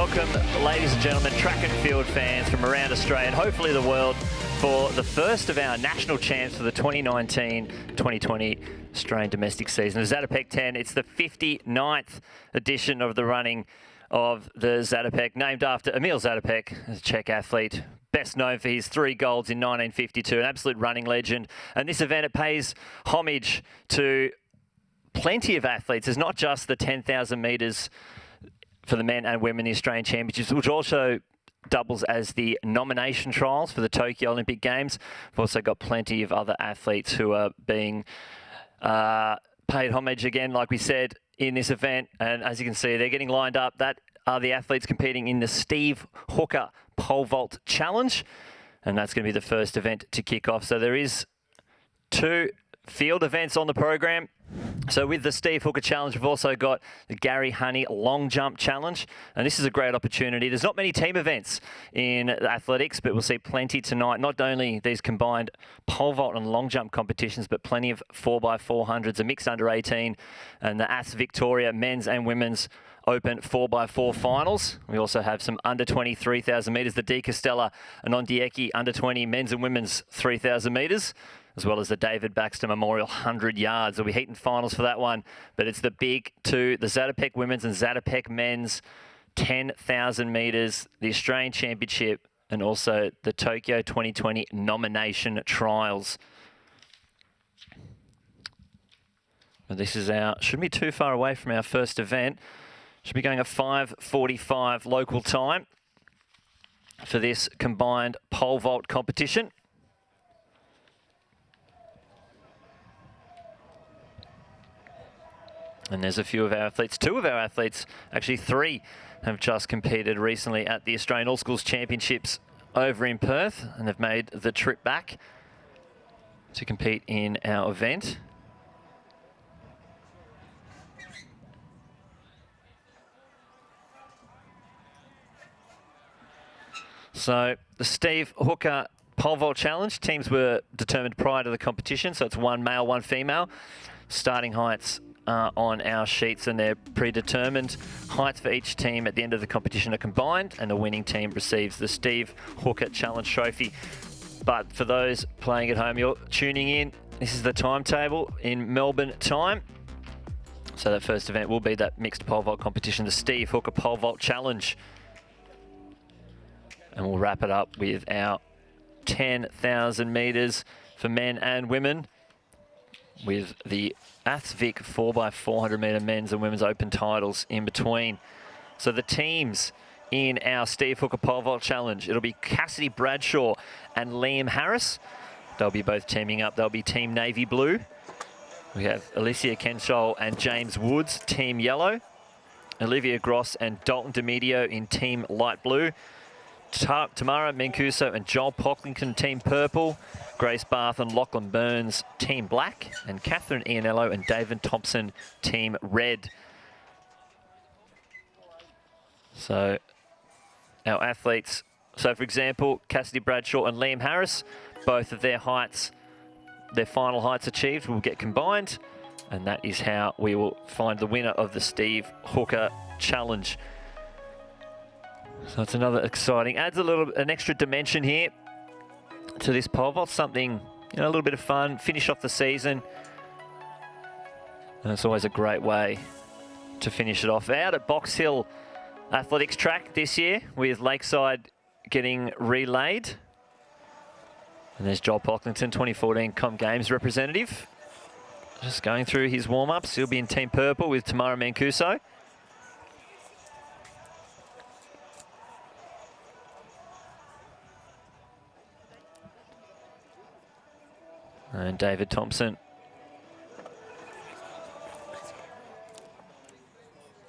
welcome, ladies and gentlemen, track and field fans from around Australia and hopefully the world for the first of our national champs for the 2019-2020 Australian domestic season. The Zatopek 10, it's the 59th edition of the running of the Zatopek, named after Emil Zatopek, a Czech athlete, best known for his 3 golds in 1952, an absolute running legend. And this event, it pays homage to plenty of athletes. There's not just the 10,000 metres for the men and women in the Australian Championships, which also doubles as the nomination trials for the Tokyo Olympic Games. We've also got plenty of other athletes who are being paid homage again, like we said, in this event. And as you can see, they're getting lined up. That are the athletes competing in the Steve Hooker Pole Vault Challenge. And that's going to be the first event to kick off. So there is 2 field events on the program. So with the Steve Hooker Challenge, we've also got the Gary Honey Long Jump Challenge. And this is a great opportunity. There's not many team events in athletics, but we'll see plenty tonight. Not only these combined pole vault and long jump competitions, but plenty of 4x400s, a mixed under 18, and the AS Victoria men's and women's open 4x4 finals. We also have some under 20 3,000 metres, the D. Costella and Ondieki under 20 men's and women's 3,000 metres, as well as the David Baxter Memorial 100 yards. There'll be heat and finals for that one, but it's the big 2, the Zatopek women's and Zatopek men's 10,000 metres, the Australian Championship, and also the Tokyo 2020 nomination trials. And this is shouldn't be too far away from our first event. Should be going at 5:45 local time for this combined pole vault competition. And there's a few of our athletes, 2 of our athletes, actually 3, have just competed recently at the Australian All Schools Championships over in Perth, and they've made the trip back to compete in our event. So the Steve Hooker Pole Vault Challenge, teams were determined prior to the competition, so it's 1 male, 1 female. Starting heights on our sheets, and they're predetermined. Heights for each team at the end of the competition are combined, and the winning team receives the Steve Hooker Challenge Trophy. But for those playing at home, you're tuning in, this is the timetable in Melbourne time. So that first event will be that mixed pole vault competition, the Steve Hooker Pole Vault Challenge. And we'll wrap it up with our 10,000 metres for men and women, with the AS Vic 4x400 metre men's and women's open titles in between. So the teams in our Steve Hooker Pole Vault Challenge, it'll be Cassidy Bradshaw and Liam Harris. They'll be both teaming up. They'll be Team Navy Blue. We have Alicia Kenshol and James Woods, Team Yellow. Olivia Gross and Dalton DeMedio in Team Light Blue. Tamara Mancuso and Joel Pocklington, Team Purple. Grace Barth and Lachlan Burns, Team Black. And Catherine Ianello and David Thompson, Team Red. So our athletes, so for example, Cassidy Bradshaw and Liam Harris, both of their heights, their final heights achieved will get combined. And that is how we will find the winner of the Steve Hooker Challenge. So it's another exciting, adds an extra dimension here to this pole vault, something, a little bit of fun, finish off the season. And it's always a great way to finish it off. Out at Box Hill Athletics Track this year, with Lakeside getting relayed. And there's Joel Pocklington, 2014 Com Games representative. Just going through his warm-ups. He'll be in Team Purple with Tamara Mancuso. And David Thompson.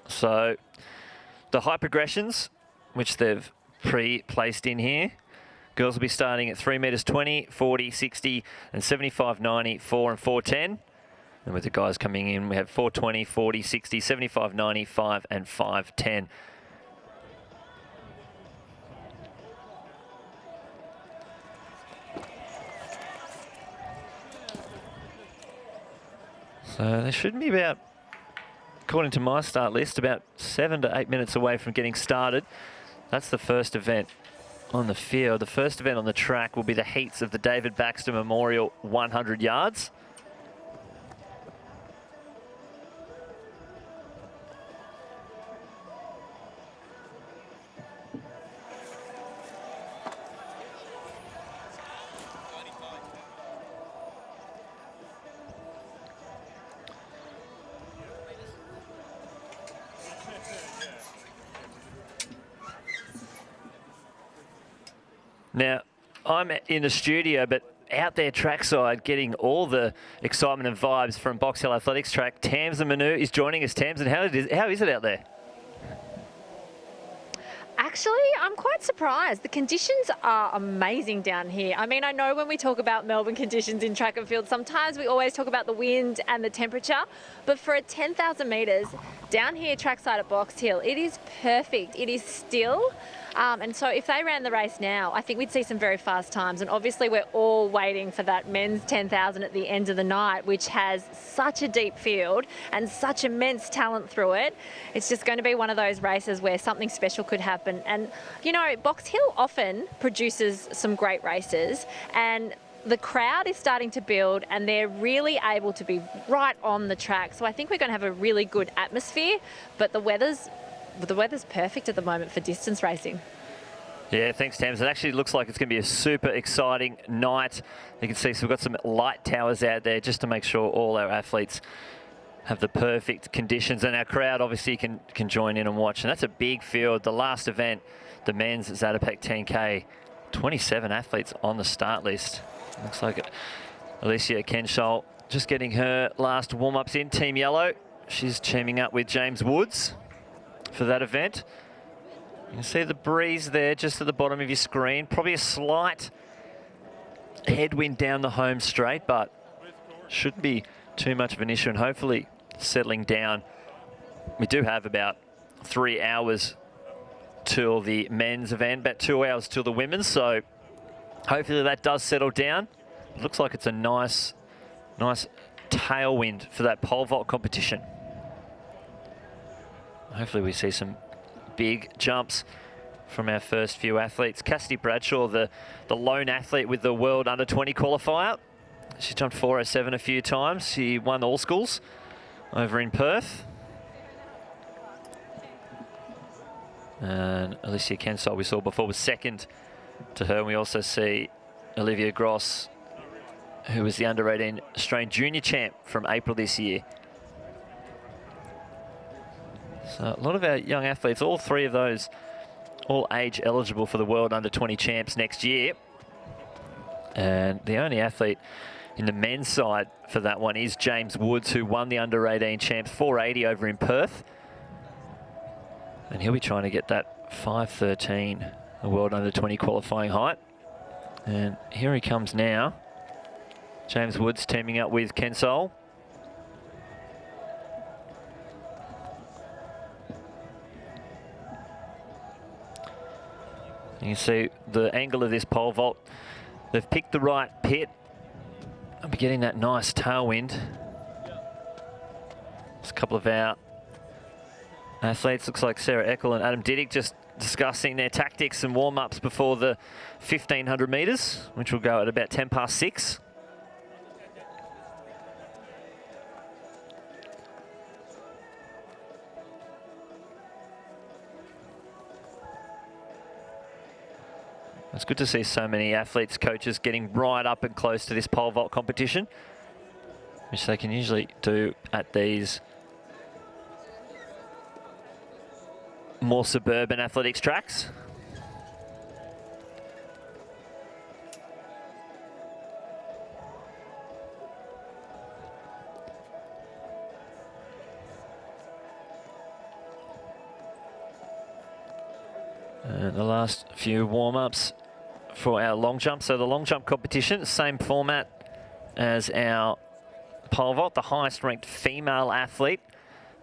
So the height progressions, which they've pre-placed in here, girls will be starting at 3 metres 20, 40, 60, and 75, 90, 4 and 410. And with the guys coming in, we have 420, 40, 60, 75, 90, 5 and 510. So there shouldn't be about according to my start list, about 7 to 8 minutes away from getting started. That's the first event on the field. The first event on the track will be the heats of the David Baxter Memorial 100 yards. Now, I'm in the studio, but out there trackside, getting all the excitement and vibes from Box Hill Athletics track. Tamsin Manu is joining us. Tamsin, how is it out there? Actually, I'm quite surprised. The conditions are amazing down here. I mean, I know when we talk about Melbourne conditions in track and field, sometimes we always talk about the wind and the temperature, but for a 10,000 metres, down here trackside at Box Hill, it is perfect. It is still. And so if they ran the race now, I think we'd see some very fast times. And obviously we're all waiting for that men's 10,000 at the end of the night, which has such a deep field and such immense talent through it. It's just going to be one of those races where something special could happen. And, you know, Box Hill often produces some great races, and the crowd is starting to build and they're really able to be right on the track. So I think we're going to have a really good atmosphere, but the weather's perfect at the moment for distance racing. Yeah, thanks, Tams. It actually looks like it's going to be a super exciting night. You can see so we've got some light towers out there just to make sure all our athletes have the perfect conditions, and our crowd obviously can join in and watch. And that's a big field. The last event, the men's Zatopek 10K, 27 athletes on the start list. Looks like Alicia Kenshall just getting her last warm-ups in. Team Yellow, she's teaming up with James Woods for that event. You can see the breeze there just at the bottom of your screen. Probably a slight headwind down the home straight, but shouldn't be too much of an issue, and hopefully settling down. We do have about 3 hours till the men's event, about 2 hours till the women's, so hopefully that does settle down. It looks like it's a nice tailwind for that pole vault competition. Hopefully we see some big jumps from our first few athletes. Cassidy Bradshaw, the lone athlete with the World Under-20 qualifier. She's jumped 4:07 a few times. She won all schools over in Perth. And Alicia Kensol, we saw before, was second to her. And we also see Olivia Gross, who was the Under-18 Australian Junior Champ from April this year. So a lot of our young athletes, all three of those, all age eligible for the World Under-20 Champs next year. And the only athlete in the men's side for that one is James Woods, who won the Under-18 Champs 480 over in Perth. And he'll be trying to get that 5:13, the World Under-20 qualifying height. And here he comes now. James Woods teaming up with Kensol. You can see the angle of this pole vault. They've picked the right pit. I'll be getting that nice tailwind. There's a couple of our athletes. Looks like Sarah Eckel and Adam Diddick just discussing their tactics and warm-ups before the 1,500 metres, which will go at about 6:10. It's good to see so many athletes, coaches getting right up and close to this pole vault competition, which they can usually do at these more suburban athletics tracks. And the last few warm-ups for our long jump. So the long jump competition, same format as our pole vault. The highest ranked female athlete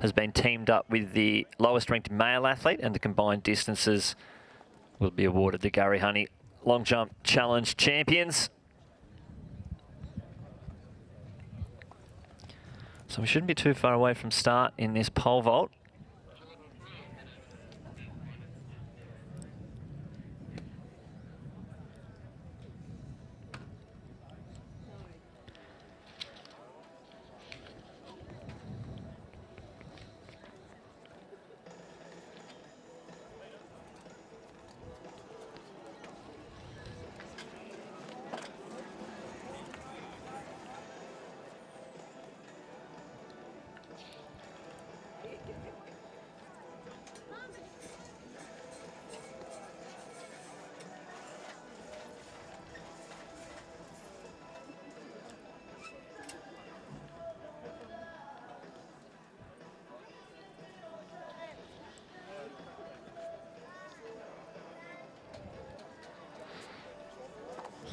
has been teamed up with the lowest ranked male athlete, and the combined distances will be awarded the Gary Honey Long Jump Challenge champions. So we shouldn't be too far away from start in this pole vault.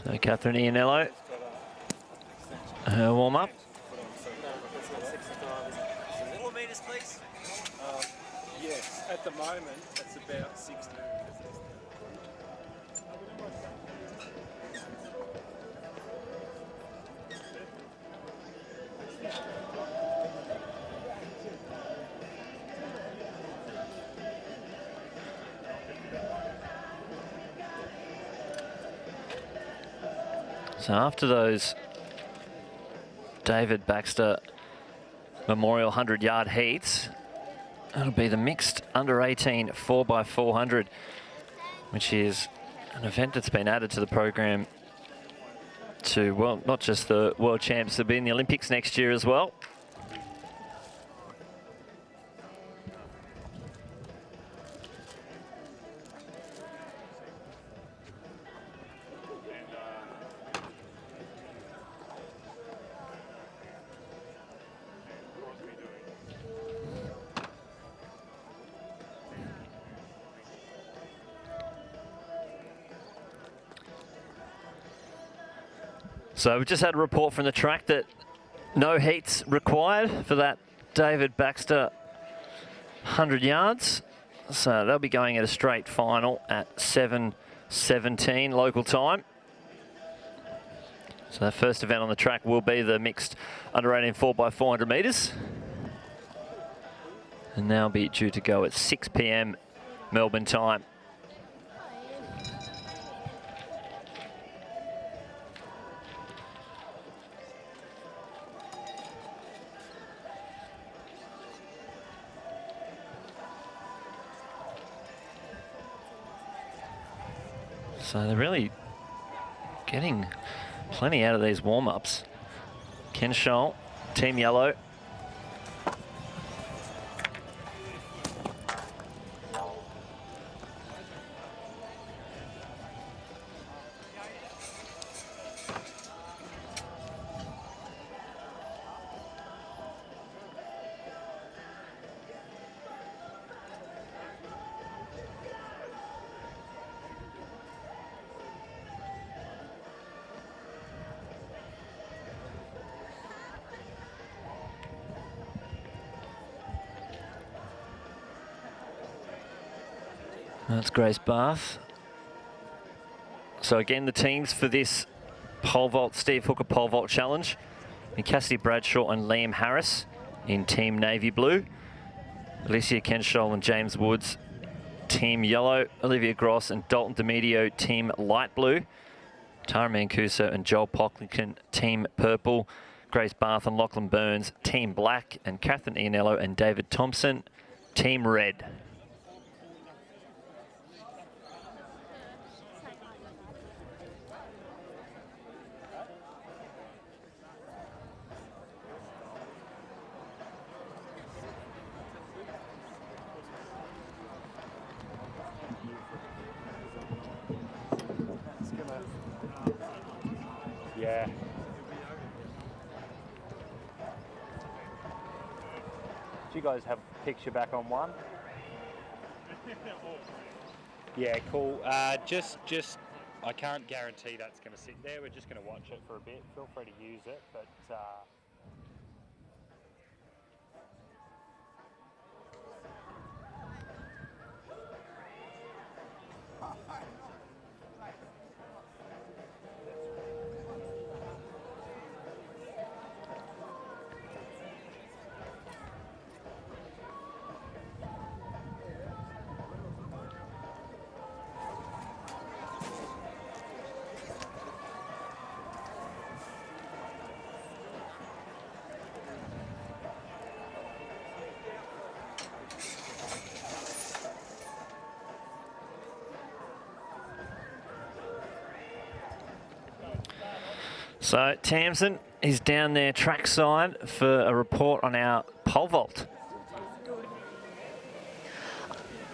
So Catherine Ianello, her warm-up. 4 metres, please. Yes, at the moment it's about 60. So after those David Baxter Memorial 100-yard heats, it'll be the mixed under-18 4x400, which is an event that's been added to the program to, well, not just the world champs, they'll be in the Olympics next year as well. So we've just had a report from the track that no heats required for that David Baxter 100 yards. So they'll be going at a straight final at 7:17 local time. So that first event on the track will be the mixed under-18 4x400 metres. And they'll be due to go at 6 p.m. Melbourne time. So they're really getting plenty out of these warm-ups. Ken Scholl, Team Yellow. That's Grace Bath. So again, the teams for this pole vault, Steve Hooker pole vault challenge, and Cassidy Bradshaw and Liam Harris in Team Navy Blue. Alicia Kenshall and James Woods, Team Yellow. Olivia Gross and Dalton DeMedio, Team Light Blue. Tara Mancuso and Joel Pocklington, Team Purple. Grace Bath and Lachlan Burns, Team Black. And Catherine Ianello and David Thompson, Team Red. Yeah. Do you guys have a picture back on one? Yeah, cool. Just, I can't guarantee that's going to sit there. We're just going to watch it for a bit. Feel free to use it, but. So Tamsin is down there trackside for a report on our pole vault.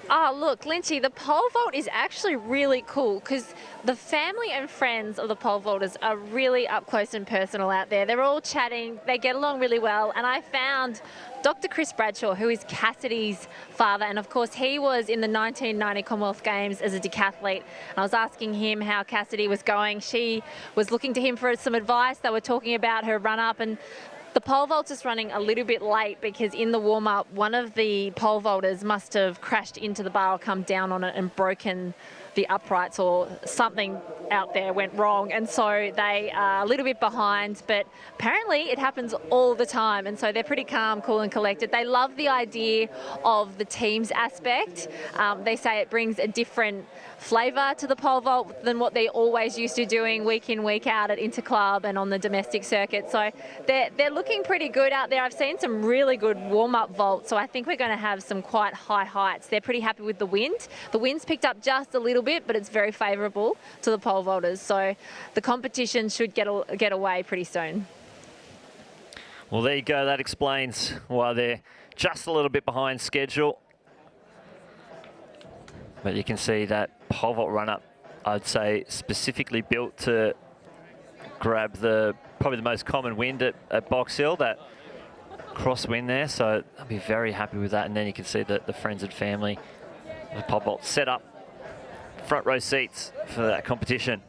Oh, look, Lynchy, the pole vault is actually really cool because the family and friends of the pole vaulters are really up close and personal out there. They're all chatting, they get along really well, and I found Dr. Chris Bradshaw, who is Cassidy's father, and of course he was in the 1990 Commonwealth Games as a decathlete. And I was asking him how Cassidy was going. She was looking to him for some advice. They were talking about her run-up, and the pole vault is running a little bit late because in the warm-up, one of the pole vaulters must have crashed into the bar or come down on it and broken the uprights, or something out there went wrong, and so they are a little bit behind, but apparently it happens all the time, and so they're pretty calm, cool and collected. They love the idea of the teams aspect. They say it brings a different flavour to the pole vault than what they're always used to doing week in, week out at Interclub and on the domestic circuit. So they're looking pretty good out there. I've seen some really good warm-up vaults, so I think we're going to have some quite high heights. They're pretty happy with the wind. The wind's picked up just a little bit, but it's very favourable to the pole vaulters. So the competition should get away pretty soon. Well, there you go. That explains why they're just a little bit behind schedule. But you can see that pole vault run-up, I'd say, specifically built to grab probably the most common wind at Box Hill, that crosswind there. So I'll be very happy with that. And then you can see the friends and family, the pole vault set up, front row seats for that competition.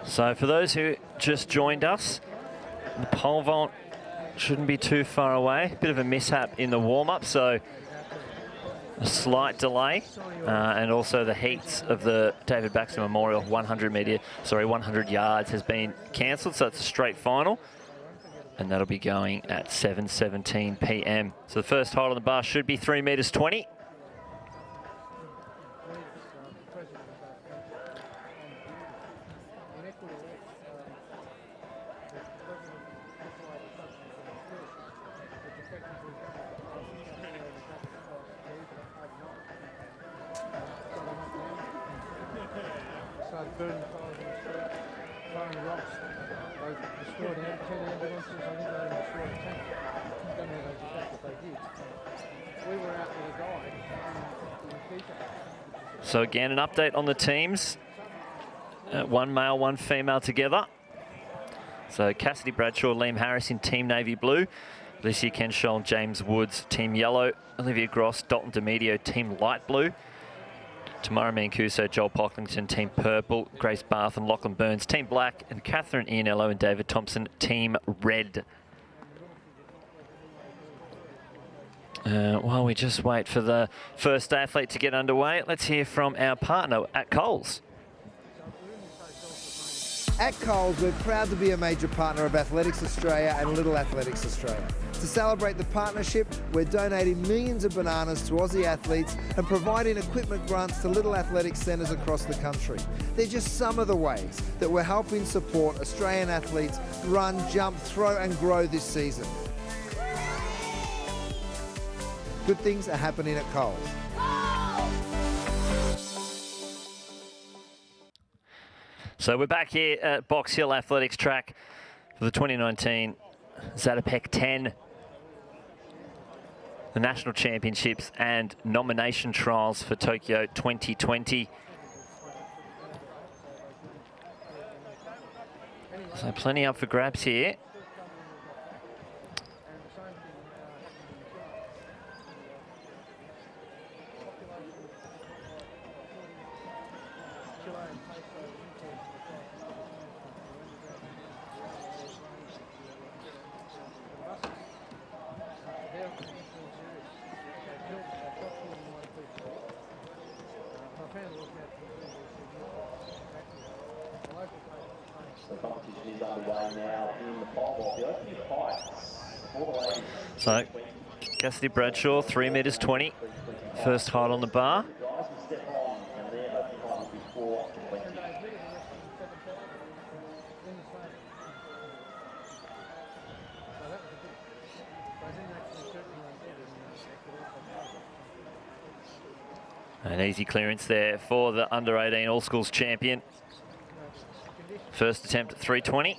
So for those who just joined us, the pole vault shouldn't be too far away. Bit of a mishap in the warm-up, so a slight delay. And also the heats of the David Baxter Memorial 100 yards has been cancelled, so it's a straight final. And that'll be going at 7:17 p.m. So the first height on the bar should be 3 metres 20. So again, an update on the teams. One male, one female together. So Cassidy Bradshaw, Liam Harris in Team Navy Blue. Alicia Kenshall, James Woods, Team Yellow. Olivia Gross, Dalton DeMedio, Team Light Blue. Tamara Mancuso, Joel Pocklington, Team Purple. Grace Barth and Lachlan Burns, Team Black. And Catherine Ianello and David Thompson, Team Red. While we just wait for the first athlete to get underway, let's hear from our partner at Coles. At Coles, we're proud to be a major partner of Athletics Australia and Little Athletics Australia. To celebrate the partnership, we're donating millions of bananas to Aussie athletes and providing equipment grants to Little Athletics centres across the country. They're just some of the ways that we're helping support Australian athletes run, jump, throw and grow this season. Good things are happening at Coles. So we're back here at Box Hill Athletics Track for the 2019 Zatopek 10, the National Championships and nomination trials for Tokyo 2020. So plenty up for grabs here. So, Cassidy Bradshaw, 3 metres 20. First height on the bar. An easy clearance there for the under-18 all-schools champion. First attempt at 320.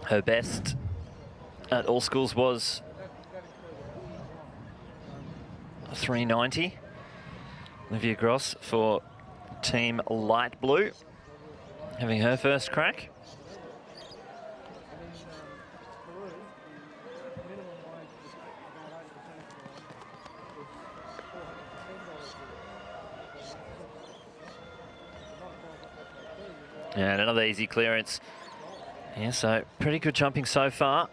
Her best at all schools was 390. Olivia Gross for Team Light Blue, having her first crack. And another easy clearance. Yeah, so pretty good jumping so far.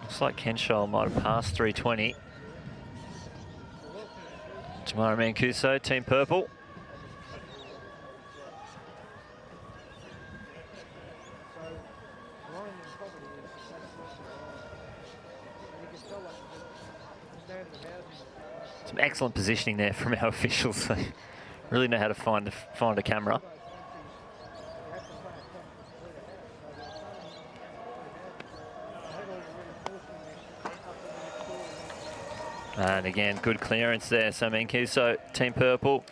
Looks like Kenshall might have passed 320. Tamara Mancuso, Team Purple. Some excellent positioning there from our officials. They really know how to find a camera. And again, good clearance there. So Mancuso, Team Purple,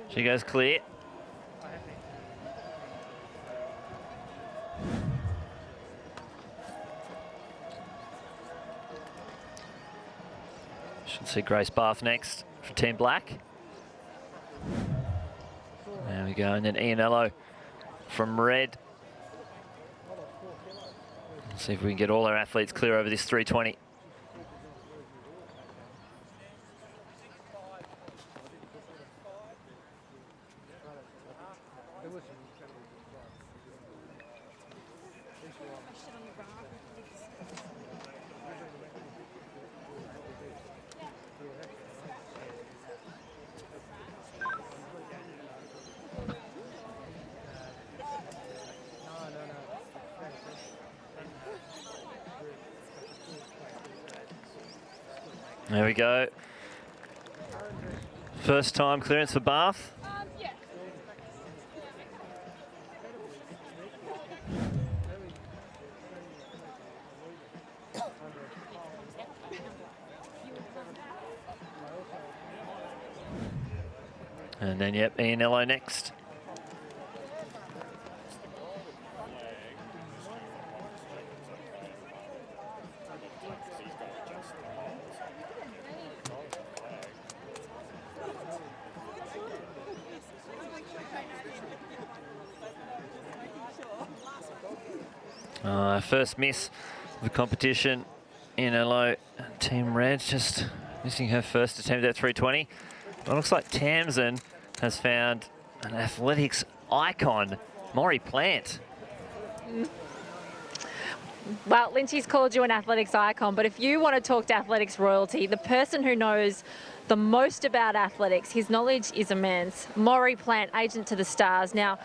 she goes clear. Should see Grace Bath next for Team Black. There we go, and then Ianello from Red. Let's see if we can get all our athletes clear over this 320. There we go. First time clearance for Bath. And then, yep, Ianello next. First miss of the competition. Ianello, Team Red, just missing her first attempt at 320. It looks like Tamsin has found an athletics icon, Maury Plant. Well, Lynchy's called you an athletics icon, but if you want to talk to athletics royalty, the person who knows the most about athletics, his knowledge is immense. Maury Plant, agent to the stars. Now,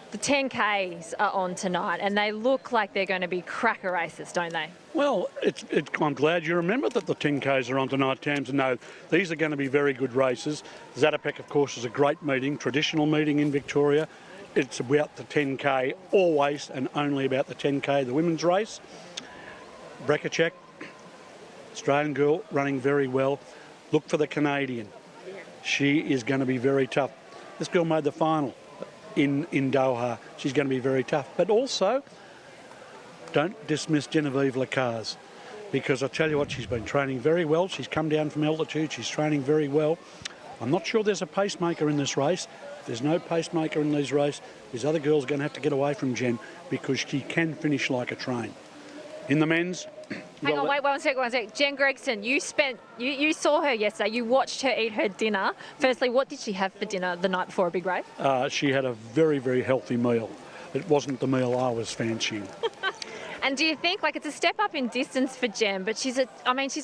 the 10Ks are on tonight, and they look like they're going to be cracker races, don't they? Well, I'm glad you remember that the 10Ks are on tonight, Tams. And no, these are going to be very good races. Zatopek, of course, is a great meeting, traditional meeting in Victoria. It's about the 10K always and only about the 10K, the women's race. Brekacek, Australian girl, running very well. Look for the Canadian. She is going to be very tough. This girl made the final in Doha. She's going to be very tough. But also, don't dismiss Genevieve Lacaze, because I tell you what, she's been training very well. She's come down from altitude. She's training very well. I'm not sure there's a pacemaker in this race. If there's no pacemaker in this race, these other girls are going to have to get away from Jen, because she can finish like a train. In the men's, Hang on, wait one sec. Jen Gregson, you saw her yesterday. You watched her eat her dinner. Firstly, what did she have for dinner the night before a big race? She had a very, very healthy meal. It wasn't the meal I was fancying. And do you think, like, it's a step up in distance for Jen, but she's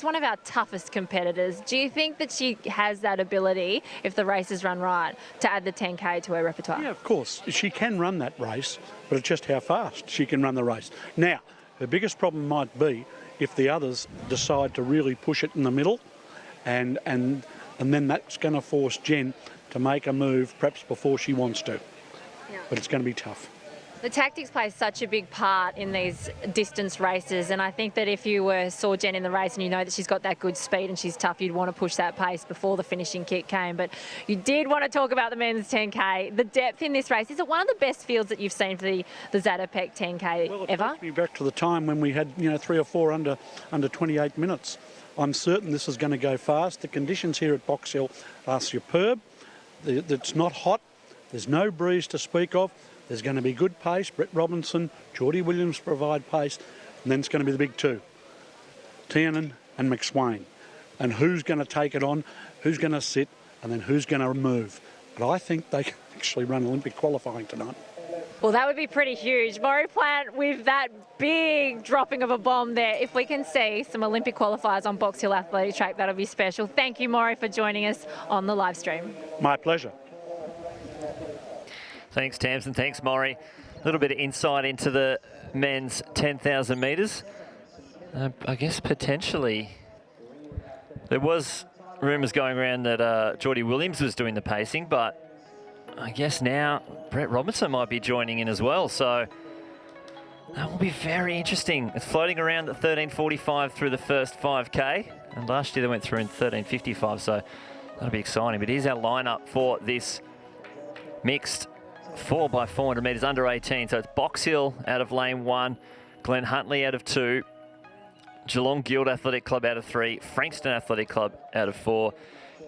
one of our toughest competitors. Do you think that she has that ability, if the races run right, to add the 10K to her repertoire? Yeah, of course. She can run that race, but it's just how fast she can run the race. Now, her biggest problem might be if the others decide to really push it in the middle, and then that's going to force Jen to make a move perhaps before she wants to. Yeah. But it's going to be tough. The tactics play such a big part in these distance races, and I think that if you saw Jen in the race and you know that she's got that good speed and she's tough, you'd want to push that pace before the finishing kick came. But you did want to talk about the men's 10K. The depth in this race, is it one of the best fields that you've seen for the Zatopek 10K well, it ever? takes me back to the time when we had 3 or 4 under 28 minutes. I'm certain this is going to go fast. The conditions here at Box Hill are superb. It's not hot. There's no breeze to speak of. There's going to be good pace. Brett Robinson, Geordie Williams provide pace. And then it's going to be the big two, Tiernan and McSwain. And who's going to take it on, who's going to sit, and then who's going to move. But I think they can actually run Olympic qualifying tonight. Well, that would be pretty huge. Maury Plant with that big dropping of a bomb there. If we can see some Olympic qualifiers on Box Hill Athletic Track, that'll be special. Thank you, Maury, for joining us on the live stream. My pleasure. Thanks, Tamsin. Thanks, Maury. A little bit of insight into the men's 10,000 metres. I guess potentially there was rumours going around that Geordie Williams was doing the pacing, but I guess now Brett Robinson might be joining in as well. So that will be very interesting. It's floating around at 13:45 through the first 5K. And last year they went through in 13:55, so that'll be exciting. But here's our lineup for this mixed 4x400 metres under 18. So it's Box Hill out of lane 1, Glen Huntley out of 2, Geelong Guild Athletic Club out of 3, Frankston Athletic Club out of 4,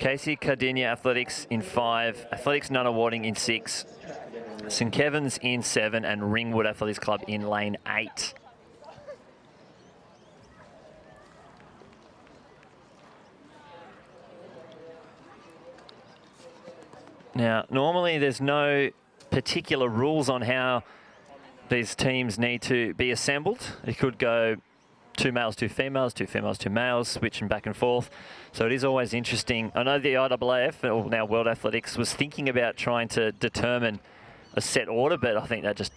Casey Cardinia Athletics in 5, Athletics Nunawading in 6, St Kevin's in 7, and Ringwood Athletics Club in lane 8. Now, normally there's no particular rules on how these teams need to be assembled. It could go 2 males, 2 females, 2 females, 2 males, switching back and forth. So it is always interesting. I know the IAAF, or now World Athletics, was thinking about trying to determine a set order, but I think that just,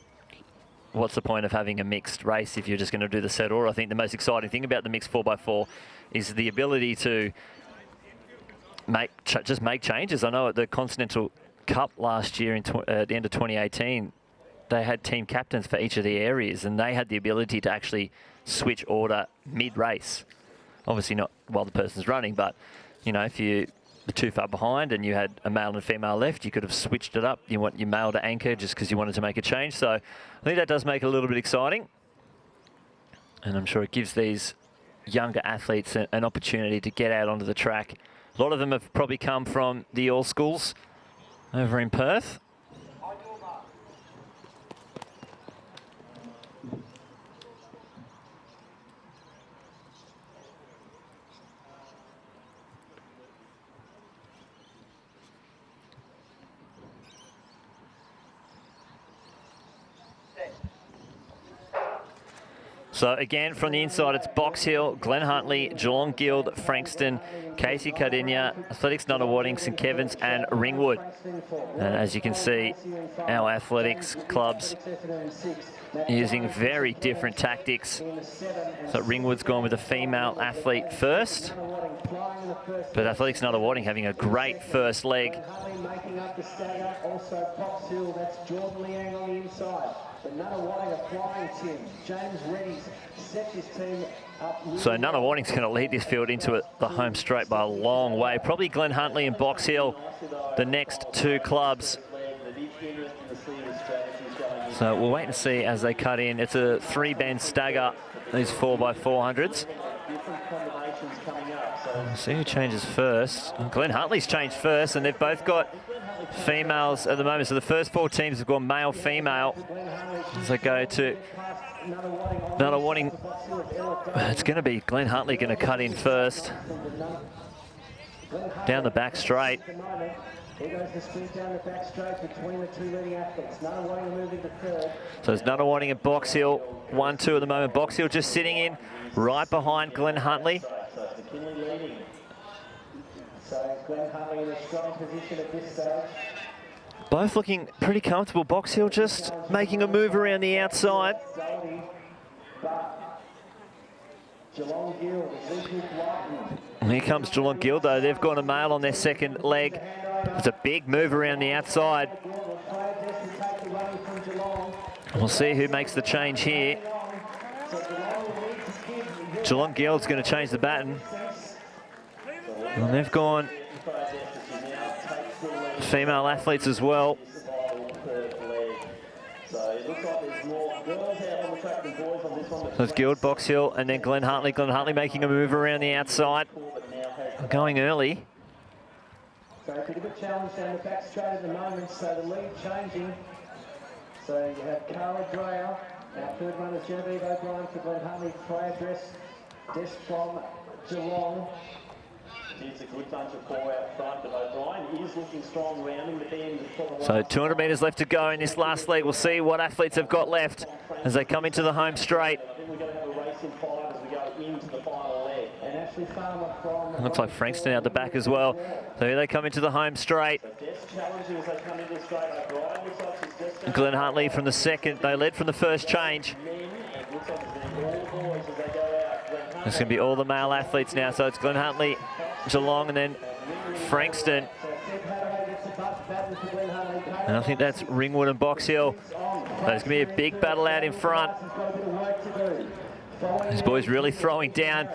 what's the point of having a mixed race if you're just going to do the set order? I think the most exciting thing about the mixed 4x4 is the ability to just make changes. I know at the Continental Cup last year at the end of 2018, they had team captains for each of the areas, and they had the ability to actually switch order mid-race. Obviously not while the person's running, but you know, if you were too far behind and you had a male and a female left, you could have switched it up. You want your male to anchor just because you wanted to make a change. So I think that does make it a little bit exciting, and I'm sure it gives these younger athletes an opportunity to get out onto the track. A lot of them have probably come from the All Schools over in Perth. So again, from the inside, it's Box Hill, Glen Huntley, Geelong Guild, Frankston, Casey Cardinia, Athletics Nunawading, St Kevin's and Ringwood. And as you can see, our athletics clubs using very different tactics. So Ringwood's gone with a female athlete first, but Athletics Nunawading having a great first leg. So Nunawading's going to lead this field into the home straight by a long way. Probably Glen Huntley and Box Hill, the next two clubs. So we'll wait and see as they cut in. It's a 3-bend stagger, these 4x400s. We'll see who changes first. Glen Huntley's changed first, and they've both got females at the moment. So the first 4 teams have gone male, female. As they go to Another warning. It's going to be Glenn Huntley going to cut in first. Down the back straight. Here goes the sprint down the back straight between the two leading athletes. Another warning moving to third. So there's another warning at Box Hill. 1-2 at the moment. Box Hill just sitting in right behind Glenn Huntley. So it's McKinley leading. So Glenn Huntley in a strong position at this stage. Both looking pretty comfortable. Box Hill just making a move around the outside. And here comes Geelong Guild, though. They've gone a male on their second leg. It's a big move around the outside. We'll see who makes the change here. Geelong Guild's going to change the baton. And they've gone female athletes as well. So it's Guild, Box Hill, and then Glenn Huntley. Glenn Huntley making a move around the outside. Going early. So a bit of a challenge down the back straight at the moment, so the lead changing. So you have Cara Dreyer, our third runner Genevieve O'Brien for Glenn Huntley, Freya Des from Geelong. It's a good bunch of four out front, but O'Brien is looking strong rounding the bend. So 200 metres left to go in this last leg. We'll see what athletes have got left as they come into the home straight. I think we're going to have a race in five as we go into the final leg. And Ashley Farmer from... Looks like Frankston out the back as well. So here they come into the home straight. Glenn Huntley from the second. They led from the first change. It's going to be all the male athletes now. So it's Glenn Huntley, Geelong, and then Frankston. And I think that's Ringwood and Box Hill. So there's going to be a big battle out in front. These boys really throwing down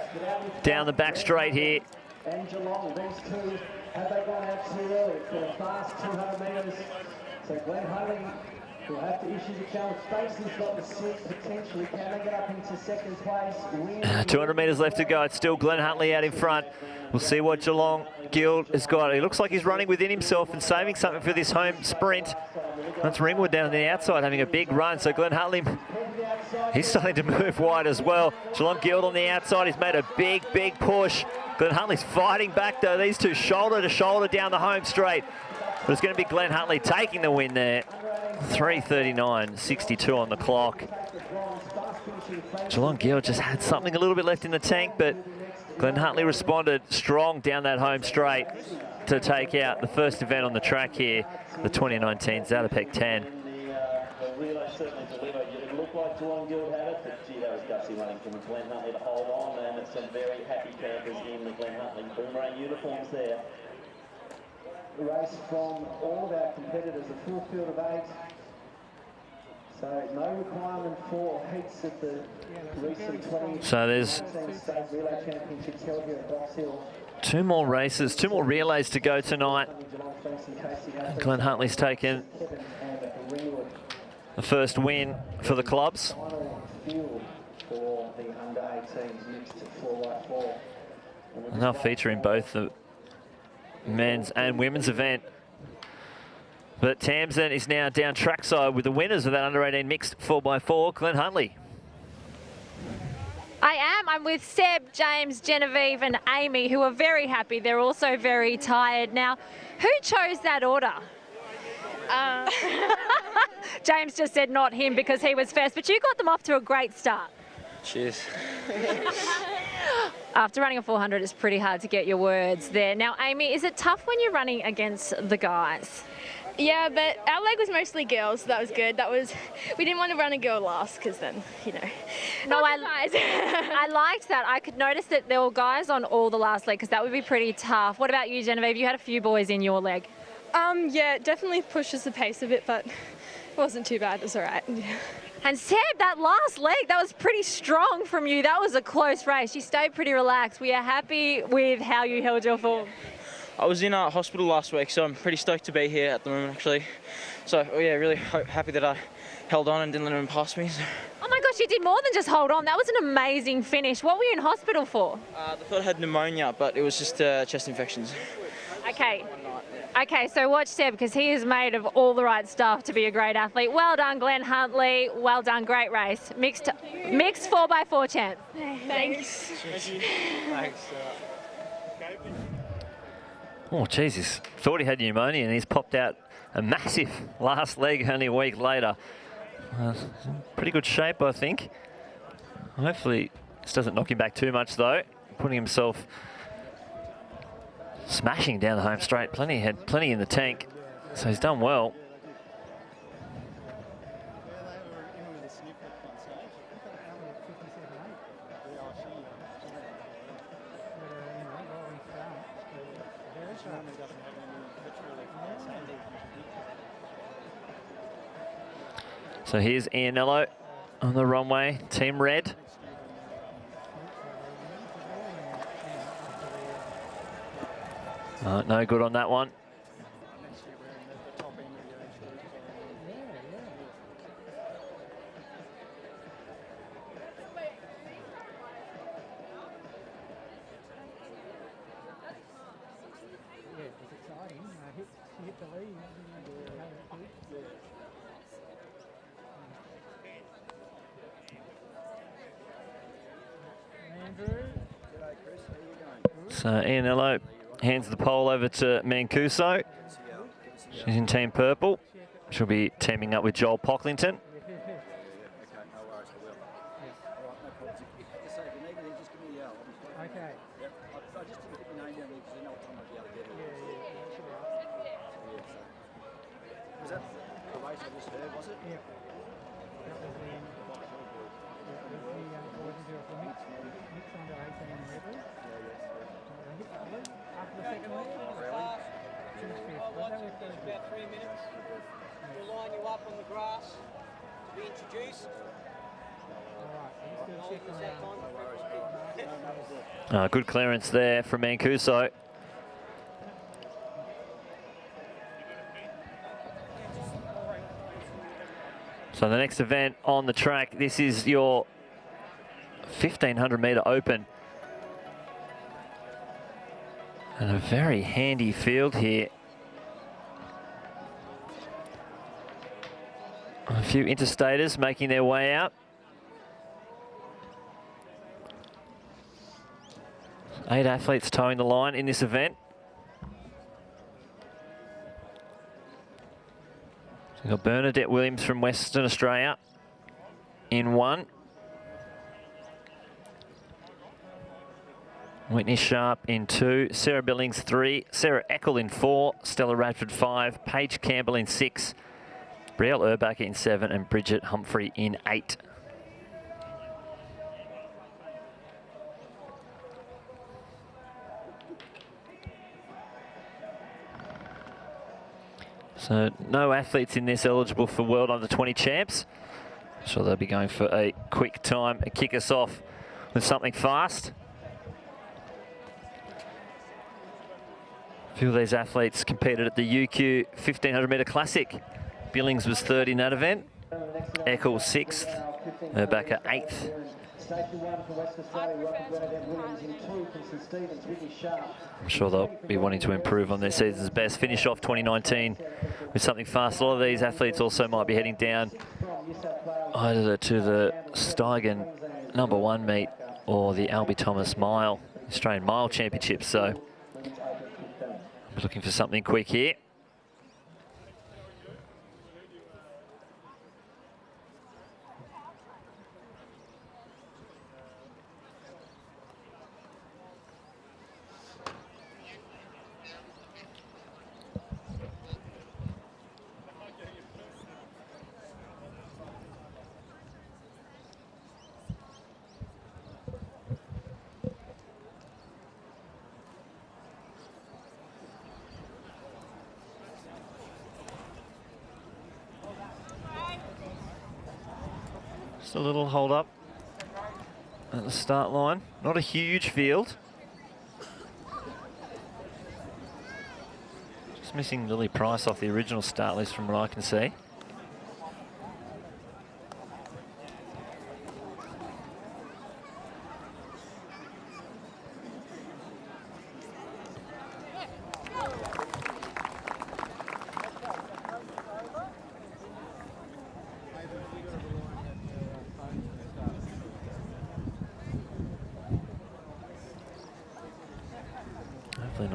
the back straight here. And Geelong, these two, have they gone out too early? It's been a fast 200 metres. So Glenn Huntley will have to issue the challenge. Space's got the seat potentially. Can they get up into second place? 200 metres left to go. It's still Glenn Huntley out in front. We'll see what Geelong Guild has got. He looks like he's running within himself and saving something for this home sprint. That's Ringwood down on the outside having a big run. So Glenn Huntley, he's starting to move wide as well. Geelong Guild on the outside. He's made a big push. Glenn Huntley's fighting back though. These two shoulder to shoulder down the home straight. But it's going to be Glenn Huntley taking the win there. 3:39.62 on the clock. Geelong Guild just had something a little bit left in the tank, but Glenn Huntley responded strong down that home straight to take out the first event on the track here, the 2019 Zatopek 10. The relay certainly delivered. It looked like Geelong Guild had it, but gee, that was gutsy running from Glenn Huntley to hold on, and it's some very happy campers in the Glenn Huntley boomerang uniforms there. Race from all of our competitors, a full field of 8. So no requirement for heats at the recent 2019 So there's State Relay Championships held here at Box Hill. two more races, two more relays to go tonight. Glenn Huntley's taken the first win for the clubs. And they'll feature in both the men's and women's event. But Tamsin is now down trackside with the winners of that under-18 mixed 4x4, Glenn Huntley. I am. I'm with Seb, James, Genevieve and Amy, who are very happy. They're also very tired. Now, who chose that order? James just said not him because he was first, but you got them off to a great start. Cheers. After running a 400, it's pretty hard to get your words there. Now, Amy, is it tough when you're running against the guys? Yeah, but our leg was mostly girls, so that was good. We didn't want to run a girl last because then, you know. No, I liked that. I could notice that there were guys on all the last leg because that would be pretty tough. What about you, Genevieve? You had a few boys in your leg. Yeah, it definitely pushes the pace a bit, but it wasn't too bad. It was all right. And Seb, that last leg, that was pretty strong from you. That was a close race. You stayed pretty relaxed. We are happy with how you held your form. I was in hospital last week, so I'm pretty stoked to be here at the moment, actually. So, yeah, really happy that I held on and didn't let him pass me. So. Oh my gosh, you did more than just hold on. That was an amazing finish. What were you in hospital for? They thought I had pneumonia, but it was just chest infections. Okay. Okay, so watch Seb because he is made of all the right stuff to be a great athlete. Well done, Glenn Huntley. Well done, great race. Mixed 4x4 chance. Thanks. Oh, Jesus. Thought he had pneumonia and he's popped out a massive last leg only a week later. Pretty good shape, I think. Hopefully this doesn't knock him back too much, though. Putting himself smashing down the home straight. Had plenty in the tank, so he's done well. So here's Ianello on the runway, Team Red. No good on that one. So Ianello hands the pole over to Mancuso. She's in Team Purple. She'll be teaming up with Joel Pocklington. Was that the race I just heard, was it? Yeah. About 3 minutes. We'll line you up on the grass to be introduced. Good clearance there from Mancuso. So the next event on the track, this is your 1500 metre open. And a very handy field here. A few interstaters making their way out. 8 athletes towing the line in this event. So we've got Bernadette Williams from Western Australia in 1. Whitney Sharp in 2, Sarah Billings 3, Sarah Eckel in 4, Stella Radford 5, Paige Campbell in 6, Brielle Urbacher in 7, and Bridget Humphrey in 8. So no athletes in this eligible for World Under 20 champs. So they'll be going for a quick time and kick us off with something fast. A few of these athletes competed at the UQ 1500 metre Classic. Billings was 3rd in that event. Eckel 6th. Urbacher 8th. I'm sure they'll be wanting to improve on their season's best. Finish off 2019 with something fast. A lot of these athletes also might be heading down either to the Steigen #1 meet or the Albie Thomas Mile, Australian Mile Championship. So I'm looking for something quick here. Just a little hold up at the start line. Not a huge field. Just missing Lily Price off the original start list from what I can see.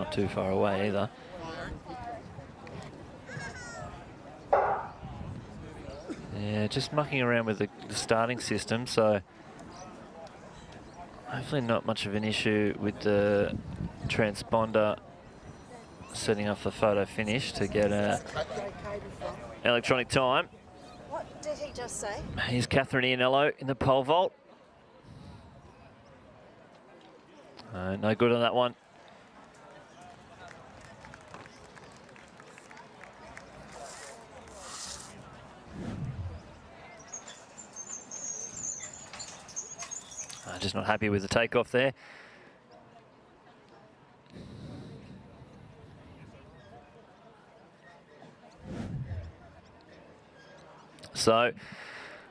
not too far away either. Yeah, just mucking around with the starting system, so hopefully not much of an issue with the transponder setting up the photo finish to get a electronic time. What did he just say? Here's Catherine Iannello in the pole vault. No good on that one. Just not happy with the takeoff there. So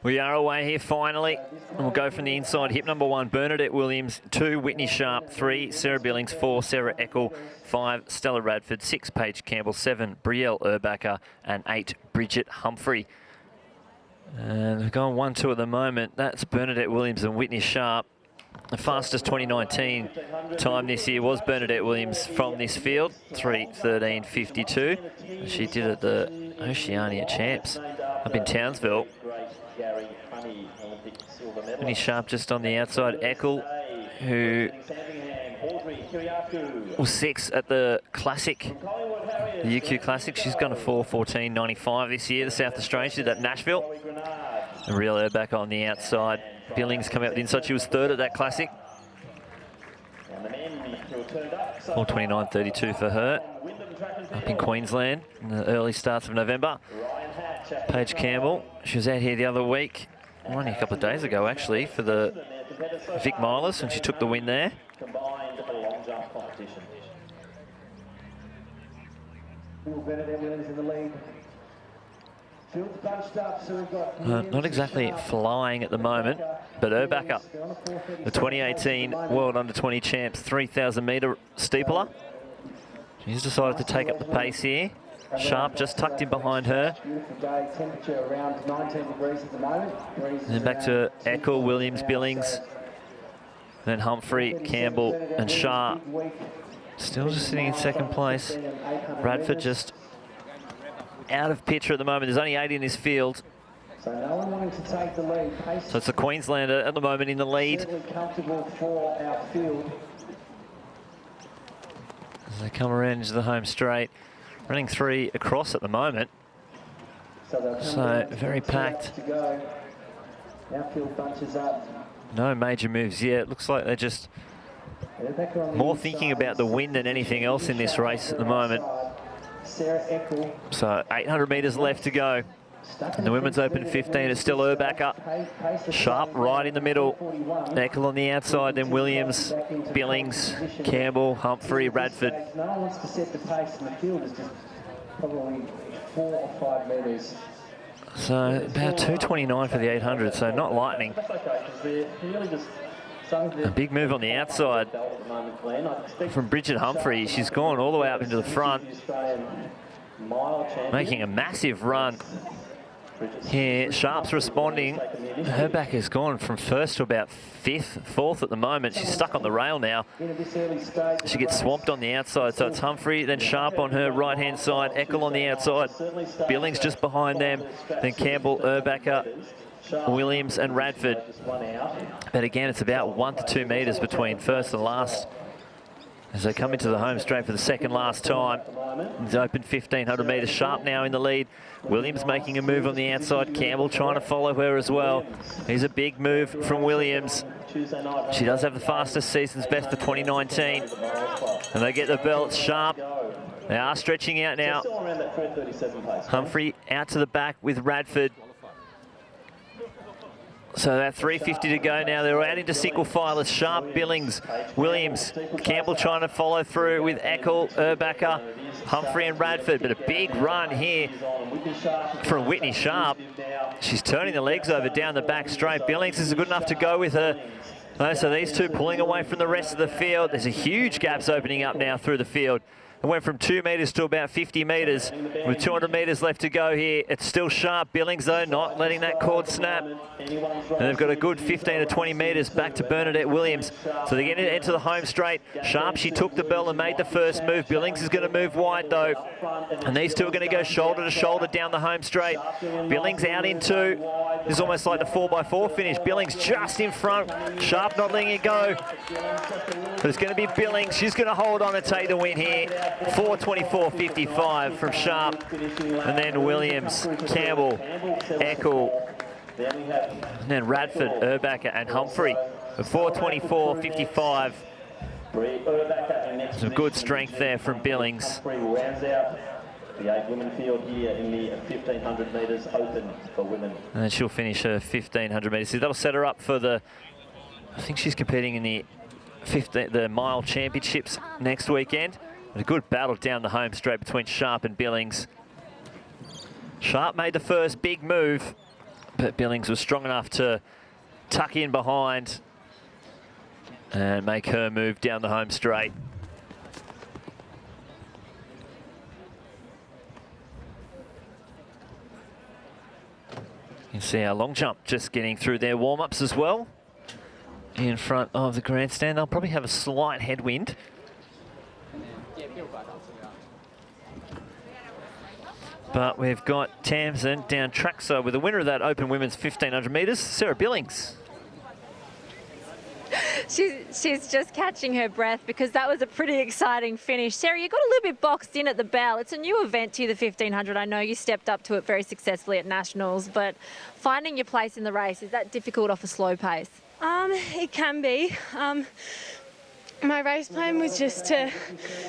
we are away here finally. And we'll go from the inside. Hip number 1, Bernadette Williams. 2, Whitney Sharp. 3, Sarah Billings. 4, Sarah Eckel. 5, Stella Radford. 6, Paige Campbell. 7, Brielle Urbacher. And 8, Bridget Humphrey. And they're going 1-2 at the moment. That's Bernadette Williams and Whitney Sharp. The fastest 2019 time this year was Bernadette Williams from this field, 3:13.52. She did it at the Oceania Champs up in Townsville. Whitney Sharp just on the outside. Eckel, who was 6 at the Classic, the UQ Classic. She's gone to 4:14.95 this year, the South Australian. She did that in Nashville. And Brielle Urbacher on the outside. Billings coming out the inside. She was 3rd at that Classic. 4:29.32 for her. Up in Queensland in the early starts of November. Paige Campbell, she was out here the other week, only a couple of days ago actually, for the Vic Milers, and she took the win there. Not exactly flying at the moment, but Urbacher, the 2018 World Under-20 champs, 3,000 metre steepler. She's decided to take up the pace here. Sharp just tucked in behind her. And then back to Eckel, Williams, Billings. Then Humphrey, Campbell and Sharp. Still just sitting in 2nd place. Radford just out of picture at the moment. There's only 8 in this field. So no one wanting to take the lead. So it's the Queenslander at the moment in the lead. Comfortable for our field. As they come around into the home straight. Running 3 across at the moment. So very packed. Our field bunches up. No major moves yet. Looks like they're just more thinking about the win than anything else in this race at the moment. So 800 metres left to go. And the Women's Open 15 is still Urbacher. Sharp right in the middle. Eckel on the outside, then Williams, Billings, Campbell, Humphrey, Radford. No one wants to set the pace in the field. It's just probably 4 or 5 metres. So about 2:29 for the 800, so not lightning. A big move on the outside from Bridget Humphrey. She's gone all the way up into the front, making a massive run. Here, Sharp's responding. Urbacher's gone from 1st to about 5th, 4th at the moment. She's stuck on the rail now. She gets swamped on the outside, so it's Humphrey, then Sharp on her right-hand side, Eckel on the outside, Billings just behind them, then Campbell, Urbacher, Williams and Radford. But again, it's about 1 to 2 metres between first and last as they come into the home straight for the second last time. It's open 1,500 metres. Sharp now in the lead. Williams making a move on the outside. Campbell trying to follow her as well. Here's a big move from Williams. She does have the fastest season's best for 2019. And they get the belts. Sharp. They are stretching out now. Humphrey out to the back with Radford. So that 3:50 to go now. They're out into single file. It's Sharp, Billings, Williams, Campbell trying to follow through with Eckel, Urbacher, Humphrey and Radford. But a big run here from Whitney Sharp. She's turning the legs over down the back straight. Billings is good enough to go with her. So these two pulling away from the rest of the field. There's a huge gaps opening up now through the field. It went from 2 metres to about 50 metres with 200 metres left to go here. It's still sharp. Billings, though, not letting that cord snap. And they've got a good 15 to 20 metres back to Bernadette Williams. So they're going to enter the home straight. Sharp, she took the bell and made the first move. Billings is going to move wide, though. And these two are going to go shoulder to shoulder down the home straight. Billings out in two. This is almost like the 4x4 finish. Billings just in front. Sharp not letting it go. But it's going to be Billings. She's going to hold on and take the win here. 4:24.55 from Sharp. And then Williams, Campbell, Eckel, and then Radford, Urbacher and Humphrey. 4:24.55. Some good strength there from Billings. The 8 women field here in the 1,500 metres open for women. And then she'll finish her 1,500 metres. So that'll set her up for the, I think she's competing in the mile championships next weekend. A good battle down the home straight between Sharp and Billings. Sharp made the first big move, but Billings was strong enough to tuck in behind and make her move down the home straight. You can see our long jump just getting through their warm-ups as well. In front of the grandstand, they'll probably have a slight headwind. But we've got Tamsin down trackside with the winner of that open women's 1,500 metres, Sarah Billings. She's just catching her breath because that was a pretty exciting finish. Sarah, you got a little bit boxed in at the bell. It's a new event to you, the 1,500. I know you stepped up to it very successfully at Nationals, but finding your place in the race, is that difficult off a slow pace? It can be. My race plan was just to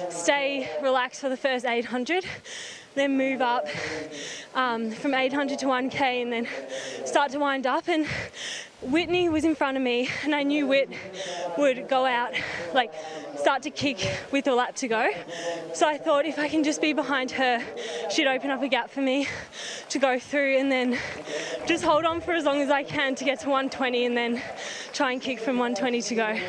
stay relaxed for the first 800, then move up from 800 to 1K and then start to wind up. And Whitney was in front of me and I knew Whit would go out, like start to kick with a lap to go. So I thought if I can just be behind her, she'd open up a gap for me to go through and then just hold on for as long as I can to get to 120 and then try and kick from 120 to go.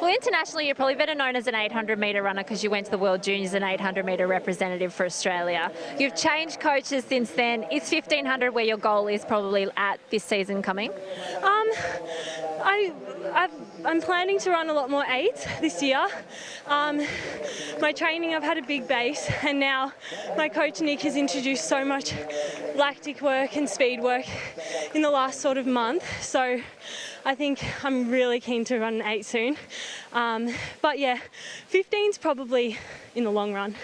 Well, internationally, you're probably better known as an 800-metre runner because you went to the World Juniors, an 800-metre representative for Australia. You've changed coaches since then. Is 1,500 where your goal is probably at this season coming? I'm planning to run a lot more 8s this year. My training, I've had a big base, and now my coach Nick has introduced so much lactic work and speed work in the last sort of month. So I think I'm really keen to run an 8 soon. But yeah, 15's probably in the long run.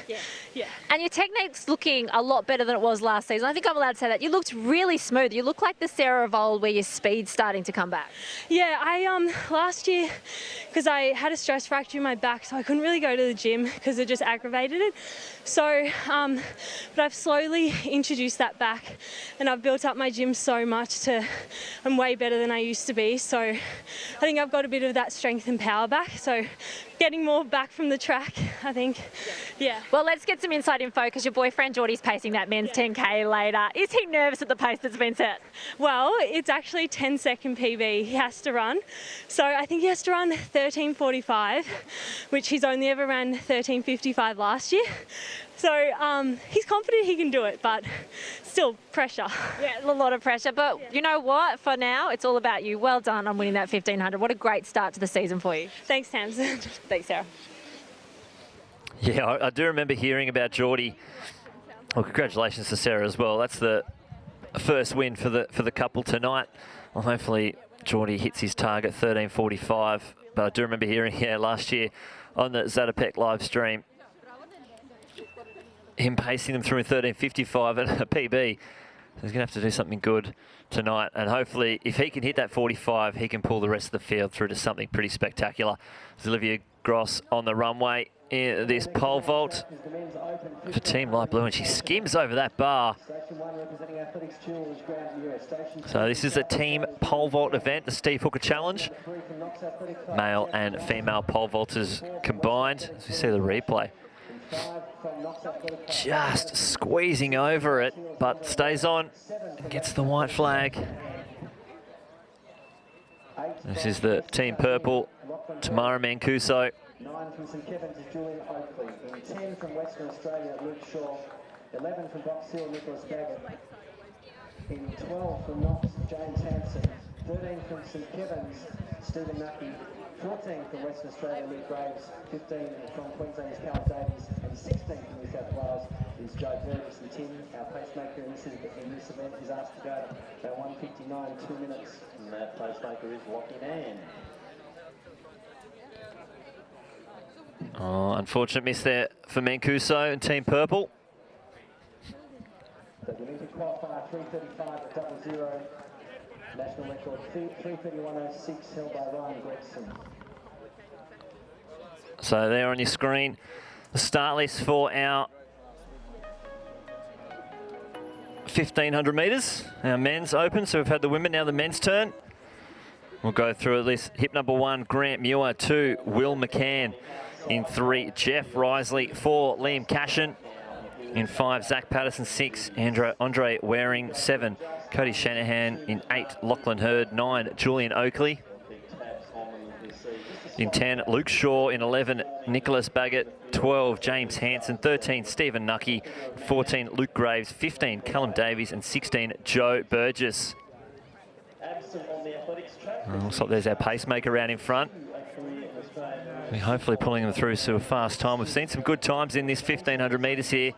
Yeah. And your technique's looking a lot better than it was last season. I think I'm allowed to say that. You looked really smooth. You look like the Sarah of old where your speed's starting to come back. Yeah, I last year, because I had a stress fracture in my back, so I couldn't really go to the gym because it just aggravated it. So, but I've slowly introduced that back and I've built up my gym so much to, I'm way better than I used to be. So I think I've got a bit of that strength and power back. So getting more back from the track, I think. Yeah. Well, let's get some inside info because your boyfriend Geordie's pacing that men's 10K later. Is he nervous at the pace that's been set? Well, it's actually 10-second PB he has to run. So I think he has to run 13:45, which he's only ever ran 13:55 last year. So he's confident he can do it, but still pressure. Yeah, a lot of pressure. But you know what? For now, it's all about you. Well done on winning that 1,500. What a great start to the season for you. Thanks, Tamsin. Thanks, Sarah. Yeah, I do remember hearing about Geordie. Well, congratulations to Sarah as well. That's the first win for the couple tonight. Well, hopefully Geordie hits his target 13:45. But I do remember hearing last year on the Zatopek live stream, him pacing them through in 13:55 and a PB. He's going to have to do something good tonight. And hopefully, if he can hit that 45, he can pull the rest of the field through to something pretty spectacular. There's Olivia Gross on the runway in this pole vault for Team Light Blue, and she skims over that bar. So this is a team pole vault event, the Steve Hooker Challenge. Male and female pole vaulters combined, as we see the replay. Just squeezing over it, but stays on and gets the white flag. This is the Team Purple, Tamara Mancuso 9 from St Kevin's is Julian Oakley. In 10 from Western Australia, Luke Shaw. 11 from Baxter, Nicholas Baggett. In 12 from Knox, James Hanson. 13 from St Kevin's, Stephen Nucky. 14 from Western Australia, Luke Graves. 15 from Queensland is Callum Davies. And 16 from New South Wales is Joe Burgess. And Tim, our pacemaker in this event, is asked to go about 1:59, 2 minutes. And that pacemaker is locking in. Oh, unfortunate miss there for Mancuso and Team Purple. The Olympic qualifier 3:35.00. National record 3:31.06 held by Ryan Gregson. So there on your screen, the start list for our 1500 metres. Our men's open, so we've had the women, now the men's turn. We'll go through this. Hip number 1, Grant Muir. 2, Will McCann. In 3, Jeff Risley. 4, Liam Cashin. In 5, Zach Patterson. 6, Andre Waring. 7, Cody Shanahan. In 8, Lachlan Hurd. 9, Julian Oakley. In 10, Luke Shaw. In 11, Nicholas Baggett. 12, James Hanson. 13, Stephen Nucky. 14, Luke Graves. 15, Callum Davies. And 16, Joe Burgess. Looks like there's our pacemaker out in front. We're hopefully pulling them through to a fast time. We've seen some good times in this 1500 metres here.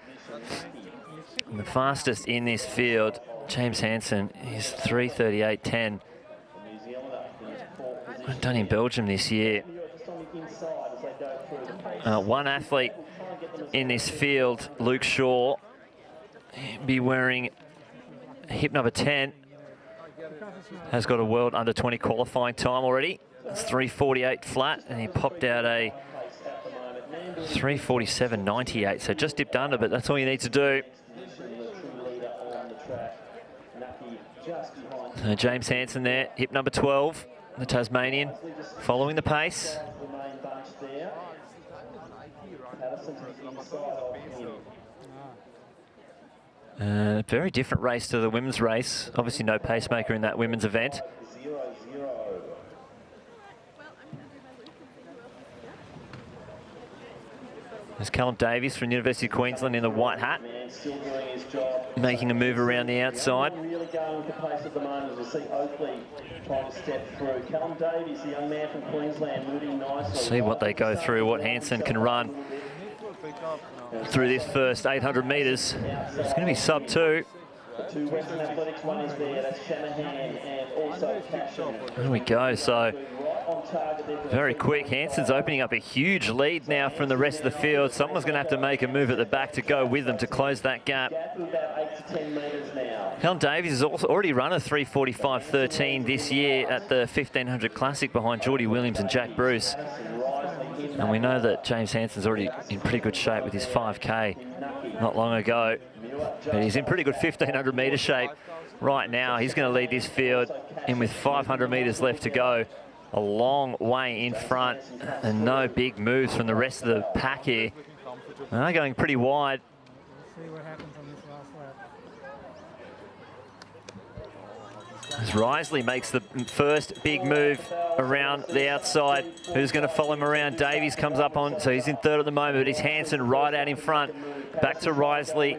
And the fastest in this field, James Hanson, is 3:38.10. Done in Belgium this year. One athlete in this field, Luke Shaw, be wearing hip number 10. Has got a world under 20 qualifying time already. It's 3:48 flat, and he popped out a 3:47.98. So just dipped under, but that's all you need to do. So James Hanson there, hip number 12, the Tasmanian, following the pace. Very different race to the women's race. Obviously no pacemaker in that women's event. There's Callum Davies from University of Queensland in the white hat, making a move around the outside. Really going with the pace at the moment. We see Oakley trying to step through. Callum Davies, the young man from Queensland, moving nicely. See what they go through, what Hanson can run through this first 800 metres. It's going to be sub 2. The 2 Western Athletics, one is there. That's Shanahan and also Cashin. There we go. So very quick. Hanson's opening up a huge lead now from the rest of the field. Someone's going to have to make a move at the back to go with them to close that gap. About 8 to 10 metres now. Callum Davies has also already run a 3:45.13 this year at the 1500 Classic behind Geordie Williams and Jack Bruce. And we know that James Hanson's already in pretty good shape with his 5K not long ago. But he's in pretty good 1500 metre shape right now. He's going to lead this field in with 500 metres left to go. A long way in front and no big moves from the rest of the pack here. They're going pretty wide. See what happens on this last lap. As Risley makes the first big move around the outside. Who's going to follow him around? Davies comes up on, so he's in third at the moment, but it's Hanson right out in front. Back to Risley.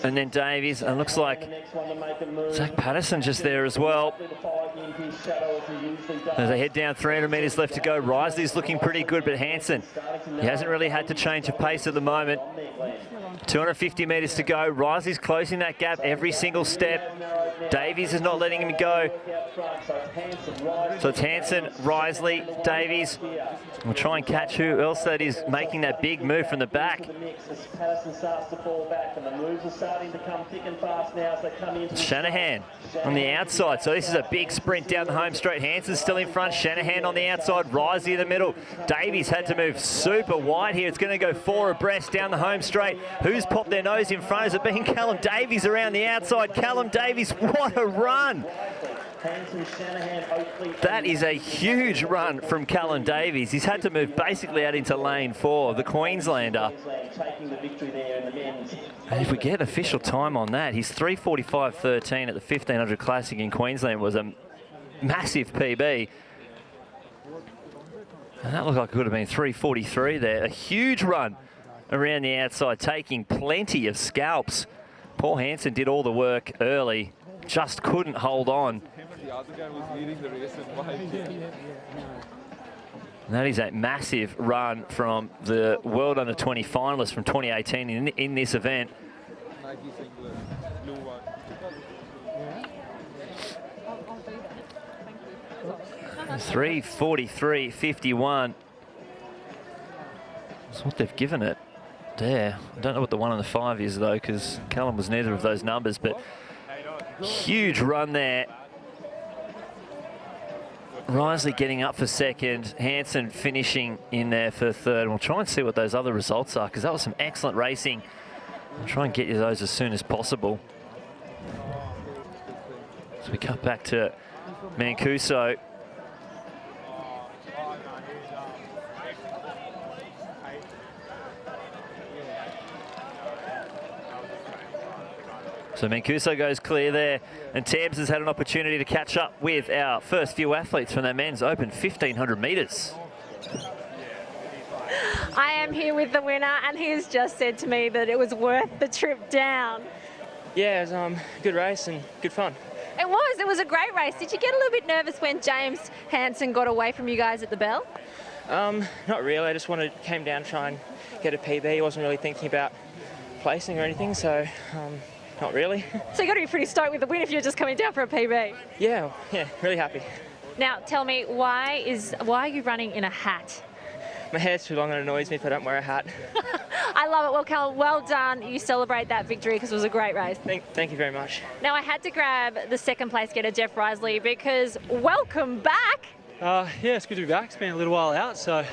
And then Davies, and looks like Zach Patterson just there as well. As they head down, 300 metres left to go. Risley's looking pretty good, but Hanson, he hasn't really had to change of pace at the moment. 250 metres to go. Risley's closing that gap every single step. Davies is not letting him go. So it's Hanson, Risley, Davies. We'll try and catch who else that is making that big move from the back. Patterson starts to fall back, and the moves are starting to come thick and fast now as they come into Shanahan on the outside. So this is a big sprint down the home straight. Hanson's still in front. Shanahan on the outside. Risley in the middle. Davies had to move super wide here. It's going to go 4 abreast down the home straight. Who's popped their nose in front? Has it been Callum Davies around the outside? Callum Davies, what a run! That is a huge run from Callum Davies. He's had to move basically out into lane 4, the Queenslander. And if we get official time on that, his 3:45.13 at the 1500 Classic in Queensland was a massive PB. And that looked like it could have been 3:43 there. A huge run around the outside, taking plenty of scalps. Paul Hansen did all the work early, just couldn't hold on. And that is a massive run from the World Under-20 finalist from 2018 in this event. 3:43.51. That's what they've given it there. I don't know what the 1 and the 5 is though, because Callum was neither of those numbers, but huge run there. Risley getting up for second, Hansen finishing in there for third. And we'll try and see what those other results are, because that was some excellent racing. I'll try and get you those as soon as possible. So we cut back to Mancuso. So Mancuso goes clear there, and Tams has had an opportunity to catch up with our first few athletes from that men's open 1,500 metres. I am here with the winner, and he has just said to me that it was worth the trip down. Yeah, it was good race and good fun. It was a great race. Did you get a little bit nervous when James Hansen got away from you guys at the bell? Not really. I just came down to try and get a PB. I wasn't really thinking about placing or anything, so not really. So you got to be pretty stoked with the win if you're just coming down for a PB. Yeah, really happy. Now tell me, why are you running in a hat? My hair's too long and it annoys me if I don't wear a hat. I love it. Well, Callum, well done. You celebrate that victory because it was a great race. Thank you very much. Now I had to grab the second place getter, Jeff Risley, because welcome back. Yeah, it's good to be back. It's been a little while out, so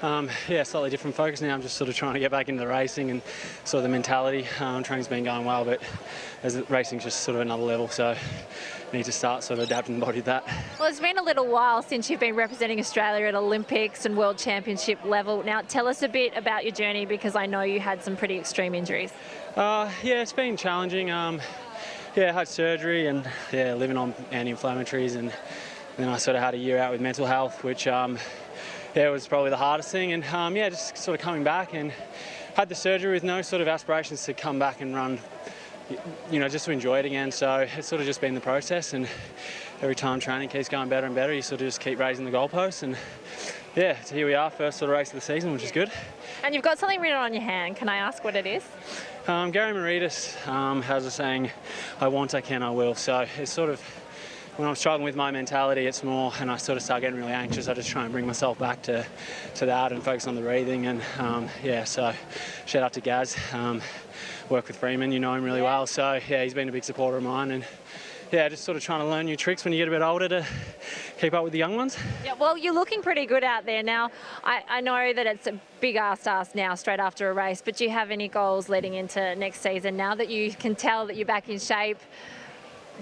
slightly different focus now. I'm just sort of trying to get back into the racing and sort of the mentality. Training's been going well, but as racing's just sort of another level, so need to start sort of adapting the body to that. Well, it's been a little while since you've been representing Australia at Olympics and World Championship level. Now, tell us a bit about your journey, because I know you had some pretty extreme injuries. It's been challenging. I had surgery and living on anti-inflammatories, and then I sort of had a year out with mental health, which it was probably the hardest thing. And just sort of coming back, and had the surgery with no sort of aspirations to come back and run, just to enjoy it again. So it's sort of just been the process, and every time training keeps going better and better, you sort of just keep raising the goalposts. And so here we are, first sort of race of the season, which is good. And you've got something written on your hand. Can I ask what it is? Gary Maritas has a saying, "I want, I can, I will." So it's sort of, when I'm struggling with my mentality, it's more, and I sort of start getting really anxious, I just try and bring myself back to that and focus on the breathing. And so shout out to Gaz. Work with Freeman, you know him really well. So he's been a big supporter of mine, and just sort of trying to learn new tricks when you get a bit older to keep up with the young ones. Yeah, well, you're looking pretty good out there now. I know that it's a big ask now straight after a race, but do you have any goals leading into next season now that you can tell that you're back in shape?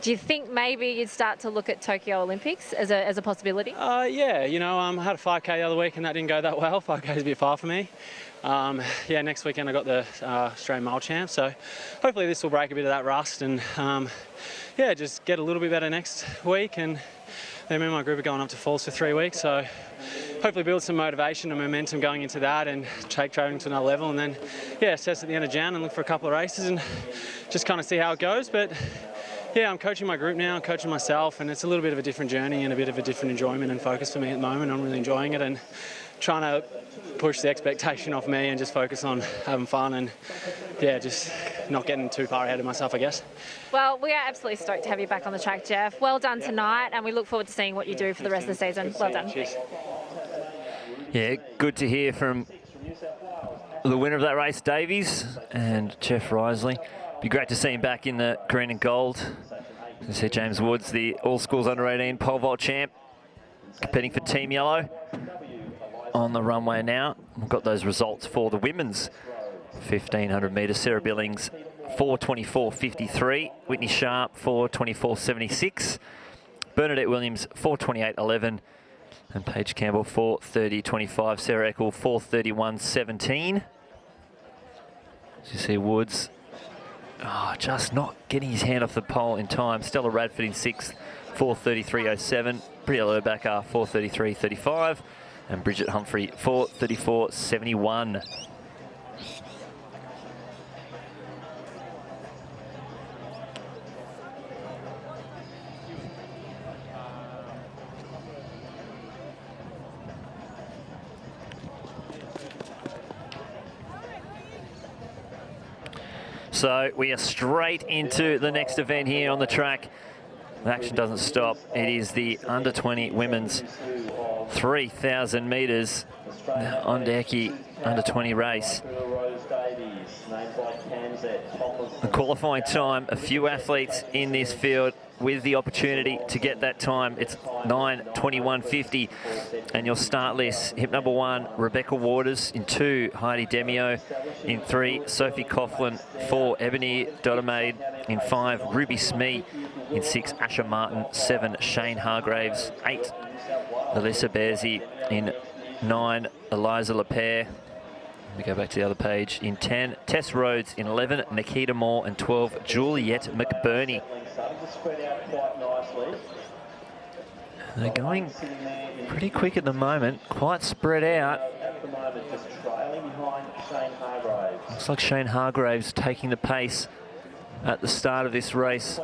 Do you think maybe you'd start to look at Tokyo Olympics as a possibility? I had a 5K the other week and that didn't go that well. 5K is a bit far for me. Next weekend I got the Australian Mile Champ, so hopefully this will break a bit of that rust and just get a little bit better next week. And then me and my group are going up to Falls for 3 weeks, so hopefully build some motivation and momentum going into that and take training to another level, and then assess at the end of Jan and look for a couple of races and just kind of see how it goes. But I'm coaching my group now, I'm coaching myself, and it's a little bit of a different journey and a bit of a different enjoyment and focus for me at the moment. I'm really enjoying it and trying to push the expectation off me and just focus on having fun and just not getting too far ahead of myself, I guess. Well, we are absolutely stoked to have you back on the track, Jeff. Well done tonight, and we look forward to seeing what you do for the rest of the season. Well done. Cheers. Yeah, good to hear from the winner of that race, Davies, and Jeff Risley. Be great to see him back in the green and gold. You see James Woods, the All Schools Under-18 pole vault champ, competing for Team Yellow on the runway now. We've got those results for the women's 1,500 metres. Sarah Billings, 4:24.53. Whitney Sharp, 4:24.76. Bernadette Williams, 4:28.11. And Paige Campbell, 4:30.25. Sarah Eckel, 4:31.17. As you see Woods, just not getting his hand off the pole in time. Stella Radford in 6th, 4:33.07. Priya Lurbacher, 4:33.35. And Bridget Humphrey, 4:34.71. So we are straight into the next event here on the track. The action doesn't stop. It is the under-20 women's 3,000 metres Ondeki under-20 race. The qualifying time, a few athletes in this field with the opportunity to get that time. It's 9:21.50, and your start list: hip number 1, Rebecca Waters; in 2, Heidi Demio; in 3, Sophie Coughlin; 4, Ebony Dodemaid; in 5, Ruby Smee; in 6, Asha Martin; 7, Shane Hargraves; 8, Alyssa Bearsy; in 9, Eliza Lapere. We go back to the other page. In 10, Tess Rhodes; in 11, Nikita Moore; and 12, Juliette McBurney. They're going pretty quick at the moment, quite spread out. Looks like Shane Hargraves taking the pace at the start of this race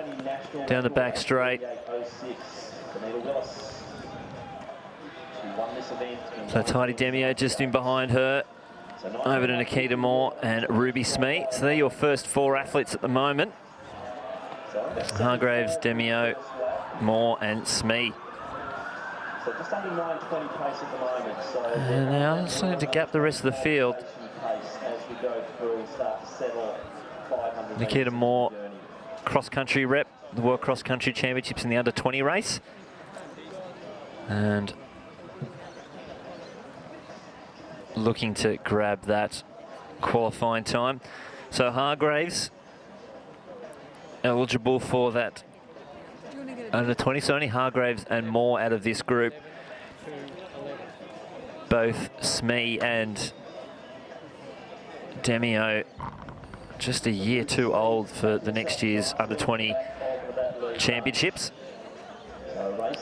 down the back straight. So Heidi Demio just in behind her. Over to Nikita Moore and Ruby Smee. So they're your first 4 athletes at the moment. Hargraves, Demio, Moore and Smee. So just under 9:20 pace at the moment. So and now starting to gap the rest of the field. As we go through, start to settle 500 Nikita Moore, cross-country rep, the World Cross Country Championships in the under-20 race. And looking to grab that qualifying time. So Hargraves eligible for that under 20. So only Hargraves and Moore out of this group. Both Smee and Demio just a year too old for the next year's under 20 championships.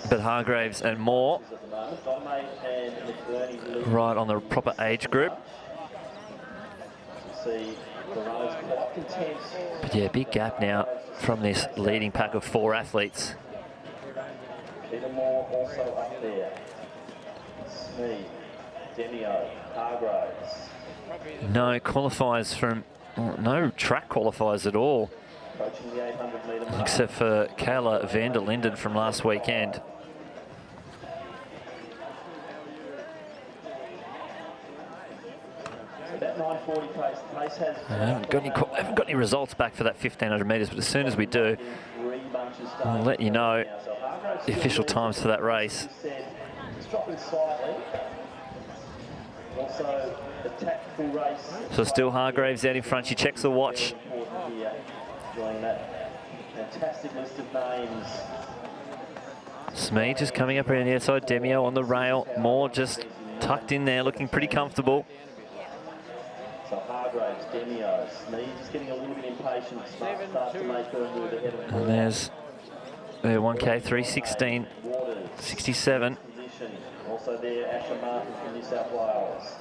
But Hargraves and Moore right on the proper age group. But yeah, big gap now from this leading pack of 4 athletes. Peter Moore also up there. Smee, Demio, Hargraves. No qualifiers from, well, no track qualifiers at all. Approaching the 800 metre mark. Except for Kayla van der Linden from last weekend. That 9:40 pace has. I haven't got any results back for that 1,500 metres, but as soon as we do, I'll let you know the official times for that race. It's dropping slightly. Also, the tactical race. So still Hargraves out in front. She checks the watch. Joining that fantastic list of names. Smee just coming up around the outside. Demio on the rail. Moore just tucked in there, looking pretty comfortable. So Hargraves, Demio, Smee just getting a little bit impatient. Start to make her move ahead of the. And there's their 1K 3:16, 67. Also there, Asha Martin from New South Wales.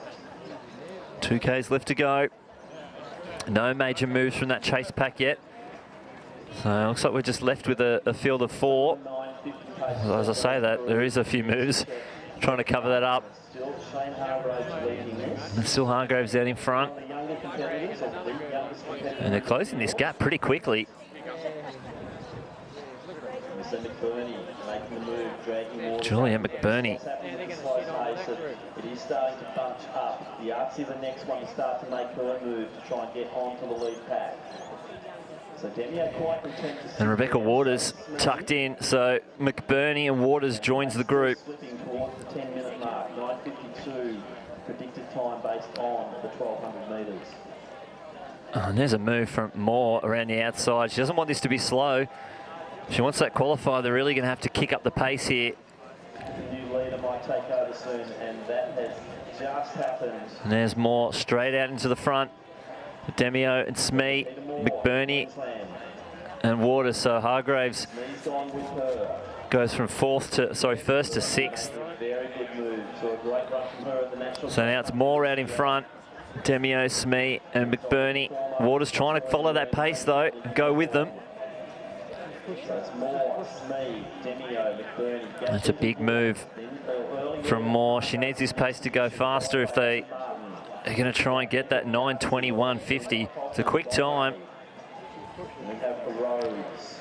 2Ks left to go. No major moves from that chase pack yet. So it looks like we're just left with a field of 4. As I say that, there is a few moves. Trying to cover that up. And still Hargraves out in front. And they're closing this gap pretty quickly. Julia McBurney. It is starting to bunch up. The Arts is the next one to start to make her move to try and get onto the lead pack. So Demio quite content to. And Rebecca Waters tucked in. So McBurney and Waters joins the group. Slipping towards the 10-minute mark. 9:52 predicted time based on the 1,200 metres. Oh, and there's a move from Moore around the outside. She doesn't want this to be slow. She wants that qualifier. They're really going to have to kick up the pace here. The new leader might take over soon, and that has just happened. And there's Moore straight out into the front. Demio and Smee, McBurney and Waters. So Hargraves goes from first to 6th. very good move. So a great run from her at the national. So now it's Moore out in front. Demio, Smee and McBurney. Waters trying to follow that pace though, and go with them. So it's Moore, Smee, Demio, McBurney. That's a big move from Moore. She needs this pace to go faster if they are going to try and get that 9:21.50. It's a quick time. We have the Rhodes.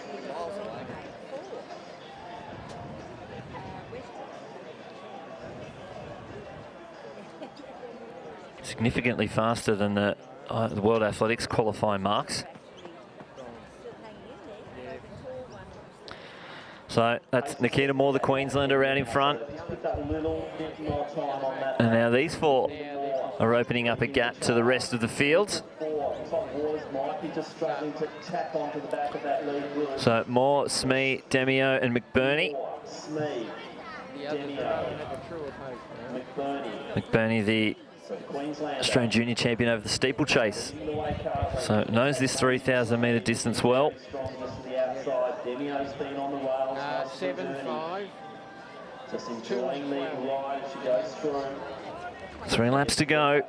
Significantly faster than the World Athletics qualifying marks. So that's Nikita Moore, the Queenslander, out in front. And now these four are opening up a gap to the rest of the field. So Moore, Smee, Demio and McBurney. McBurney, the Australian junior champion over the steeplechase. So knows this 3,000 metre distance well. 7-5. Just enjoying the ride as she goes through. 3 laps to go.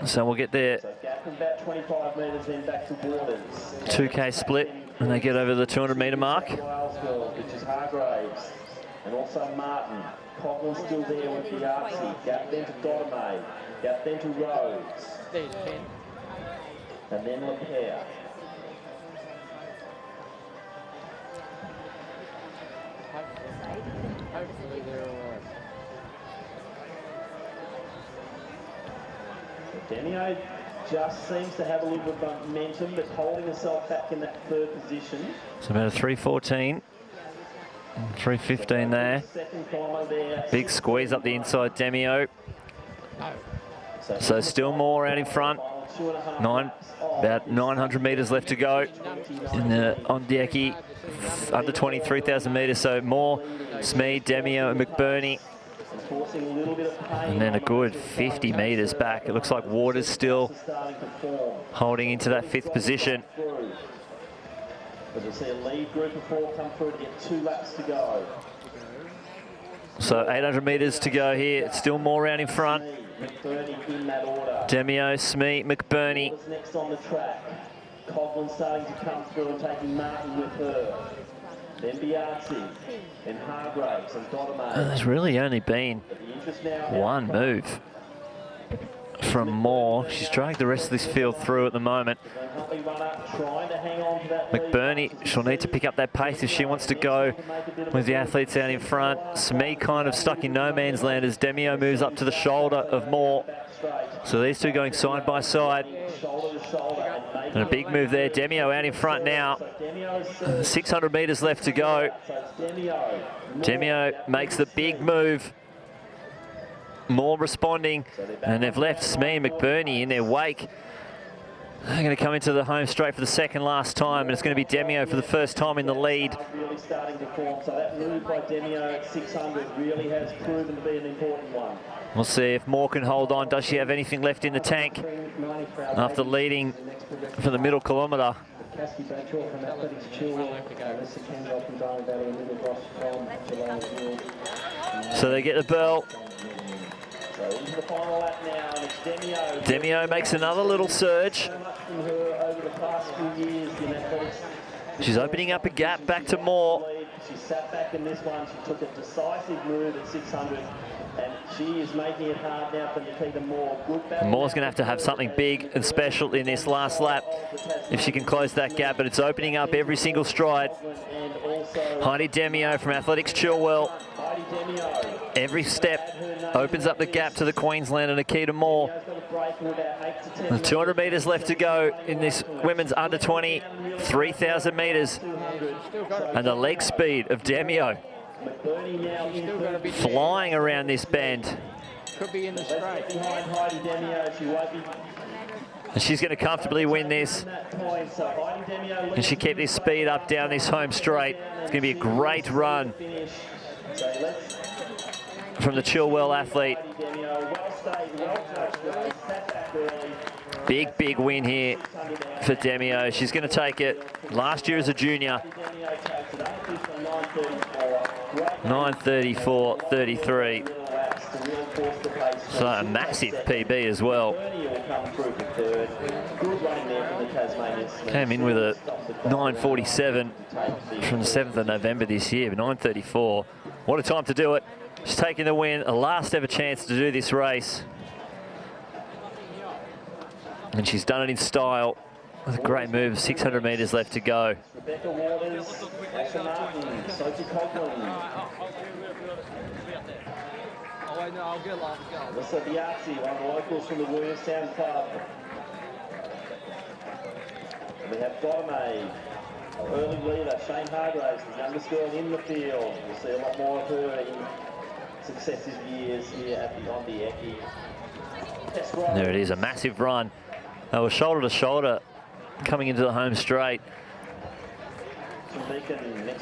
So we'll get there. So gap from about 25 metres then back to Waters. 2K split and they get over the 200 metre mark. Which is Hargraves. And also Martin. Coglin's still there with the Artsy. Gap then to Dottermaid. Gap then to Rhodes. There's 10. And then LePere. Hopefully they're all right. Demio just seems to have a little bit of momentum, but holding herself back in that third position. So about a 3:14. 3:15 there. Big squeeze up the inside, Demio. So still more out in front. About 900 metres left to go in the Ondieki, under 23,000 metres. So more Smee, Demio and McBurney. And then a good 50 metres back. It looks like Waters still holding into that 5th position. As we see a lead group of 4 come through to get 2 laps to go. So 800 metres to go here. It's still more out in front. McBurney in that order. Demio, Smee, McBurney. Next on the track. Coghlan starting to come through and taking Martin with her. Then Biartzi, then Hargraves and Dottermaid. There's really only been one move from Moore. She's dragged the rest of this field through at the moment. McBurney, she'll need to pick up that pace if she wants to go with the athletes out in front. Smee kind of stuck in no man's land as Demio moves up to the shoulder of Moore. So these two going side by side. And a big move there. Demio out in front now. 600 metres left to go. Demio makes the big move. Moore responding. And they've left Smee and McBurney in their wake. They're going to come into the home straight for the second last time, and it's going to be Demio for the first time in the lead. Really starting to form, so that move by Demio at 600 really has proven to be an important one. We'll see if Moore can hold on. Does she have anything left in the tank after leading for the middle kilometre? So they get the bell. So into the final lap now, and it's Demio. Demio makes another little surge. Over the past few years in athletics. She's opening up a gap back to Moore. She sat back in this one. She took a decisive move at 600, and she is making it hard now for Nikita Moore. Moore's going to have something big and special in this last lap if she can close that gap, but it's opening up every single stride. Heidi Demio from Athletics Chilwell. Every step opens up the gap to the Queenslander Nikita Moore. There's 200 metres left to go in this women's under 20, 3,000 metres. And the leg speed of Demio flying around this bend. Could be in the straight. And she's going to comfortably win this. And she kept this speed up down this home straight. It's going to be a great run from the Chilwell athlete. Big, big win here for Demio. She's going to take it. Last year as a junior. 9:34.33. forced the pace. So a massive PB as well. Bernie will come through for third. Good running there from the Tasmanians. Came in with a 9:47 from the 7th of November this year, 9:34. What a time to do it. She's taking the win, a last ever chance to do this race. And she's done it in style. With a great move, 600 metres left to go. Rebecca Waters, Asha Martin, Sophie Copeland. Alyssa Biazzi, one of the locals from the Williamstown Club. We have Dotame, early leader, Shane Hargraves, the youngest girl in the field. We'll see a lot more of her in successive years here at the Ondieki. There it is, a massive run. They were shoulder to shoulder coming into the home straight.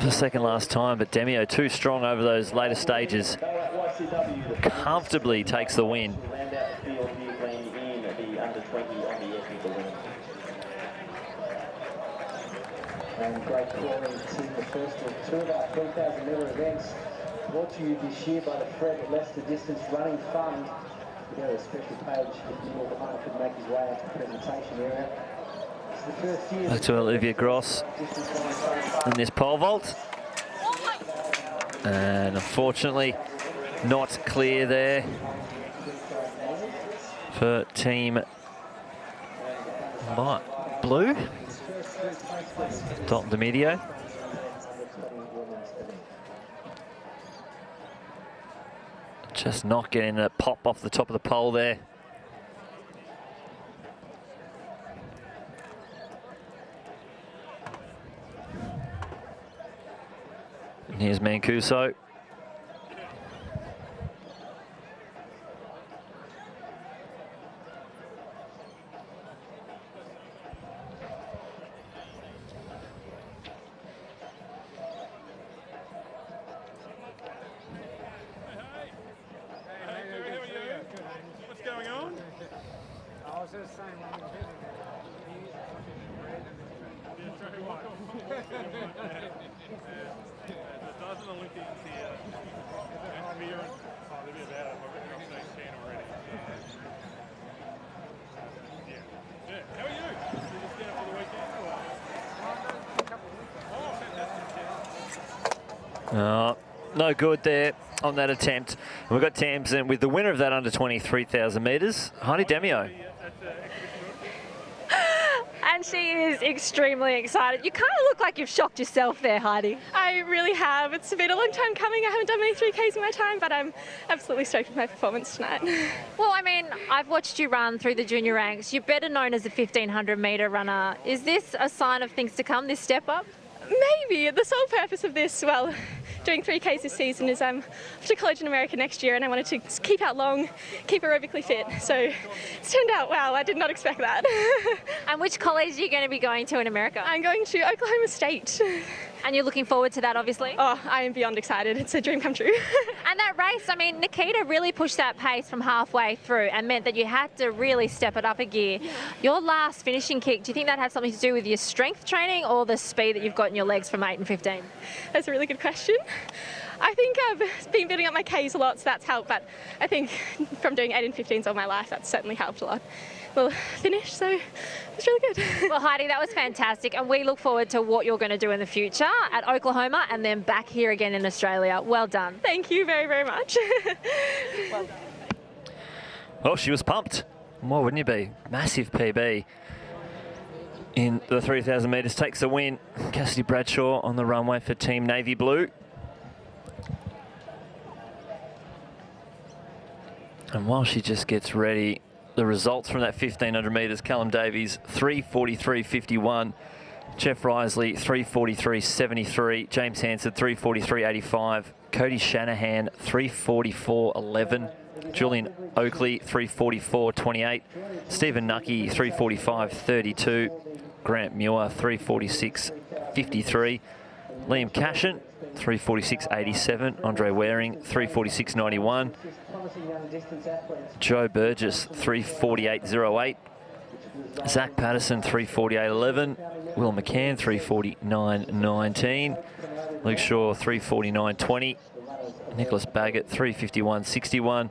The second last time, but Demio too strong over those later stages. Comfortably takes the win. And great calling to the first of two of our 3,000 metre events. Brought to you this year by the Fred Lester Distance Running Fund. We have a special page if Neil Hunter could make his way out to the presentation area. It's the first year. Back to Olivia Gross in this pole vault. And unfortunately, not clear there for Team Blue. Dalton Demedio. Just not getting a pop off the top of the pole there. And here's Mancuso. No good there on that attempt. And we've got Tamsin with the winner of that under 23,000 metres, Heidi Demio. And she is extremely excited. You kind of look like you've shocked yourself there, Heidi. I really have. It's been a long time coming. I haven't done many 3Ks in my time, but I'm absolutely stoked with my performance tonight. Well, I mean, I've watched you run through the junior ranks. You're better known as a 1,500 metre runner. Is this a sign of things to come, this step up? Maybe. The sole purpose of this, well, doing 3Ks this season is I'm off to college in America next year, and I wanted to keep out long, keep aerobically fit. So it's turned out, wow, I did not expect that. And which college are you going to be going to in America? I'm going to Oklahoma State. And you're looking forward to that, obviously? Oh, I am beyond excited. It's a dream come true. And that race, I mean, Nikita really pushed that pace from halfway through and meant that you had to really step it up a gear. Yeah. Your last finishing kick, do you think that had something to do with your strength training or the speed that you've got in your legs from 8 and 15? That's a really good question. I think I've been building up my Ks a lot, so that's helped, but I think from doing 8 and 15s all my life, that's certainly helped a lot. Well, finish, so it's really good. Well, Heidi, that was fantastic, and we look forward to what you're going to do in the future at Oklahoma and then back here again in Australia. Well done. Thank you very, very much. Well done. Well, she was pumped. Why wouldn't you be? Massive PB in the 3,000 metres. Takes the win. Cassidy Bradshaw on the runway for Team Navy Blue. And while she just gets ready, the results from that 1,500 metres, Callum Davies, 3:43.51. Jeff Risley, 3:43.73. James Hansard, 3:43.85. Cody Shanahan, 3:44.11. Julian Oakley, 3:44.28. Stephen Nucky, 3:45.32. Grant Muir, 3:46.53. Liam Cashin, 3:46.87. Andre Waring, 3:46.91. Joe Burgess, 3:48.08. Zach Patterson, 3:48.11. Will McCann, 3:49.19. Luke Shaw, 3:49.20. Nicholas Baggett, 3:51.61.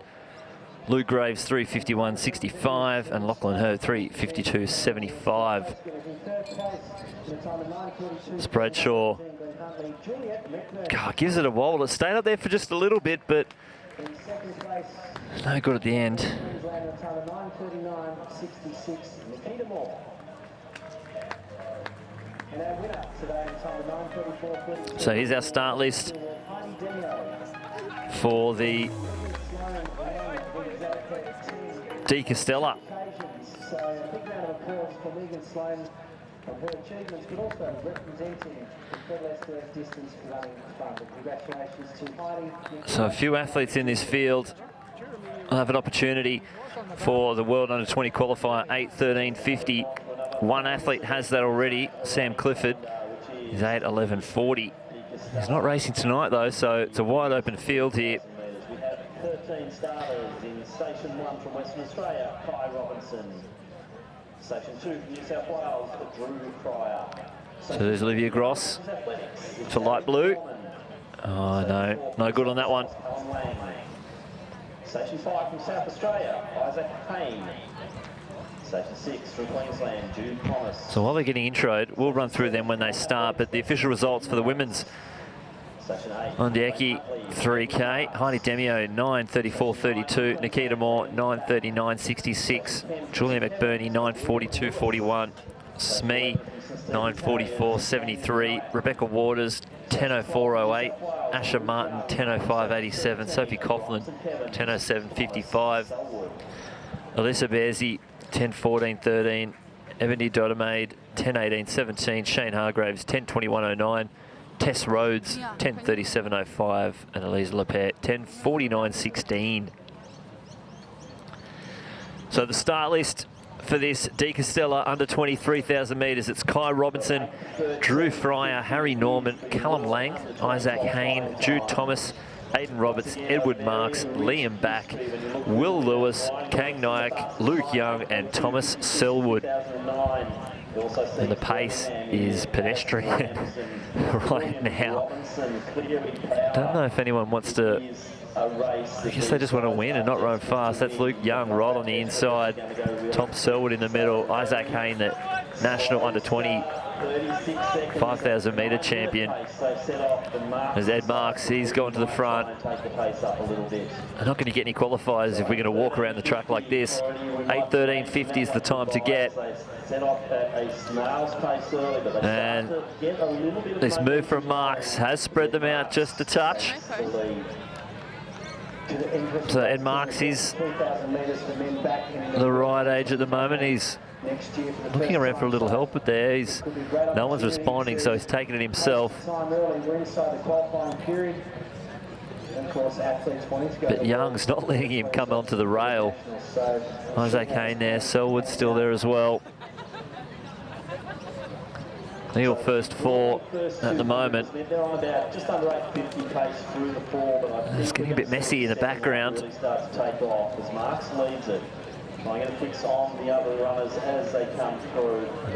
Lou Graves 3:51.65 and Lachlan Hurd 3:52.75. Spreadshaw gives it a wobble. It stayed up there for just a little bit, but no good at the end. So here's our start list for the De Castella. So a big round of applause for Megan Sloan for her achievements, but also representing the Fred Lester distance running fund. Congratulations to Heidi. So a few athletes in this field will have an opportunity for the World Under-20 qualifier 8:13.50. One athlete has that already, Sam Clifford. He's 8:11.40. He's not racing tonight though, so it's a wide open field here. 13 starters in Station 1 from Western Australia, Kai Robinson. Station 2 from New South Wales, Drew Fryer. So there's Olivia Gross for light blue. Oh no, no good on that one. Station 5 from South Australia, Isaac Hayne. Station 6 from Queensland, Jude Thomas. So while they're getting introed, we'll run through them when they start, but the official results for the women's Ondieki 3K, Heidi Demio 9:34.32, Nikita Moore 9:39.66, Julia McBurney 9:42.41, Smee 9:44.73, Rebecca Waters 10:04.08, Asha Martin 10:05.87, Sophie Coughlin 10:07.55, Alyssa Bearsy 10:14.13, Ebony Dodemaid 10:18.17, Shane Hargraves 10:21.09, Tess Rhodes 10:37.05 and Elise Lepere 10:49.16. So the start list for this De Castella under 23,000 metres. It's Kai Robinson, Drew Fryer, Harry Norman, Callum Lang, Isaac Hayne, Jude Thomas, Aidan Roberts, Edward Marks, Liam Back, Will Lewis, Kang Nayak, Luke Young and Thomas Selwood. And the pace is pedestrian right now. Don't know if anyone wants to, I guess they just want to win and not run fast. That's Luke Young right on the inside. Tom Selwood in the middle. Isaac Hayne, the national under-20 5,000 metre champion. There's Ed Marks, he's gone to the front. They're not going to get any qualifiers if we're going to walk around the track like this. 8:13.50 is the time to get. And this move from Marks has spread them out just a touch. So Ed Marks is the right age at the moment. He's looking around for a little help with there. No one's responding, so he's taking it himself. But Young's not letting him come onto the rail. Isaac Hayne there, Selwood's still there as well. Neil first four at the moment. It's getting a bit messy in the background.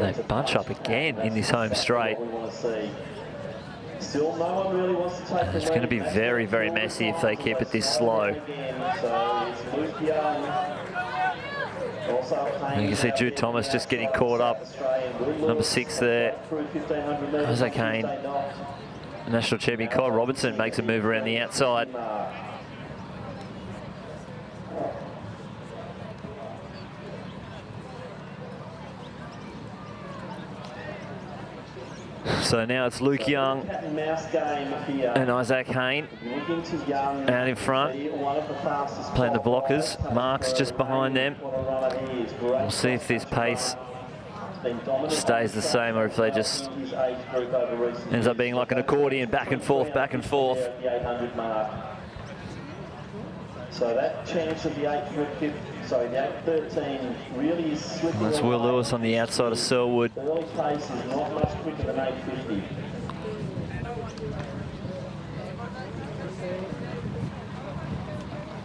And they bunch up again in this home straight. It's going to be very, very messy if they keep it this slow. And you can see Jude Thomas just getting caught up. Number 6 there. Isaac Hayne. National champion Kai Robinson makes a move around the outside. So now it's Luke Young and Isaac Hayne out in front, playing the blockers. Marks just behind them. We'll see if this pace stays the same or if they just ends up being like an accordion, back and forth, back and forth. So that chance of the 8:13 really is slipping. That's Will Lewis on the outside of Selwood. Early pace is not much quicker than 8:50.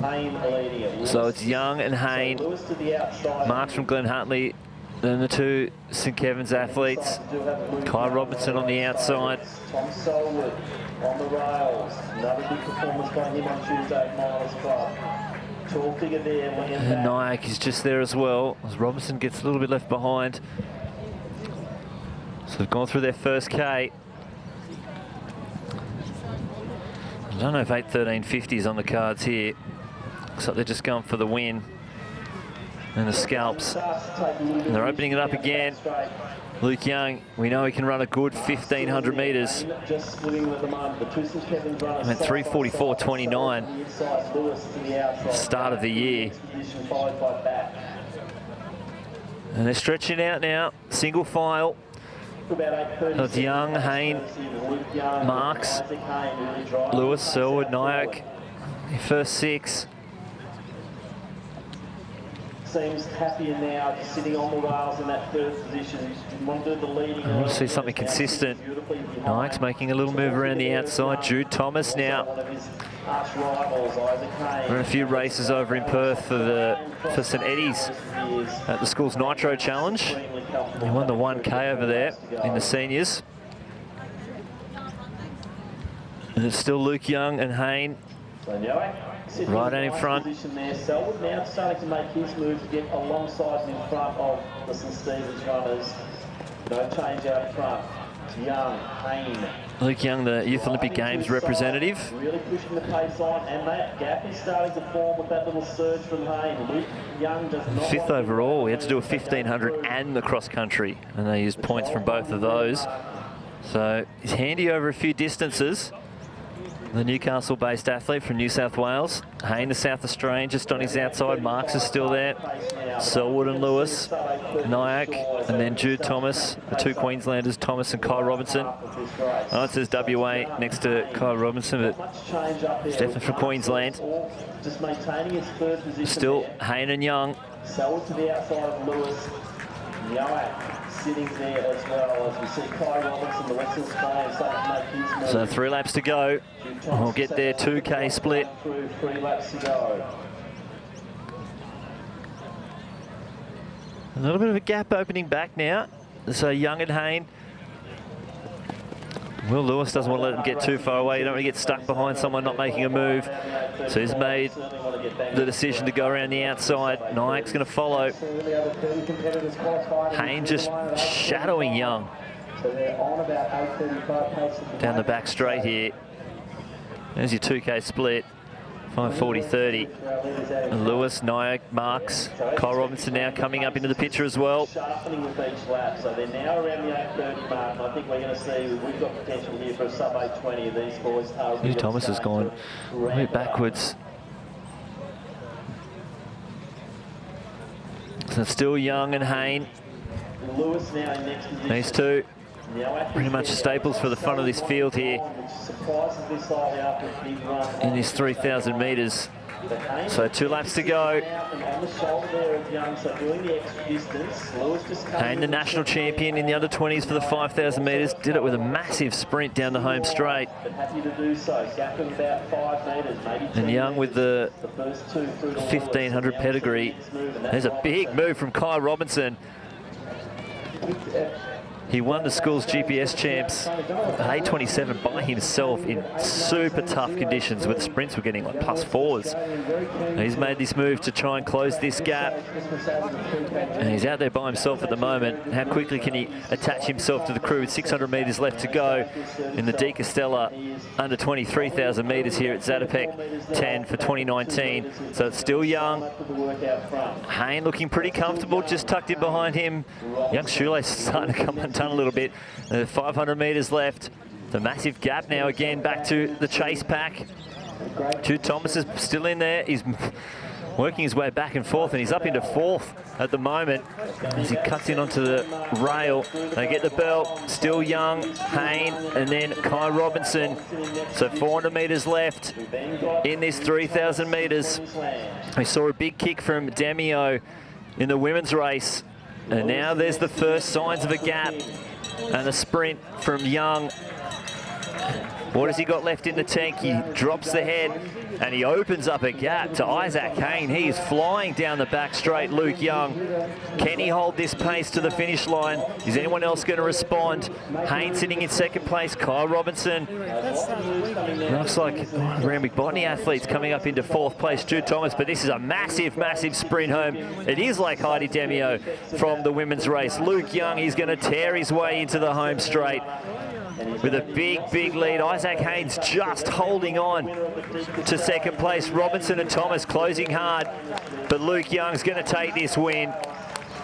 Hayne leading it. So it's Young and Hayne. Marks from Glen Huntly. Then the two St Kevin's athletes. Kai Robinson on the outside. Tom Selwood on the rails. Another big performance by him on Tuesday at Miles Club. Tall figure there. And Nyack is just there as well, as Robinson gets a little bit left behind. So they've gone through their first K. I don't know if 8:13.50 is on the cards here. Looks like they're just going for the win. And the scalps. And they're opening it up again. Luke Young, we know he can run a good 1,500 metres. Went 3:44.29. Start of the year. And they're stretching out now. Single file. Of Young, Hayne, Marks, Lewis, Selwood, Nyack. First 6. Seems happier now, just sitting on the rails in that third position. Want to do the leading. I want to see something consistent. Nyack's making a little move around the outside. Jude Thomas now. Run a few races over in Perth for St Eddie's at the school's Nitro Challenge. He won the 1K over there in the seniors. And it's still Luke Young and Hayne right out in front. Selwood now starting to make his move to get alongside and in front of the St Stephen's runners. No change out front. Young, Hayne. Luke Young, the Youth Olympic Games representative. Really pushing the pace on, and that gap is starting to form with that little surge from Hayne. Luke Young does not. 5th overall. We had to do a 1,500 and the cross country, and they used points from both of those. So he's handy over a few distances. The Newcastle-based athlete from New South Wales. Hayne, the South Australian, just on his outside. Marks is still there. Selwood and Lewis, Nyack, and then Jude Thomas, the 2 Queenslanders, Thomas and Kai Robinson. Oh, it says WA next to Kai Robinson, but it's definitely from Queensland. Just maintaining his third position. Still Hayne and Young. Selwood to the outside of Lewis. Nyack sitting there as well, as we see Kai Robinson, the Western Australian, starting to make his move. So 3 laps to go. We'll get their 2K split. 3 laps to go. A little bit of a gap opening back now. So Young and Hayne. Will Lewis doesn't want to let them get too far away. You don't want to get stuck behind someone not making a move. So he's made the decision to go around the outside. Nyack's going to follow. Hayne just shadowing Young. Down the back straight here. There's your 2K split. 5:40.30. And Lewis, Nyack, Marks, Kyle Robinson now coming up into the picture as well. Sharpening with each lap, so they're now around the 8:30 mark, and I think we're going to see we've got potential here for a sub 8:20 of these boys. New Thomas has gone way backwards. So it's still Young and Hayne. Lewis now in next position. These two pretty much staples for the front of this field here in this 3,000 metres. So 2 laps to go. Hayne, the national champion in the under-20s for the 5,000 metres, did it with a massive sprint down the home straight. And Young with the 1,500 pedigree. There's a big move from Kai Robinson. He won the school's GPS champs at 8:27 by himself in super tough conditions where the sprints were getting like +4s. And he's made this move to try and close this gap. And he's out there by himself at the moment. How quickly can he attach himself to the crew with 600 metres left to go in the De Castella under 23,000 metres here at Zatopek 10 for 2019. So it's still Young. Hayne looking pretty comfortable, just tucked in behind him. Young's shoelace is starting to come undone a little bit. 500 metres left. The massive gap now again back to the chase pack. Jude Thomas is still in there. He's working his way back and forth, and he's up into 4th at the moment as he cuts in onto the rail. They get the belt. Still Young, Hayne, and then Kai Robinson. So 400 metres left in this 3,000 metres. We saw a big kick from Demio in the women's race. And now there's the first signs of a gap and a sprint from Young. What has he got left in the tank? He drops the head and he opens up a gap to Isaac Hayne. He is flying down the back straight. Luke Young, can he hold this pace to the finish line? Is anyone else going to respond? Hayne sitting in second place. Kyle Robinson. Looks like Randwick Botany athletes coming up into fourth place. Jude Thomas, but this is a massive, massive sprint home. It is like Heidi Demio from the women's race. Luke Young, he's going to tear his way into the home straight with a big, big lead. Isaac Haynes just holding on to second place. Robinson and Thomas closing hard, but Luke Young's going to take this win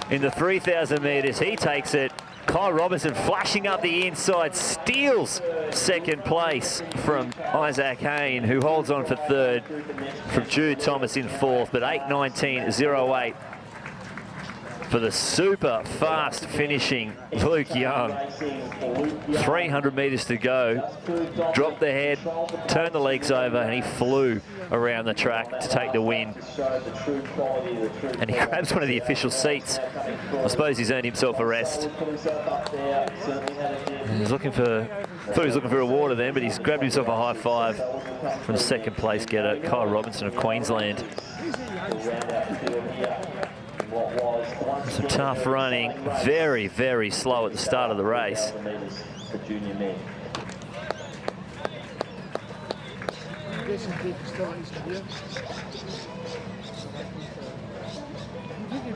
in the 3,000 metres. He takes it. Kyle Robinson flashing up the inside, steals second place from Isaac Hayne, who holds on for third from Jude Thomas in fourth, but 8:19.08 for the super fast finishing Luke Young. 300 metres to go. Dropped the head, turned the legs over, and he flew around the track to take the win. And he grabs one of the official seats. I suppose he's earned himself a rest. He's looking for, thought he was looking for a water then, but he's grabbed himself a high five from second place getter Kyle Robinson of Queensland. Some tough running, very, very slow at the start of the race.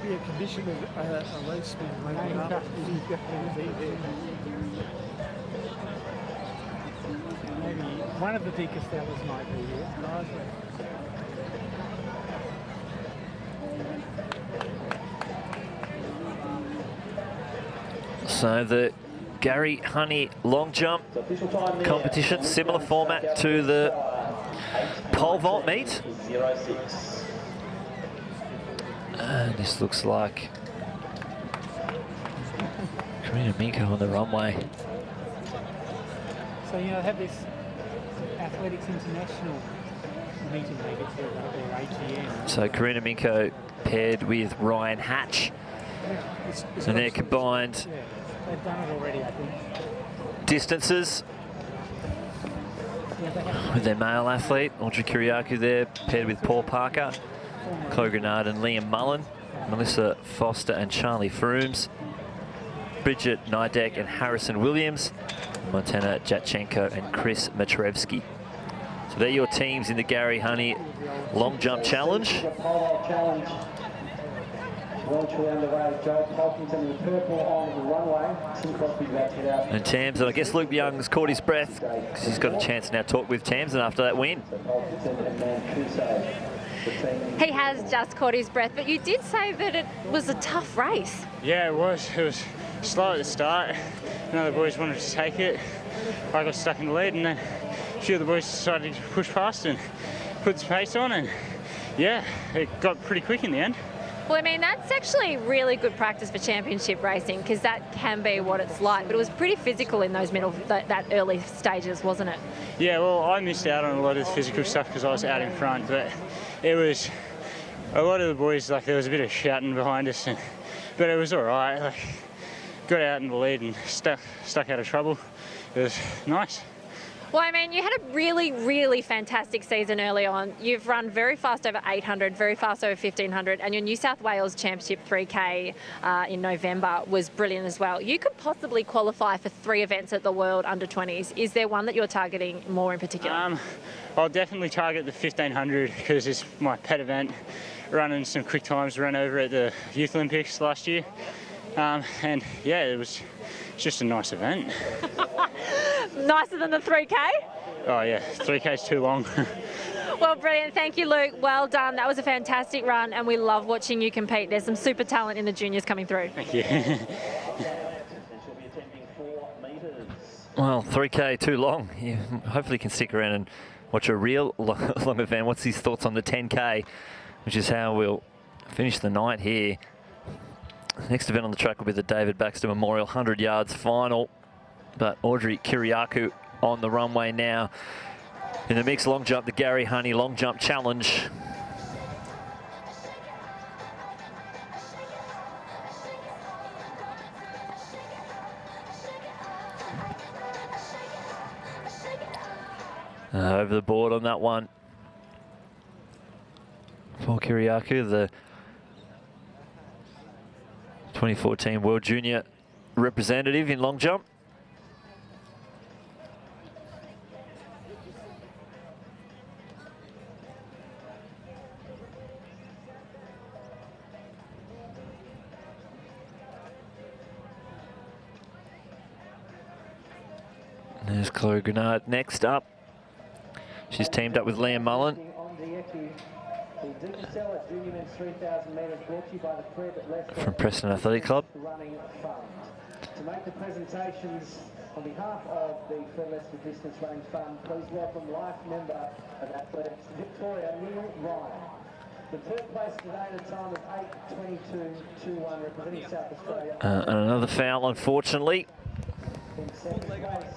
Be a condition of a race being making up. Maybe one of the deepest fellas might be here. So the Gary Honey long jump competition, similar format to the pole vault meet. And this looks like Karina Minko on the runway. So, you know, have this Athletics International meeting they get to, or ATM. So Karina Minko paired with Ryan Hatch. And they're combined they've done it already, I think. Distances with their male athlete, Audrey Kiriakou there, paired with Paul Parker, Chloe Grenard and Liam Mullen, Melissa Foster and Charlie Frooms, Bridget Nidek and Harrison Williams, Montana Jatchenko and Chris Matrevsky. So they're your teams in the Gary Honey Long Jump Challenge. And Tamsin, I guess Luke Young's caught his breath because he's got a chance now to talk with Tamsin after that win. He has just caught his breath, but you did say that it was a tough race. Yeah, it was. It was slow at the start. None of the boys wanted to take it. I got stuck in the lead, and then a few of the boys decided to push past and put the pace on, and yeah, it got pretty quick in the end. Well, I mean, that's actually really good practice for championship racing because that can be what it's like. But it was pretty physical in those that early stages, wasn't it? Yeah, well, I missed out on a lot of the physical stuff because I was out in front. But it was a lot of the boys, like there was a bit of shouting behind us, but it was all right. Like, got out in the lead and stuck out of trouble. It was nice. Well, I mean, you had a really, really fantastic season early on. You've run very fast over 800, very fast over 1500, and your New South Wales Championship 3K in November was brilliant as well. You could possibly qualify for 3 events at the World Under-20s. Is there one that you're targeting more in particular? I'll definitely target the 1500 because it's my pet event. Running some quick times, ran over at the Youth Olympics last year. And yeah, it was just a nice event. Nicer than the 3K? Oh yeah, 3K's too long. Well, brilliant. Thank you, Luke. Well done. That was a fantastic run, and we love watching you compete. There's some super talent in the juniors coming through. Thank you. Well, 3K too long. You hopefully can stick around and watch a real long event. What's his thoughts on the 10K, which is how we'll finish the night here. Next event on the track will be the David Baxter Memorial 100 yards final. But Audrey Kiriakou on the runway now. In the mixed long jump, the Gary Honey Long Jump Challenge. Over the board on that one. For Kiriakou, the 2014 World Junior representative in long jump. There's Chloe Grenard next up. She's teamed up with Liam Mullen. From Preston Athletic Club. To make the presentations on behalf of the Fred Lester Distance Running Fund, please welcome life member of Athletics Victoria, Neil Ryan. The third place today at a time of 8:22.21, representing South Australia. And another foul, unfortunately. In second place,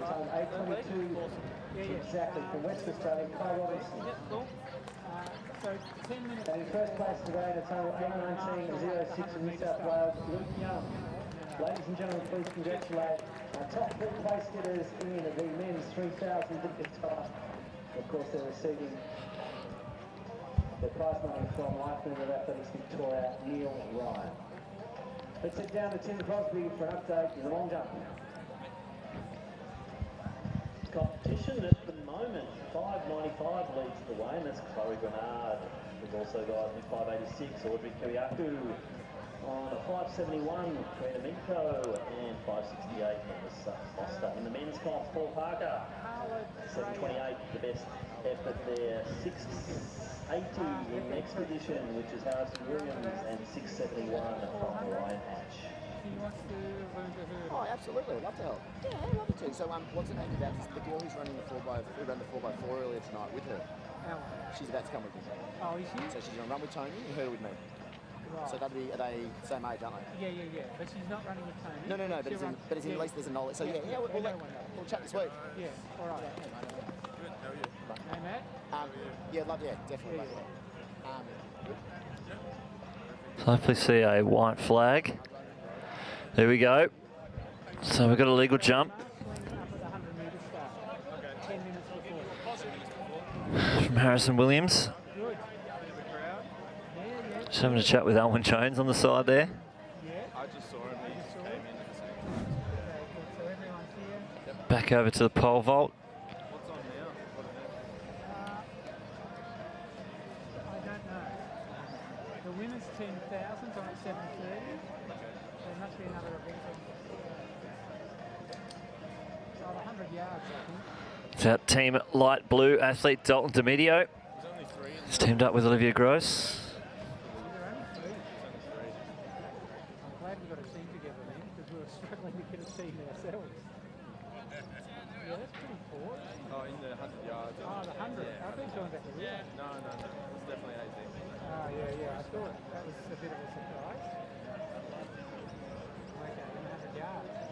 time 8:22 exactly from West Australia, Clay Robinson. And in first place today at a time of 8:19.06 in New South Wales, Luke Young. Ladies and gentlemen, please congratulate our top three place getters in the men's 3,000 guitar. Of course, they're receiving the prize money from Life Member of Athletics Victoria, Neil Ryan. Let's head down to Tim Crosby for an update in the long jump. Competition at the moment, 5.95 leads the way, and that's Chloe Grenard. We've also got 5.86 Audrey Kiriakou, on 5.71 Karina Minko, and 5.68 Melissa Foster. In the men's class, Paul Parker, 7.28, the best effort there. 6.80 in the expedition, which is Harrison Williams, and 6.71 from Ryan Hatch. Oh, absolutely. I'd love to help. Yeah, I'd love to. So, what's her name about? The girl who's running the 4x, who ran the 4x4 earlier tonight with her. She's about to come with me. Oh, is she? So she's going to run with Tony and her with me. Right. So that'd be, are they same age, aren't they? Yeah. But she's not running with Tony. No, but it's in, at least there's a knowledge. So we'll chat this week. Yeah, all right. Hey, Matt? Yeah, definitely love that. So hopefully see a white flag. There we go. So we've got a legal jump. From Harrison Williams. Just having a chat with Alwyn Jones on the side there. I just saw him. He just came in. Back over to the pole vault. What's on now? I don't know. The women's 10,000's on at 7:30. There must be another event. So 100 yards, I think. It's our team light blue athlete Dalton Domidio. He's teamed up with Olivia Gross. I'm glad we got a team together then, because we were struggling to get a team ourselves. Yeah, that's pretty poor. Oh, in the 100 yards. Oh, the 100. Yeah. I think going back to the No. It's definitely 18. Oh, yeah. I thought that was a bit of a surprise. Okay, in 100 yards.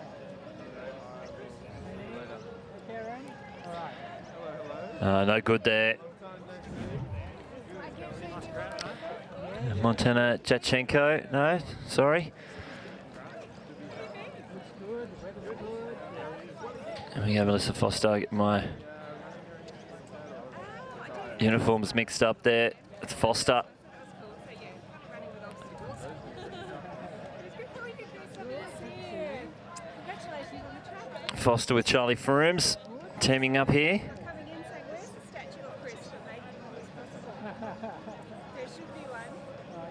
Okay, Ronnie? All right. Hello. No good there. Montana Jachenko, no, sorry. And we have Melissa Foster, get my uniforms mixed up there. It's Foster. Foster with Charlie Frooms, teaming up here. There should be one.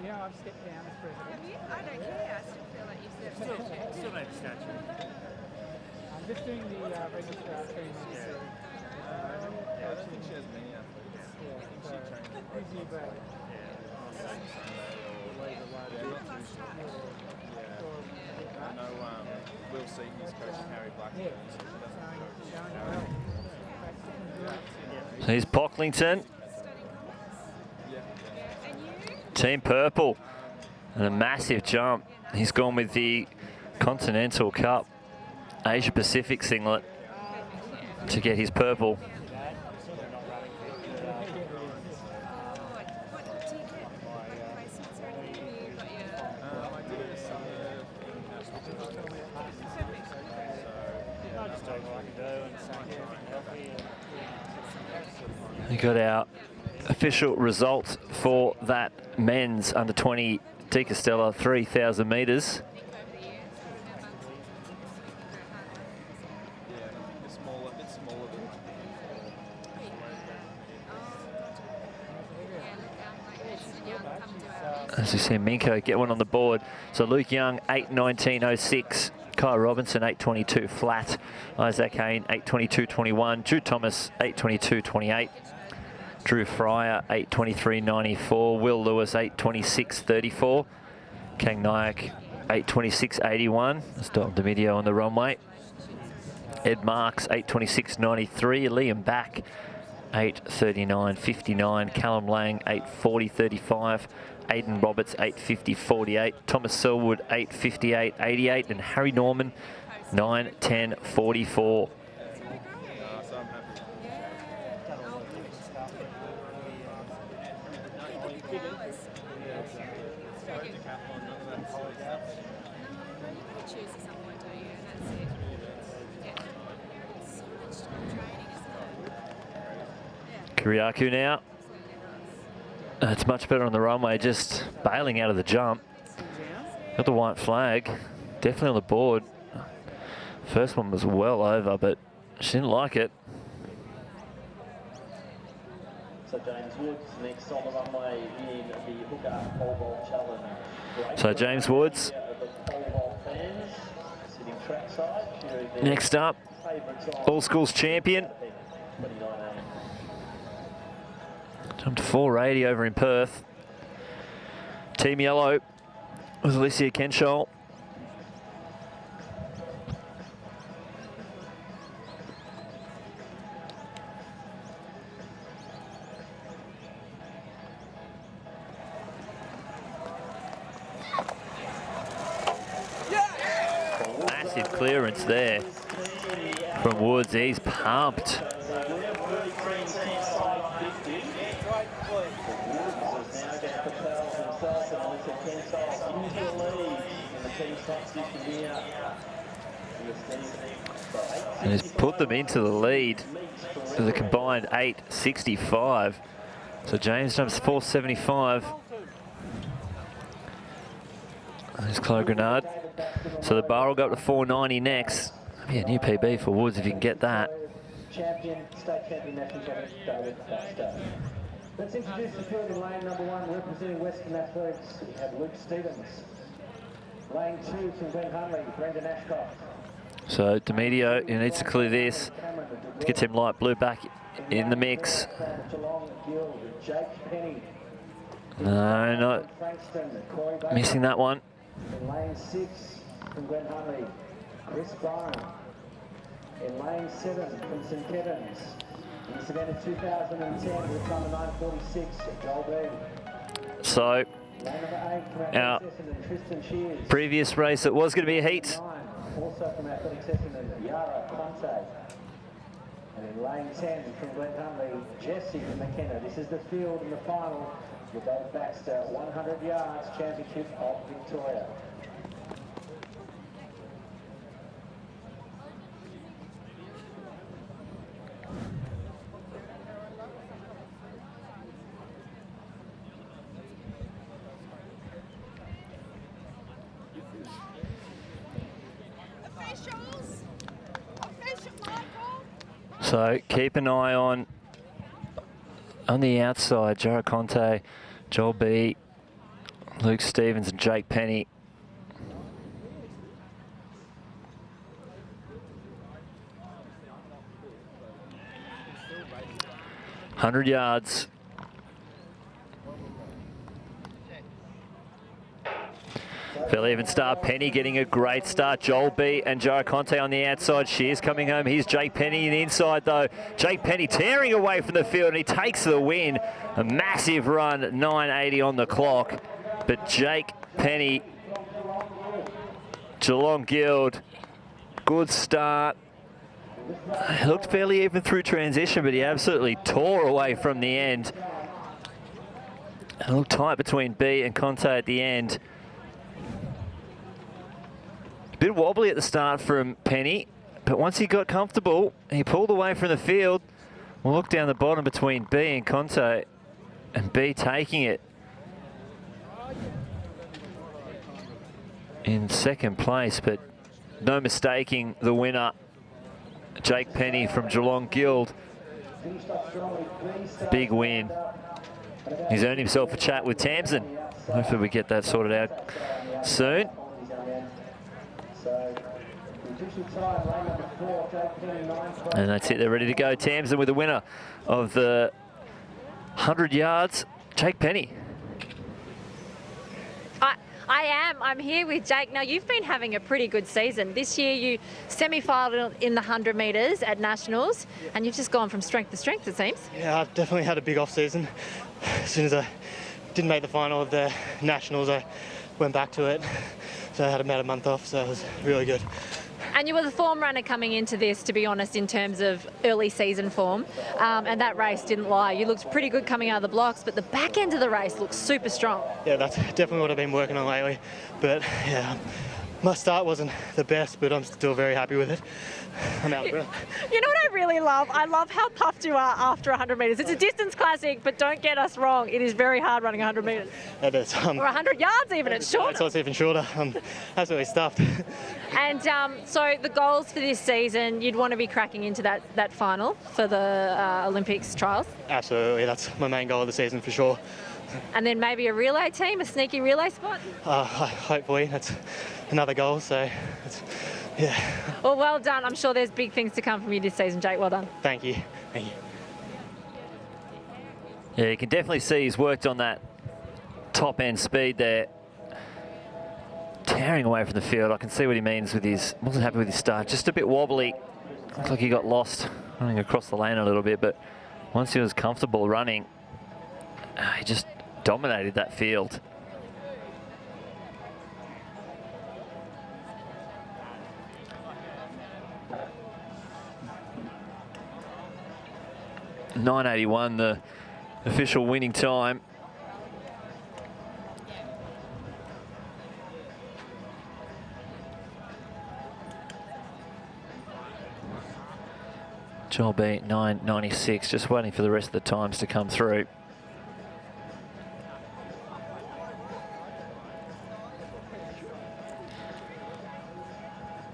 Yeah, I've stepped down as president. Have you? I don't care. I still feel like you stepped down. Still need a statue. I'm just doing the registrar team. I don't think she has many athletes. Who's your brother? I know Will Seaton's coach Harry Blackburn. So here's Pocklington. Team Purple. And a massive jump. He's gone with the Continental Cup Asia Pacific singlet to get his purple. We got our official results for that men's under 20 De Castella 3,000 metres. As we see Minko get one on the board. So Luke Young, 8:19.06. Kai Robinson, 8:22 flat. Isaac Hayne, 8:22.21. Drew Thomas, 8:22.28. Drew Fryer, 8:23.94. Will Lewis, 8:26.34. Kang Nayak, 8:26.81. That's Dalton Domidio on the runway. Ed Marks, 8:26.93. Liam Back, 8:39.59. Callum Lang, 8:40.35. Aidan Roberts, 8:50.48. Thomas Selwood, 8:58.88. And Harry Norman, 9:10.44. Kiriakou now. It's much better on the runway, just bailing out of the jump. Got the white flag, definitely on the board. First one was well over, but she didn't like it. So James Woods next on the runway in the hooker pole vault challenge. So James Woods. Next up, All Schools champion. Jumped to 480 over in Perth. Team Yellow was Alicia Kenshall. Massive clearance there from Woods. He's pumped. And he's put them into the lead with a combined 8.65. So James jumps 4.75. There's Chloe Grenard. So the bar will go up to 4.90 next. That'd be a new PB for Woods if you can get that. Champion, state champion, national champion, David Baxter. Let's introduce the field in lane number 1, representing Western Athletics. We have Luke Stevens. Lane 2 from Glen Hunley, Brendan Ashcroft. So Domidio, he needs to clear this to get Tim Light Blue back in the mix. No, not missing that one. In lane 6 from Glen Hunley, Chris Byron. In lane 7 from St Kevin's. In this event of 2010 with number 946, Joel Bean. So our previous race, it was going to be a heat. Also from Athletics Essendon, Yara Conte. And in lane 10 from Glen Hunley, Jesse from McKenna. This is the field in the final with David Baxter, 100 yards, Championship of Victoria. So keep an eye on the outside, Jared Conte, Joel B, Luke Stevens and Jake Penny. $100 yards. Fairly even start. Penny getting a great start. Joel B and Jared Conte on the outside. Shears coming home. Here's Jake Penny in the inside though. Jake Penny tearing away from the field and he takes the win. A massive run, 9.80 on the clock. But Jake Penny, Geelong Guild, good start. He looked fairly even through transition, but he absolutely tore away from the end. A little tight between B and Conte at the end. A bit wobbly at the start from Penny. But once he got comfortable, he pulled away from the field. We'll look down the bottom between B and Conte, and B taking it in second place, but no mistaking the winner, Jake Penny from Geelong Guild. Big win. He's earned himself a chat with Tamsin. Hopefully we get that sorted out soon. And that's it, they're ready to go. Tamsin with the winner of the 100 yards, Jake Penny. I am. I'm here with Jake. Now, you've been having a pretty good season. This year, you semi-finaled in the 100 metres at Nationals, and you've just gone from strength to strength, it seems. Yeah, I've definitely had a big off-season. As soon as I didn't make the final of the Nationals, I went back to it. So I had about a month off, so it was really good. And you were the form runner coming into this, to be honest, in terms of early season form. And that race didn't lie. You looked pretty good coming out of the blocks, but the back end of the race looks super strong. Yeah, that's definitely what I've been working on lately. But yeah, my start wasn't the best, but I'm still very happy with it. I'm out of breath. You know what I really love? I love how puffed you are after 100 metres. It's a distance classic, but don't get us wrong. It is very hard running 100 metres. It is. Or 100 yards even, it's shorter. So it's even shorter. I'm absolutely stuffed. And so the goals for this season, you'd want to be cracking into that final for the Olympics trials. Absolutely, that's my main goal of the season for sure. And then maybe a relay team, a sneaky relay spot? Hopefully, that's another goal, so yeah. Well, well done. I'm sure there's big things to come from you this season, Jake. Well done. Thank you. Thank you. Yeah, you can definitely see he's worked on that top end speed there. Tearing away from the field. I can see what he means with his, wasn't happy with his start. Just a bit wobbly. Looks like he got lost running across the lane a little bit, but once he was comfortable running, he just dominated that field. .981, the official winning time. Joel B, 996, just waiting for the rest of the times to come through.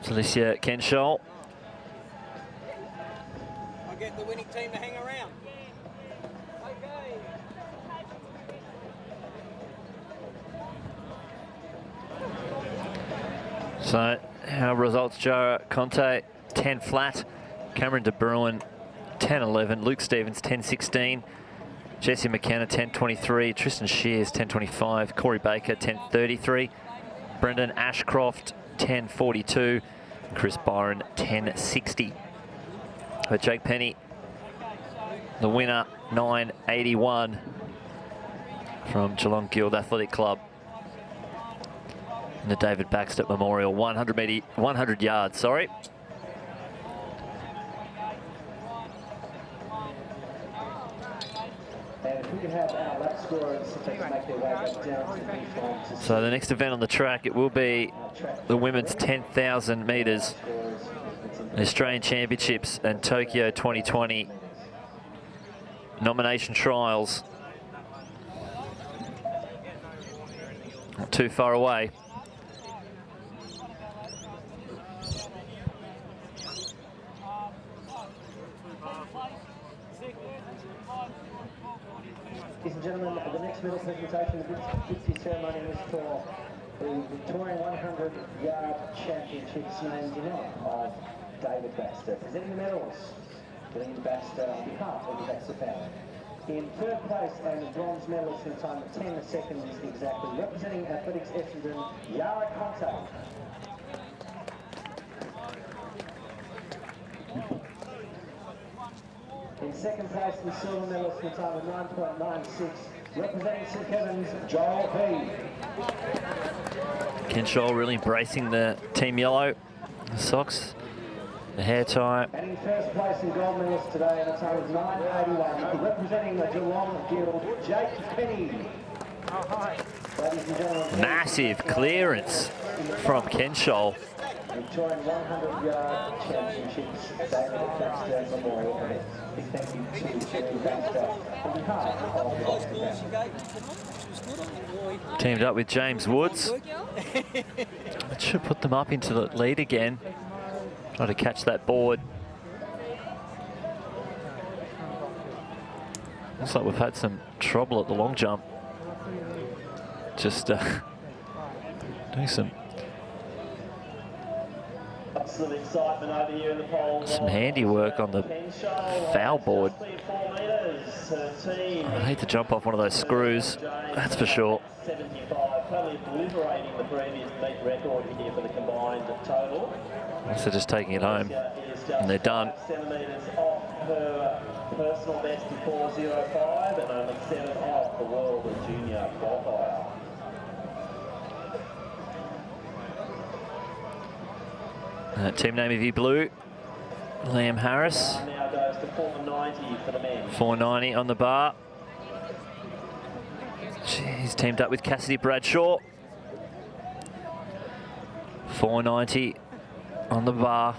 Alicia Kenshall. I'll get the winning team to hang around. Okay. So our results, Joe Conte, 10 flat. Cameron De Bruin, 10.11. Luke Stevens, 10.16. Jesse McKenna, 10.23. Tristan Shears, 10.25. Corey Baker, 10.33. Brendan Ashcroft, 10.42. Chris Byron, 10.60. But Jake Penny, the winner, 9.81 from Geelong Guild Athletic Club. And the David Baxter Memorial, 100 yards, sorry. So the next event on the track, it will be the women's 10,000 metres, the Australian Championships and Tokyo 2020 nomination trials. Not too far away. Ladies and gentlemen, the next medal presentation, the Bitsy ceremony is for the Victorian 100-yard championships named in honour of David Baxter. Presenting the medals, David Baxter on behalf of the Baxter family. In third place and the bronze medalist in time of 10 seconds exactly, representing Athletics Essendon, Yara Conte. In second place, the silver medalist in time of 9.96, representing St Kevin's, Joel B. Kenshall really embracing the team yellow, the socks, the hair tie. And in first place in gold medalist today at a time of 9.81, representing the Geelong Guild, Jake Penny. Massive clearance from Kenshall. Victorian 100-yard championships, David Baxter Memorial event. Big thank you to Jerry Baxter on behalf of the Oscar. Teamed up with James Woods. It should put them up into the lead again. Try to catch that board. Looks like we've had some trouble at the long jump. Just doing some handiwork on the foul board. I'd hate to jump off one of those screws, that's for sure. 75, totally obliterating the previous meet record here for the combined total. So just taking it home, and they're done. 7 metres off her personal best of 4:05 and only 7 off the world junior qualifier. Team name of you blue, Liam Harris. Now goes to 490 for the men. 490 on the bar. He's teamed up with Cassidy Bradshaw. 490 on the bar.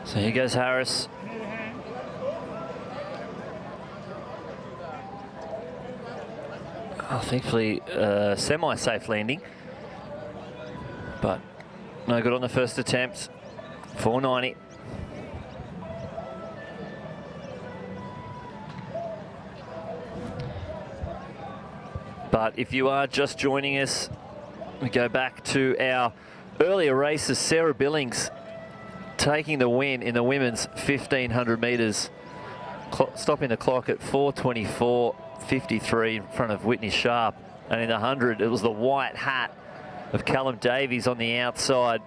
So here goes Harris. Oh, thankfully, semi-safe landing, but no good on the first attempt. 490. But if you are just joining us, we go back to our earlier races. Sarah Billings taking the win in the women's 1500 metres, stopping the clock at 4:24.53 in front of Whitney Sharp. And in the 100, it was the white hat of Callum Davies on the outside,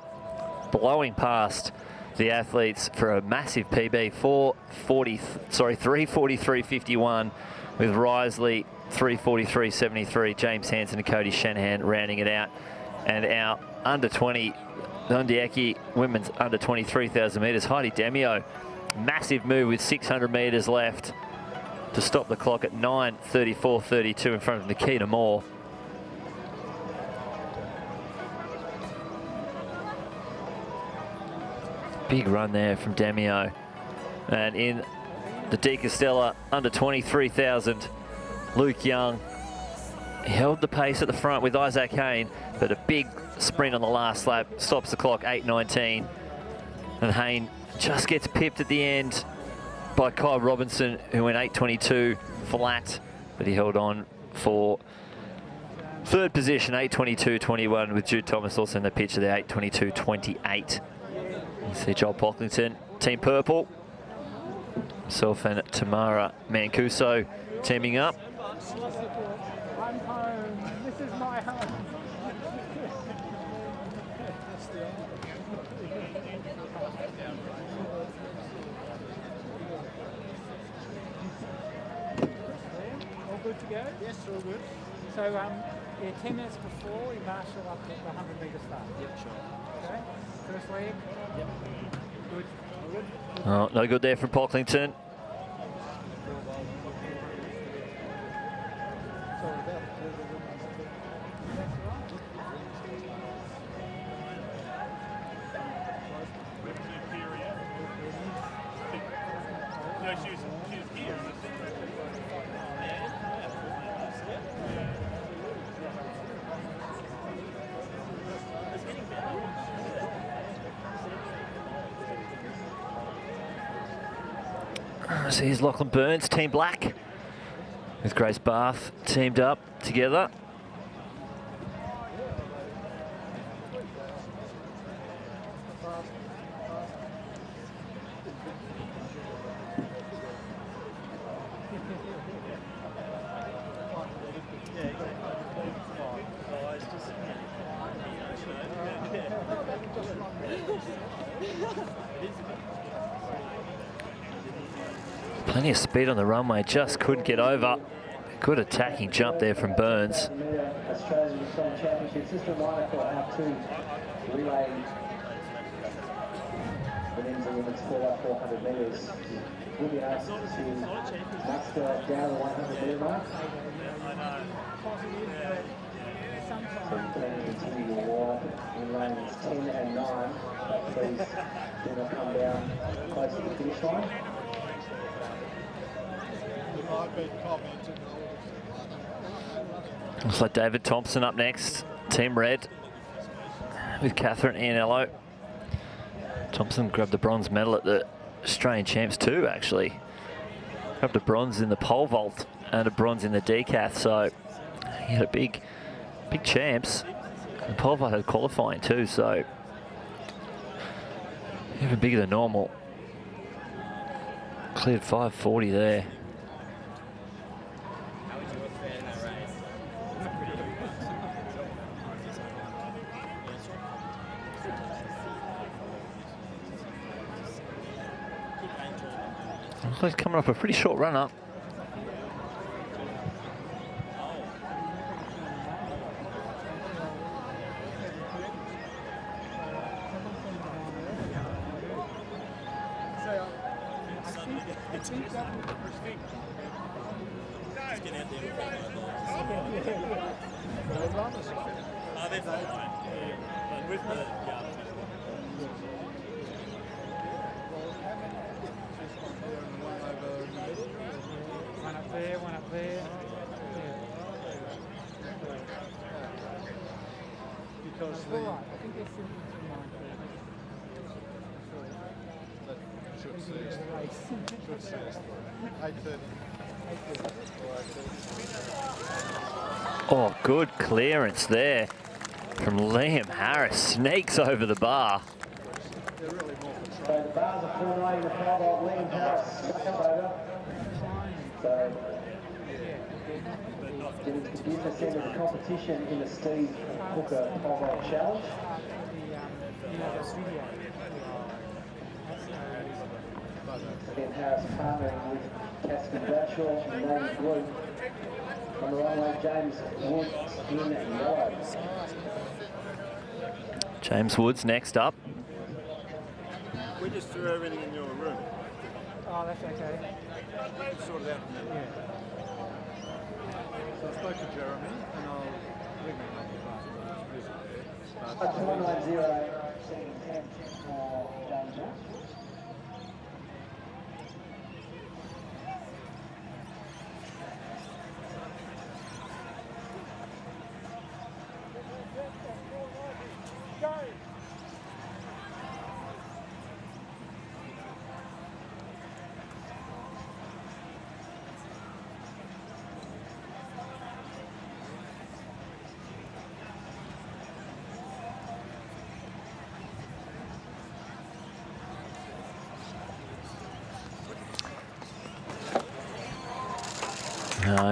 blowing past the athletes for a massive PB, 3:43.51, with Risley 3:43.73, James Hansen and Cody Shanahan rounding it out. And our under 20 Nundiaki women's under 23,000 metres, Heidi Demio, massive move with 600 metres left to stop the clock at 9:34.32 in front of Nikita Moore. Big run there from Demio. And in the De Castella under 23,000, Luke Young, he held the pace at the front with Isaac Hayne, but a big sprint on the last lap stops the clock 8:19. And Hayne just gets pipped at the end by Kyle Robinson, who went 8:22 flat, but he held on for third position, 8:22.21, with Jude Thomas also in the picture there, 8:22.28. You see Joel Pocklington, Team Purple. Himself and Tamara Mancuso teaming up. I'm home. This is my home. All good to go? Yes, all good. So, yeah, 10 minutes before we marshal up at the 100 metre start. Yep, sure. Okay. First leg. Yep. Good. All good. Oh, no good there from Pocklington. So here's Lachlan Burns, Team Black, with Grace Bath teamed up together. Plenty of speed on the runway, just couldn't get over. Good attacking jump there from Burns. Australian Championships. Just a reminder for our two relay the men's and women's 4x400 metres. We'll be asked to Baxter down the 100 metre mark. So you can continue your wide in lanes 10 and 9, but please do not come down close to the finish line. Looks like David Thompson up next, Team Red, with Catherine Ianello. Thompson grabbed the bronze medal at the Australian Champs too, actually. Grabbed a bronze in the pole vault and a bronze in the decath, so he had a big champs. The pole vault had qualifying too, so even bigger than normal. Cleared 5:40 there. He's coming off a pretty short run up. One up there. Because I think they're sitting Should see us. 8:30. Oh, good clearance there from Liam Harris. Sneaks over the bar. So the bars are 490 the power vault. Liam Harris over. So getting to the business end of the competition in the Steve Hooker pole vault challenge. Again, Harris partnering with Cassidy Bradshaw and Navy Blue. On the runway, James Woods in yellow. James Woods next up. We just threw everything in your room. Oh, that's okay. Sort it out from there. Yeah. So I spoke to Jeremy and I'll ring him up. 290, 710 for James Woods.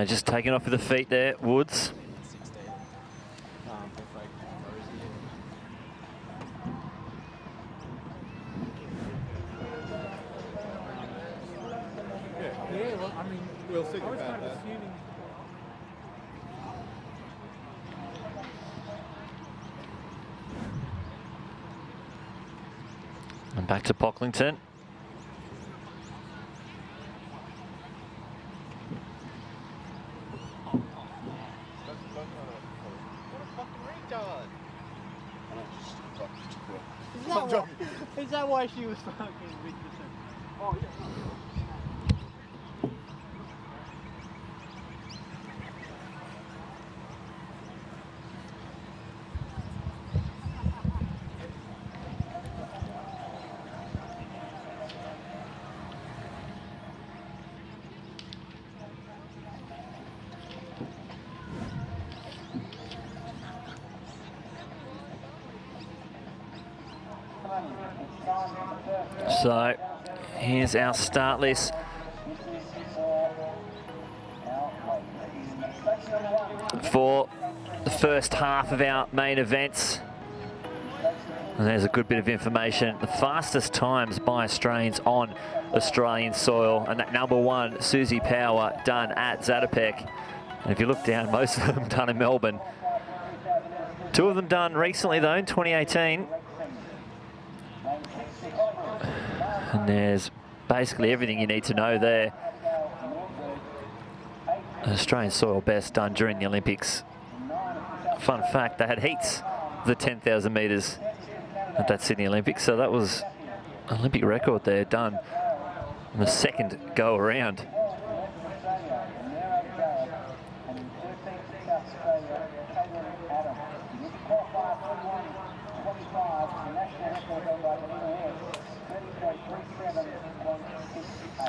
Just taking off with the feet there, Woods. Yeah, well, I mean, we'll think I was about kind of that. assuming. And back to Pocklington. Is that why she was fucking with the Oh, yeah. So here's our start list. For the first half of our main events. And there's a good bit of information. The fastest times by Australians on Australian soil. And that #1, Susie Power, done at Zatopek. And if you look down, most of them done in Melbourne. 2 of them done recently, though, in 2018. And there's basically everything you need to know there. An Australian soil best done during the Olympics. Fun fact, they had heats of the 10,000 metres at that Sydney Olympics, so that was an Olympic record there done on the second go around.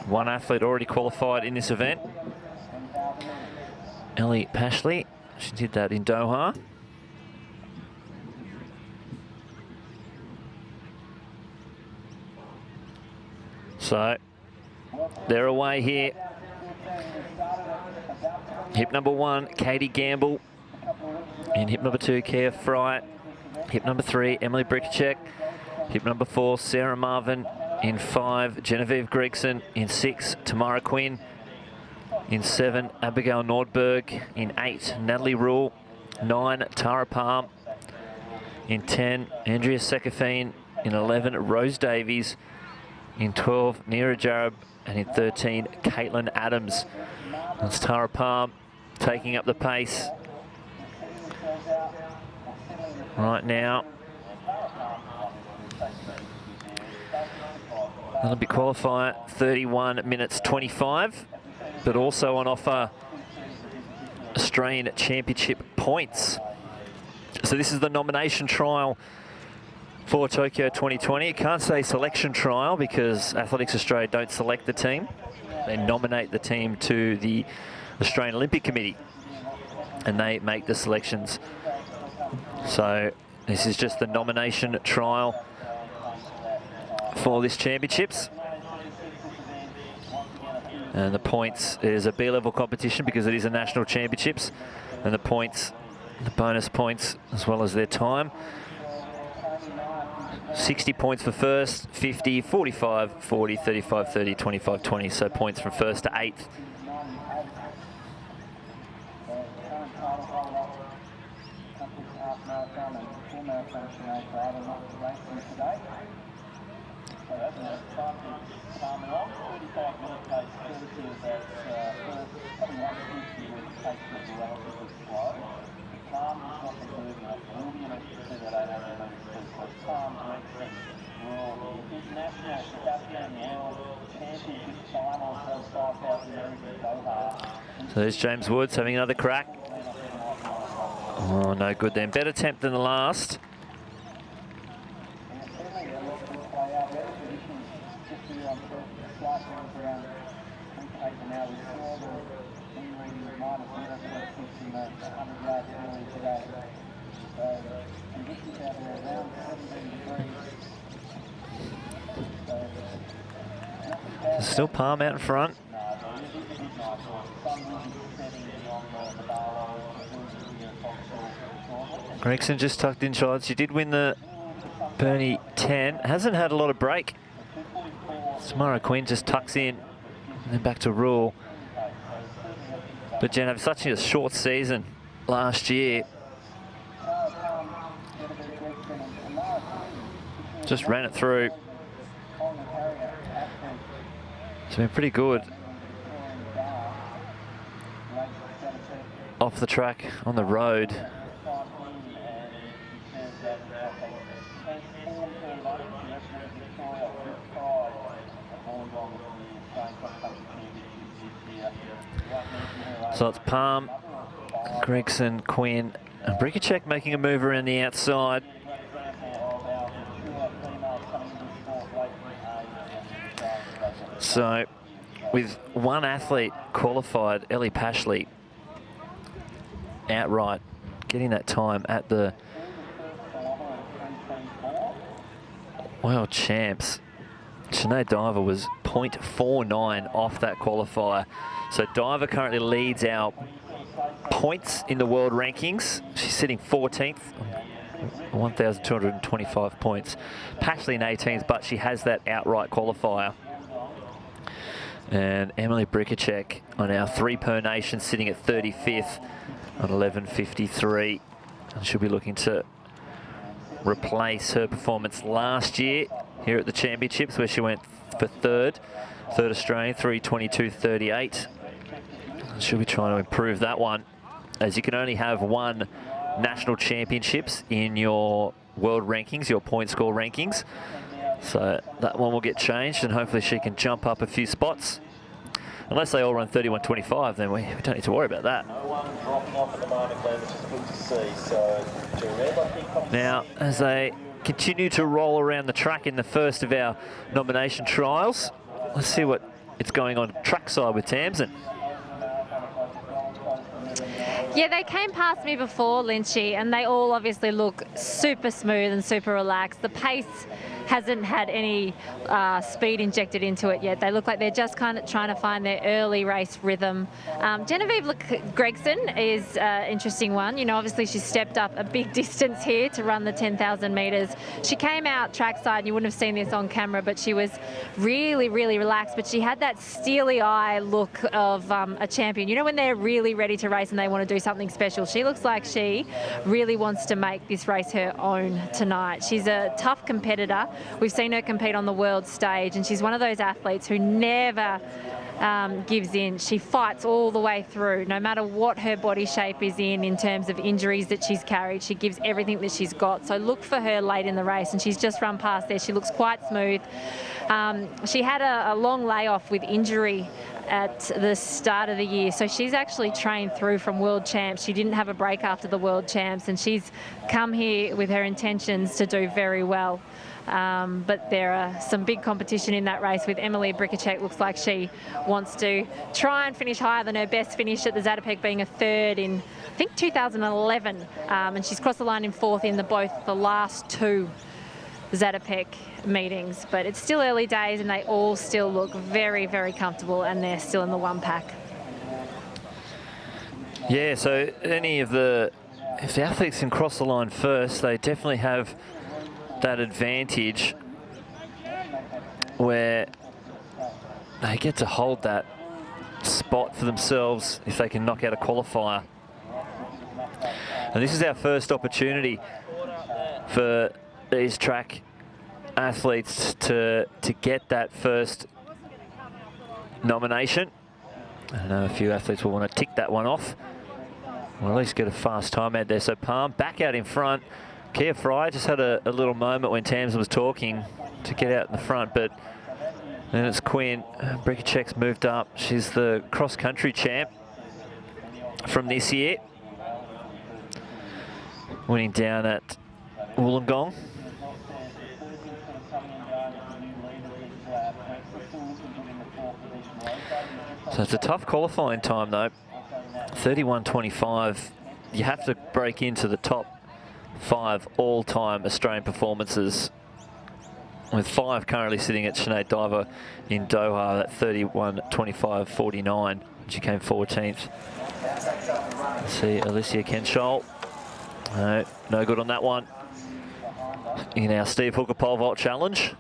One athlete already qualified in this event. Ellie Pashley, she did that in Doha. So, they're away here. Hip #1, Katie Gamble. In hip #2, Kia Fry. Hip #3, Emily Bricicek. Hip #4, Sarah Marvin. In 5, Genevieve Gregson. In 6, Tamara Quinn. In 7, Abigail Nordberg. In 8, Natalie Rule. 9, Tara Palm. In 10, Andrea Sekafine. In 11, Rose Davies. In 12, Neera Jarab. And in 13, Caitlin Adams. That's Tara Palm taking up the pace right now. Olympic qualifier, 31 minutes 25, but also on offer Australian Championship points. So this is the nomination trial for Tokyo 2020. You can't say selection trial because Athletics Australia don't select the team. They nominate the team to the Australian Olympic Committee and they make the selections. So this is just the nomination trial for this championships. And the points is a B-level competition because it is a national championships. And the points, the bonus points, as well as their time. 60 points for first, 50, 45, 40, 35, 30, 25, 20. So points from first to 8th. So there's James Woods having another crack. Oh, no good then. Better attempt than the last. Still Palm out in front. Gregson just tucked in shots. She did win the Bernie 10. Hasn't had a lot of break. Samara Quinn just tucks in and then back to Rule. But Jen had such a short season last year. Just ran it through. It's been pretty good off the track, on the road. So it's Palm, Gregson, Quinn, and Bricicek making a move around the outside. So, with one athlete qualified, Ellie Pashley, outright, getting that time at the World Champs. Sinead Diver was 0.49 off that qualifier. So Diver currently leads our points in the world rankings. She's sitting 14th, 1,225 points. Pashley in 18s, but she has that outright qualifier. And Emily Brikacek on our 3 per nation, sitting at 35th on 11.53. And she'll be looking to replace her performance last year here at the Championships, where she went for third Australian, 3:22.38. She'll be trying to improve that one, as you can only have 1 national championships in your world rankings, your point score rankings. So that one will get changed, and hopefully she can jump up a few spots. Unless they all run 31.25, then we don't need to worry about that. No one dropping off at the moment, Glenn, which is good to see. So to remember, I think Now, as they continue to roll around the track in the first of our nomination trials, let's see what it's going on trackside with Tamsin. Yeah, they came past me before, Lynchy, and they all obviously look super smooth and super relaxed. The pace hasn't had any speed injected into it yet. They look like they're just kind of trying to find their early race rhythm. Genevieve Gregson is an interesting one. You know, obviously she stepped up a big distance here to run the 10,000 metres. She came out trackside, and you wouldn't have seen this on camera, but she was really, really relaxed. But she had that steely eye look of a champion. You know, when they're really ready to race and they want to do something special. She looks like she really wants to make this race her own tonight. She's a tough competitor. We've seen her compete on the world stage, and she's one of those athletes who never gives in. She fights all the way through, no matter what her body shape is in terms of injuries that she's carried. She gives everything that she's got. So look for her late in the race, and she's just run past there. She looks quite smooth. She had a long layoff with injury at the start of the year, so she's actually trained through from world champs. She didn't have a break after the world champs, and she's come here with her intentions to do very well. But there are some big competition in that race with Emily Brikacek. Looks like she wants to try and finish higher than her best finish at the Zatopek, being a third in, I think, 2011. And she's crossed the line in 4th in both the last 2 Zatopek meetings. But it's still early days, and they all still look very, very comfortable, and they're still in the 1 pack. Yeah, so if the athletes can cross the line first, they definitely have that advantage where they get to hold that spot for themselves if they can knock out a qualifier. And this is our first opportunity for these track athletes to get that first nomination. I know a few athletes will want to tick that one off, or at least get a fast time out there. So Palm back out in front. Kia Fry just had a little moment when Tamsin was talking to get out in the front, but then it's Quinn. Brikacek's moved up. She's the cross-country champ from this year, winning down at Wollongong. So it's a tough qualifying time though, 31.25. You have to break into the top 5 all-time Australian performances, with 5 currently sitting at Sinead Diver in Doha at 31.25.49. She came 14th. Let's see, Alicia Kenshall. No good on that one in our Steve Hooker pole vault challenge.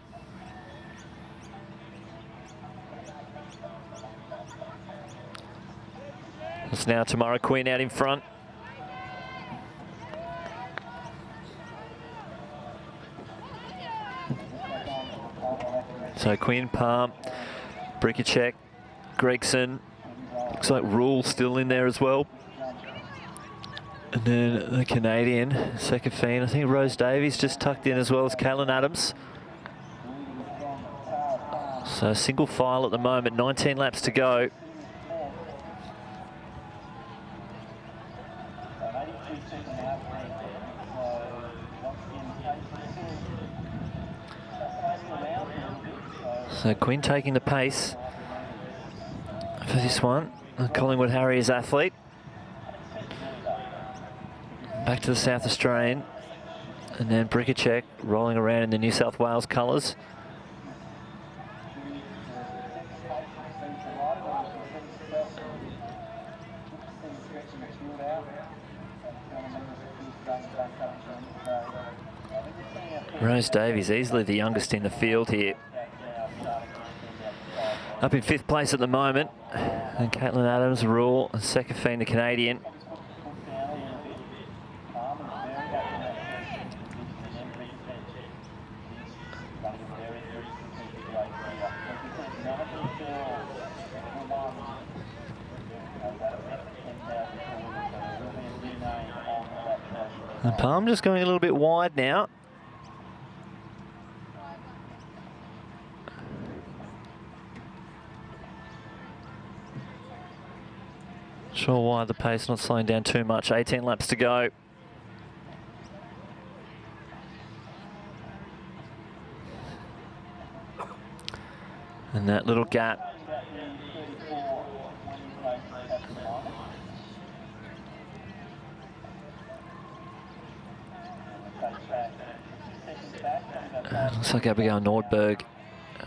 It's now Tamara Quinn out in front. So Quinn, Palm, Brikacek, Gregson. Looks like Rule still in there as well. And then the Canadian, Sekafine. I think Rose Davies just tucked in as well as Kaylin Adams. So single file at the moment, 19 laps to go. So Quinn taking the pace for this one. Collingwood Harriers athlete. Back to the South Australian. And then Brikacek rolling around in the New South Wales colours. Rose Davies, easily the youngest in the field here. Up in 5th place at the moment. And Caitlin Adams, Rule, and Sekafine, the Canadian. And Palm just going a little bit wide now. Sure why the pace not slowing down too much. 18 laps to go. And that little gap. Looks like Abigail Nordberg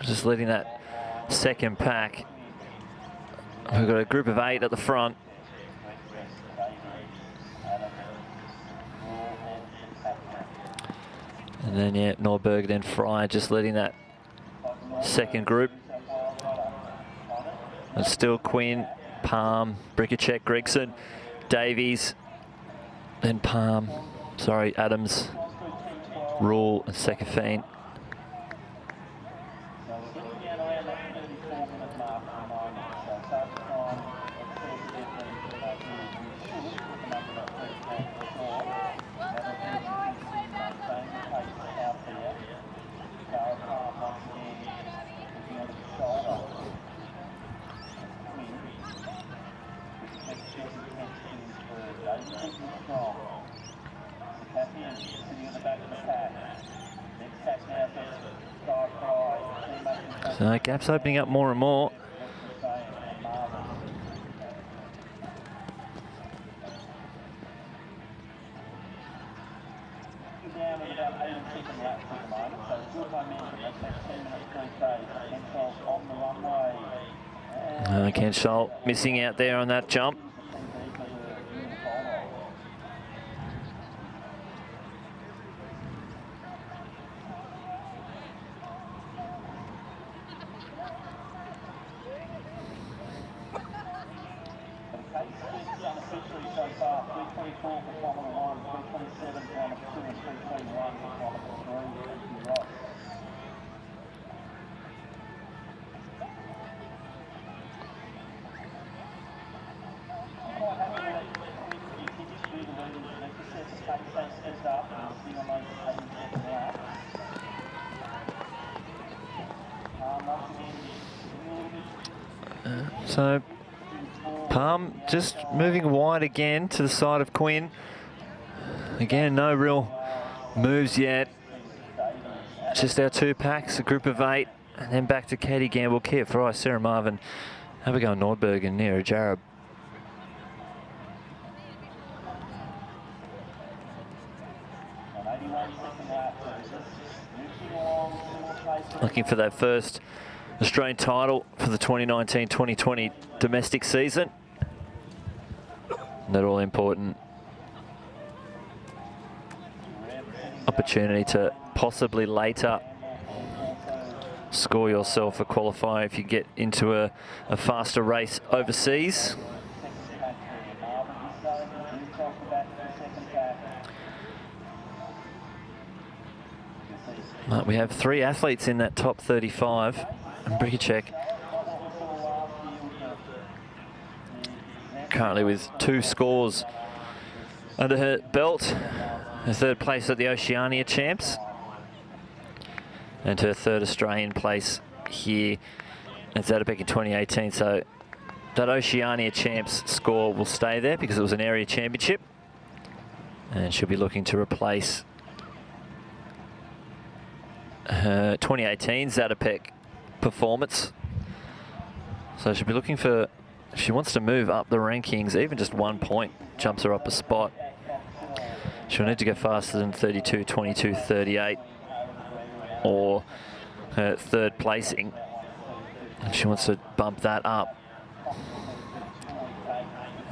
just leading that second pack. We've got a group of 8 at the front. And then, yeah, Nordberg, then Fry just leading that second group. And still Quinn, Palm, Brickercheck, Gregson, Davies, then Palm, sorry, Adams, Rule, and Sekafine. So gap's opening up more and more. Ken Scholl missing out there on that jump. So Palm just moving wide again to the side of Quinn. Again, no real moves yet. Just our 2 packs, a group of 8, and then back to Katie Gamble, Kia Fry, Sarah Marvin, Abigail Nordberg, and Nira Jarab. Looking for that first Australian title for the 2019-2020 domestic season. That all important opportunity to possibly later score yourself a qualifier if you get into a faster race overseas. We have 3 athletes in that top 35. And Brickercheck currently with 2 scores under her belt. Her 3rd place at the Oceania Champs. And her 3rd Australian place here at Zatopek in 2018. So that Oceania Champs score will stay there because it was an area championship. And she'll be looking to replace her 2018 Zatopek performance. So she'll be looking for, she wants to move up the rankings, even just 1 point jumps her up a spot. She'll need to go faster than 32, 22, 38 or her 3rd placing. And she wants to bump that up.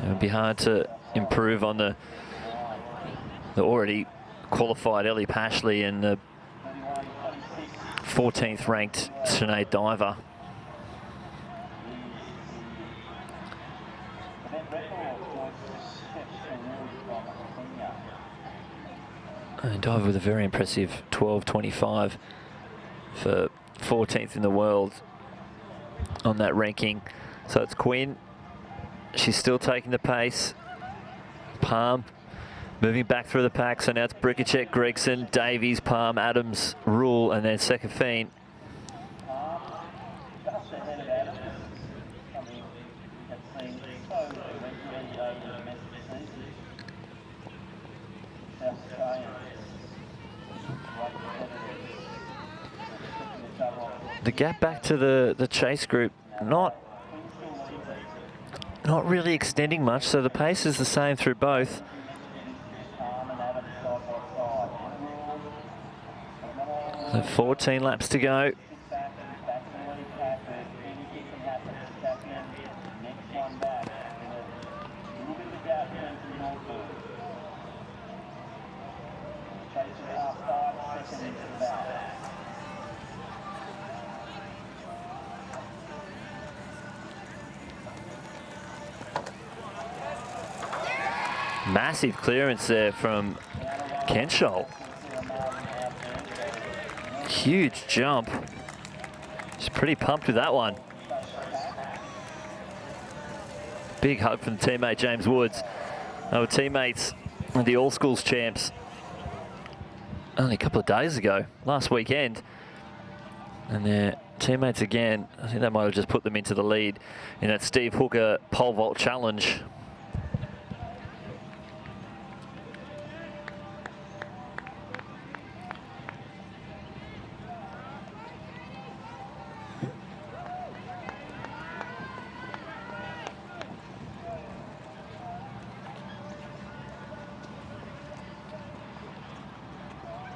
It would be hard to improve on the already qualified Ellie Pashley and the 14th ranked Sinead Diver. And Diver with a very impressive 12.25 for 14th in the world on that ranking. So it's Quinn. She's still taking the pace. Palm moving back through the pack. So now it's Bricicek, Gregson, Davies, Palm, Adams, Rule, and then Sekafine. The gap back to the chase group, not really extending much, so the pace is the same through both. So 14 laps to go. Massive clearance there from Kenshall. Huge jump. She's pretty pumped with that one. Big hug from the teammate James Woods. Our teammates, the All Schools champs, only a couple of days ago, last weekend. And their teammates again, I think that might have just put them into the lead in that Steve Hooker pole vault challenge.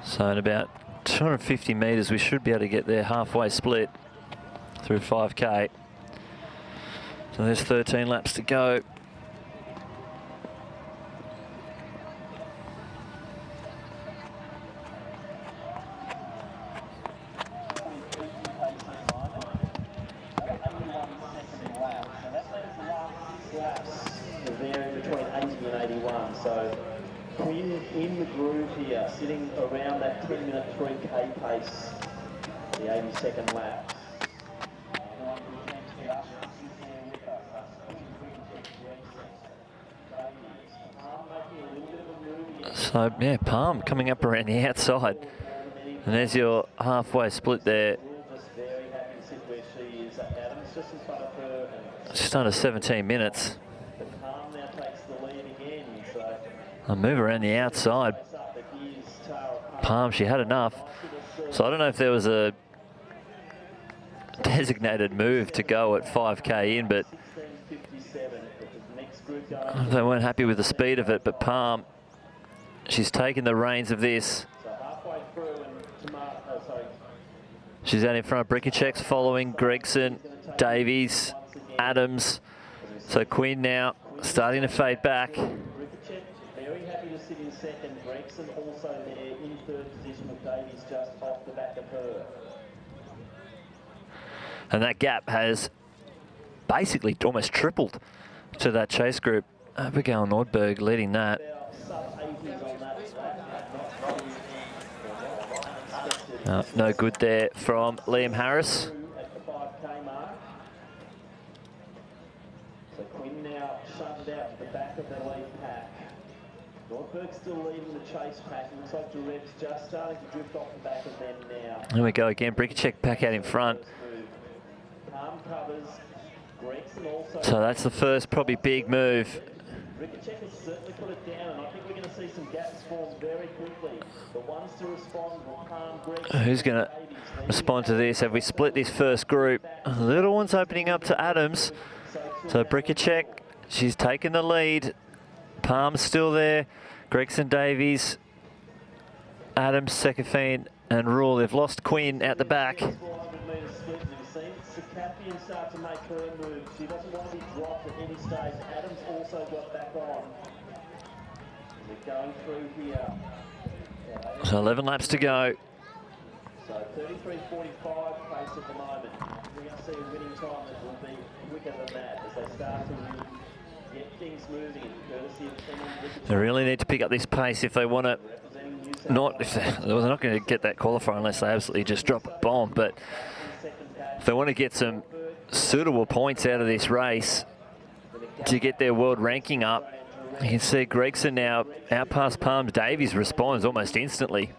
So in about 250 metres, we should be able to get their halfway split through 5K. So there's 13 laps to go. Varying between 80 and 81, so Quinn in the groove here, sitting around that 10-minute 3K pace, the 82nd lap. So yeah, Palm coming up around the outside. And there's your halfway split there. Just under 17 minutes. I'll move around the outside. Palm, she had enough. So I don't know if there was a designated move to go at 5K in, but they weren't happy with the speed of it. But Palm, she's taken the reins of this. She's out in front of Bricicek's following Gregson, Davies, Adams. So Quinn now starting to fade back. Very happy to sit in second. Gregson also there in third position with Davies just off the back of her. And that gap has basically almost tripled to that chase group. Abigail Nordberg leading that. No good there from Liam Harris. So Quinn now shunted out to the back of the lead pack. Nordberg's still leading the chase pack. It looks like Duret's just starting to drift off the back of them now. There we go again. Bricicek back out in front. Palm covers. Gregson also. So that's the first probably big move. Bricicek has certainly put it down, and I think we're going to see some gaps form very quickly. The ones to respond will Palm, Gregson. Who's going to respond to this? Have we split this first group? The little one's opening up to Adams. So Bricicek, she's taken the lead. Palm's still there. Gregson, Davies, Adams, Sekafine, and Rule. They've lost Quinn out the back. Start to make her move. She doesn't want to be dropped at any stage. Adams also got back on. We're going through here. So 11 laps to go. So 33.45 pace at the moment. We're going to see a winning time that will be quicker than that as they start to really get things moving, courtesy of Kenan. They really need to pick up this pace if they want to not, they're not going to get that qualifier unless they absolutely just drop a bomb, but if they want to get some suitable points out of this race to get their world ranking up, you can see Gregson now out past Palms. Davies responds almost instantly.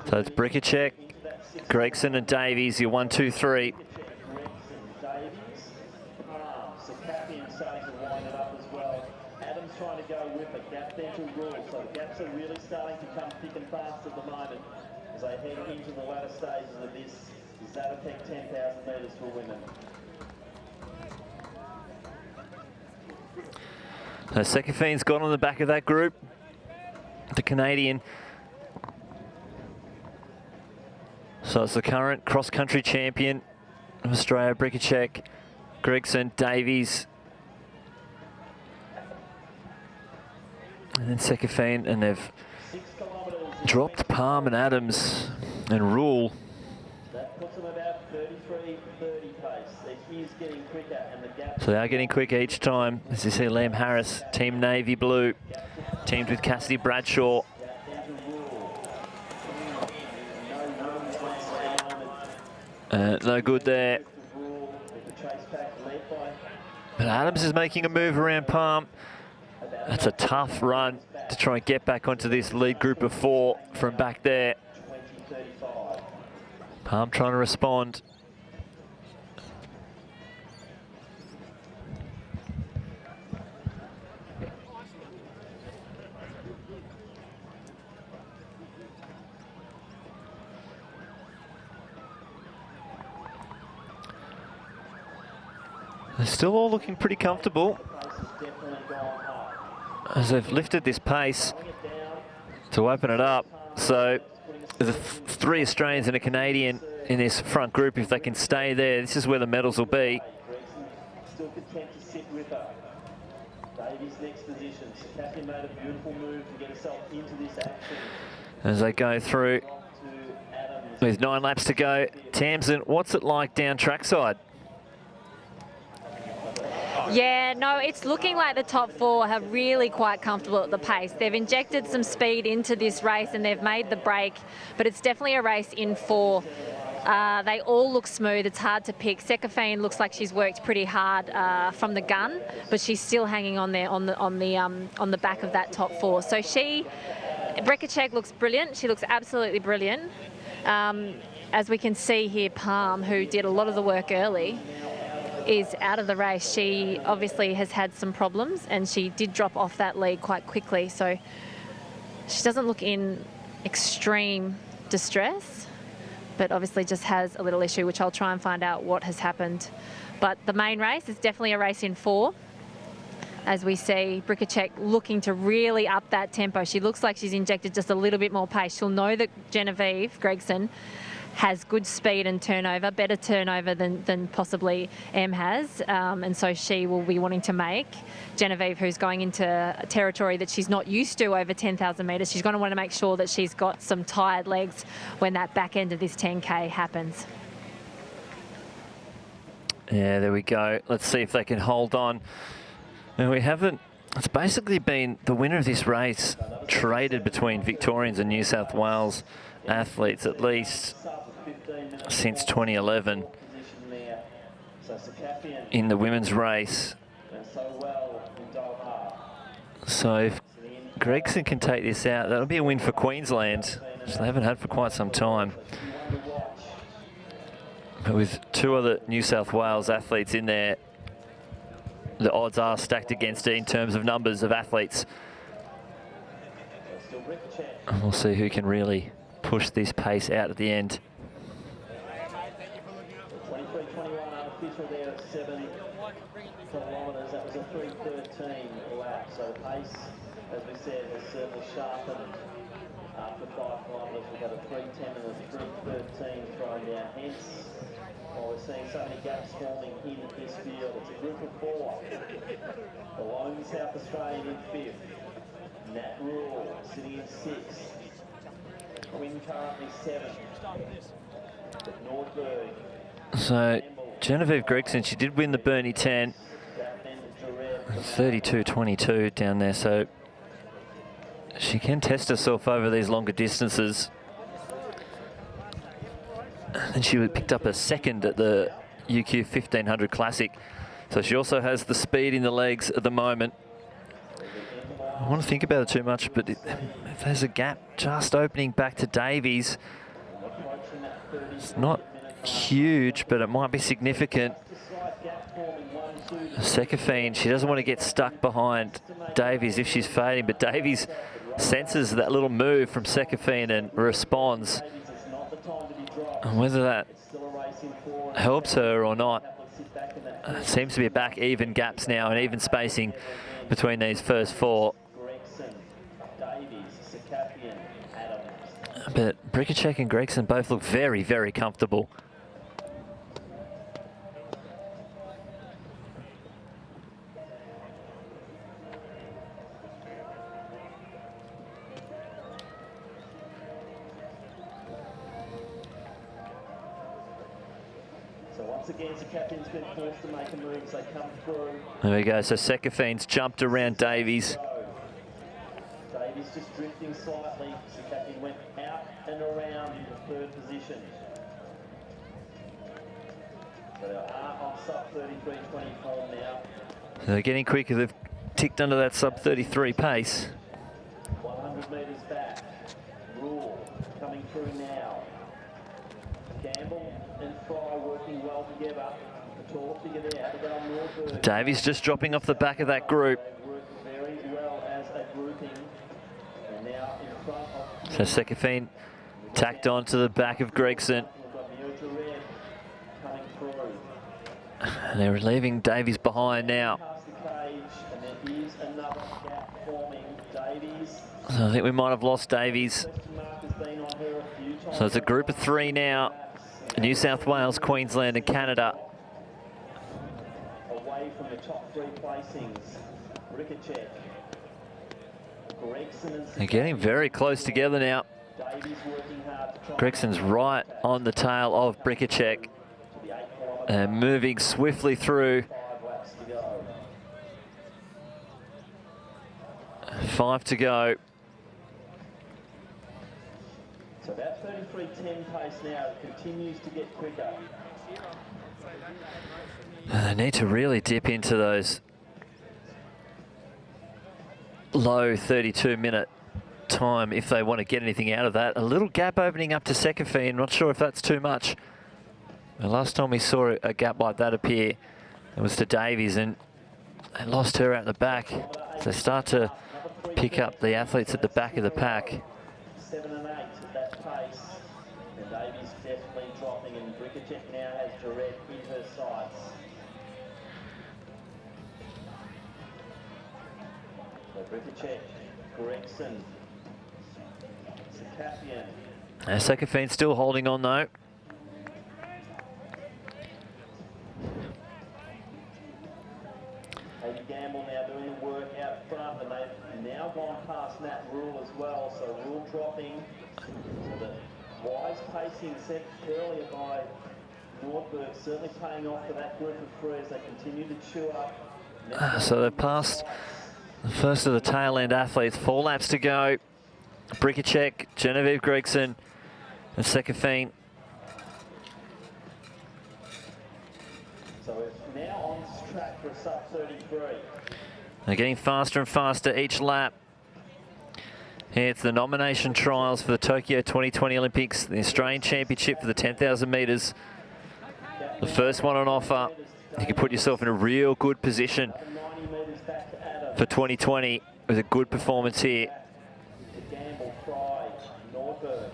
So it's Brikacek, Gregson and Davies, your 1, 2, 3. Trying to go with a gap dental rule, so the gaps are really starting to come thick and fast at the moment as they head into the latter stages of this Zatopek 10,000 metres for women. Sekophine's got on the back of that group, the Canadian. So it's the current cross-country champion of Australia, Brikacek, Gregson, Davies, and then Sekophine, and they've dropped Palm and Adams and Rule. That puts them about 33.30 pace. He's getting quicker and the gap. So they are getting quicker each time. As you see, Liam Harris, Team Navy Blue, teamed with Cassidy Bradshaw. No good there. But Adams is making a move around Palm. That's a tough run to try and get back onto this lead group of 4 from back there. Palm trying to respond. They're still all looking pretty comfortable as they've lifted this pace to open it up. So the 3 Australians and a Canadian in this front group, if they can stay there, this is where the medals will be. Still content to sit with her. Davies next position. Kathy made a beautiful move to get herself into this action. As they go through with 9 laps to go. Tamsin, what's it like down trackside? Yeah, no, it's looking like the top 4 are really quite comfortable at the pace. They've injected some speed into this race and they've made the break, but it's definitely a race in 4. They all look smooth. It's hard to pick. Sekophine looks like she's worked pretty hard from the gun, but she's still hanging on there on the back of that top 4. So Brikacek looks brilliant. She looks absolutely brilliant. As we can see here, Palm, who did a lot of the work early, is out of the race. She obviously has had some problems and she did drop off that lead quite quickly. So she doesn't look in extreme distress, but obviously just has a little issue, which I'll try and find out what has happened. But the main race is definitely a race in 4. As we see Brikacek looking to really up that tempo. She looks like she's injected just a little bit more pace. She'll know that Genevieve Gregson has good speed and turnover, better turnover than possibly Em has. And so she will be wanting to make Genevieve, who's going into a territory that she's not used to over 10,000 metres. She's going to want to make sure that she's got some tired legs when that back end of this 10K happens. Yeah, there we go. Let's see if they can hold on. And we haven't, it's basically been the winner of this race traded between Victorians and New South Wales athletes at least since 2011 in the women's race. So if Gregson can take this out, that'll be a win for Queensland, which they haven't had for quite some time. But with 2 other New South Wales athletes in there, the odds are stacked against it in terms of numbers of athletes. And we'll see who can really push this pace out at the end. 23.21 unofficial there at 7 kilometres. That was a 3:13 lap. So the pace, as we said, has certainly sharpened. After 5 kilometres, we've got a 3:10 and a 3:13 thrown down. Hence, while we're seeing so many gaps forming in this field, it's a group of 4. The lone South Australian in 5th. Nat Rule sitting in 6th. Quinn currently 7th. Nordberg. So Genevieve Gregson, she did win the Burnie 10. 32.22 down there, so she can test herself over these longer distances. And she picked up a second at the UQ 1500 Classic. So she also has the speed in the legs at the moment. I don't want to think about it too much, but if there's a gap just opening back to Davies, it's not huge, but it might be significant. Sekafine, she doesn't want to get stuck behind Davies if she's fading, but Davies senses that little move from Sekafine and responds. And whether that helps her or not, it seems to be back even gaps now and even spacing between these first four. But Bricacek and Gregson both look very, very comfortable. So once again, the captain's been forced to make a move as they come through. There we go, so Sekafine's jumped around Davies. Davies just drifting slightly. So captain went out and around into third position. So they are on sub 33.20 form now. So they're getting quicker, they've ticked under that sub 33 pace. 100 metres back. Rule coming through now. Gamble and Fry working well together. The tall figure there, Abigail Nordberg. Davies just dropping off the back of that group. Worked very well as a grouping. And now in front of... So Sekafine tacked on to the back of Gregson. Coming through. And they're leaving Davies behind now. Past the cage, and there is another gap forming. Davies. So I think we might have lost Davies. So it's a group of three now. New South Wales, Queensland and Canada. Away from the top three placings. Ricochet. Gregson and They're getting very close together now. Davies working hard to try. Gregson's right on the tail of Bricacek. And moving swiftly through. 5 laps to go. 5 to go. So about 33.10 pace now. It continues to get quicker. They need to really dip into those low 32-minute time if they want to get anything out of that. A little gap opening up to Sekafine. Not sure if that's too much. The last time we saw a gap like that appear, it was to Davies, and they lost her out the back. So they start to pick up the athletes at the back of the pack. 7 and 8 at that pace. And Davies definitely dropping, and Bricacek now has Jarrett in her sights. So Bricacek, Gregson, Sakafian. Sekafine's still holding on though. Amy Gamble now doing the work out front, and they've now gone past Nat Rule as well. So Rule dropping. So the wise pacing set earlier by Nordberg certainly paying off for that group of three as they continue to chew up. So they've passed the first of the tail end athletes. 4 laps to go. Bricacek, Genevieve Gregson and Sekafine. So it's now on track for a sub 33. They're getting faster and faster each lap. Here it's the nomination trials for the Tokyo 2020 Olympics, the Australian Championship for the 10,000 metres. The first one on offer. You can put yourself in a real good position for 2020 with a good performance here. Gamble, Fry, Nordberg.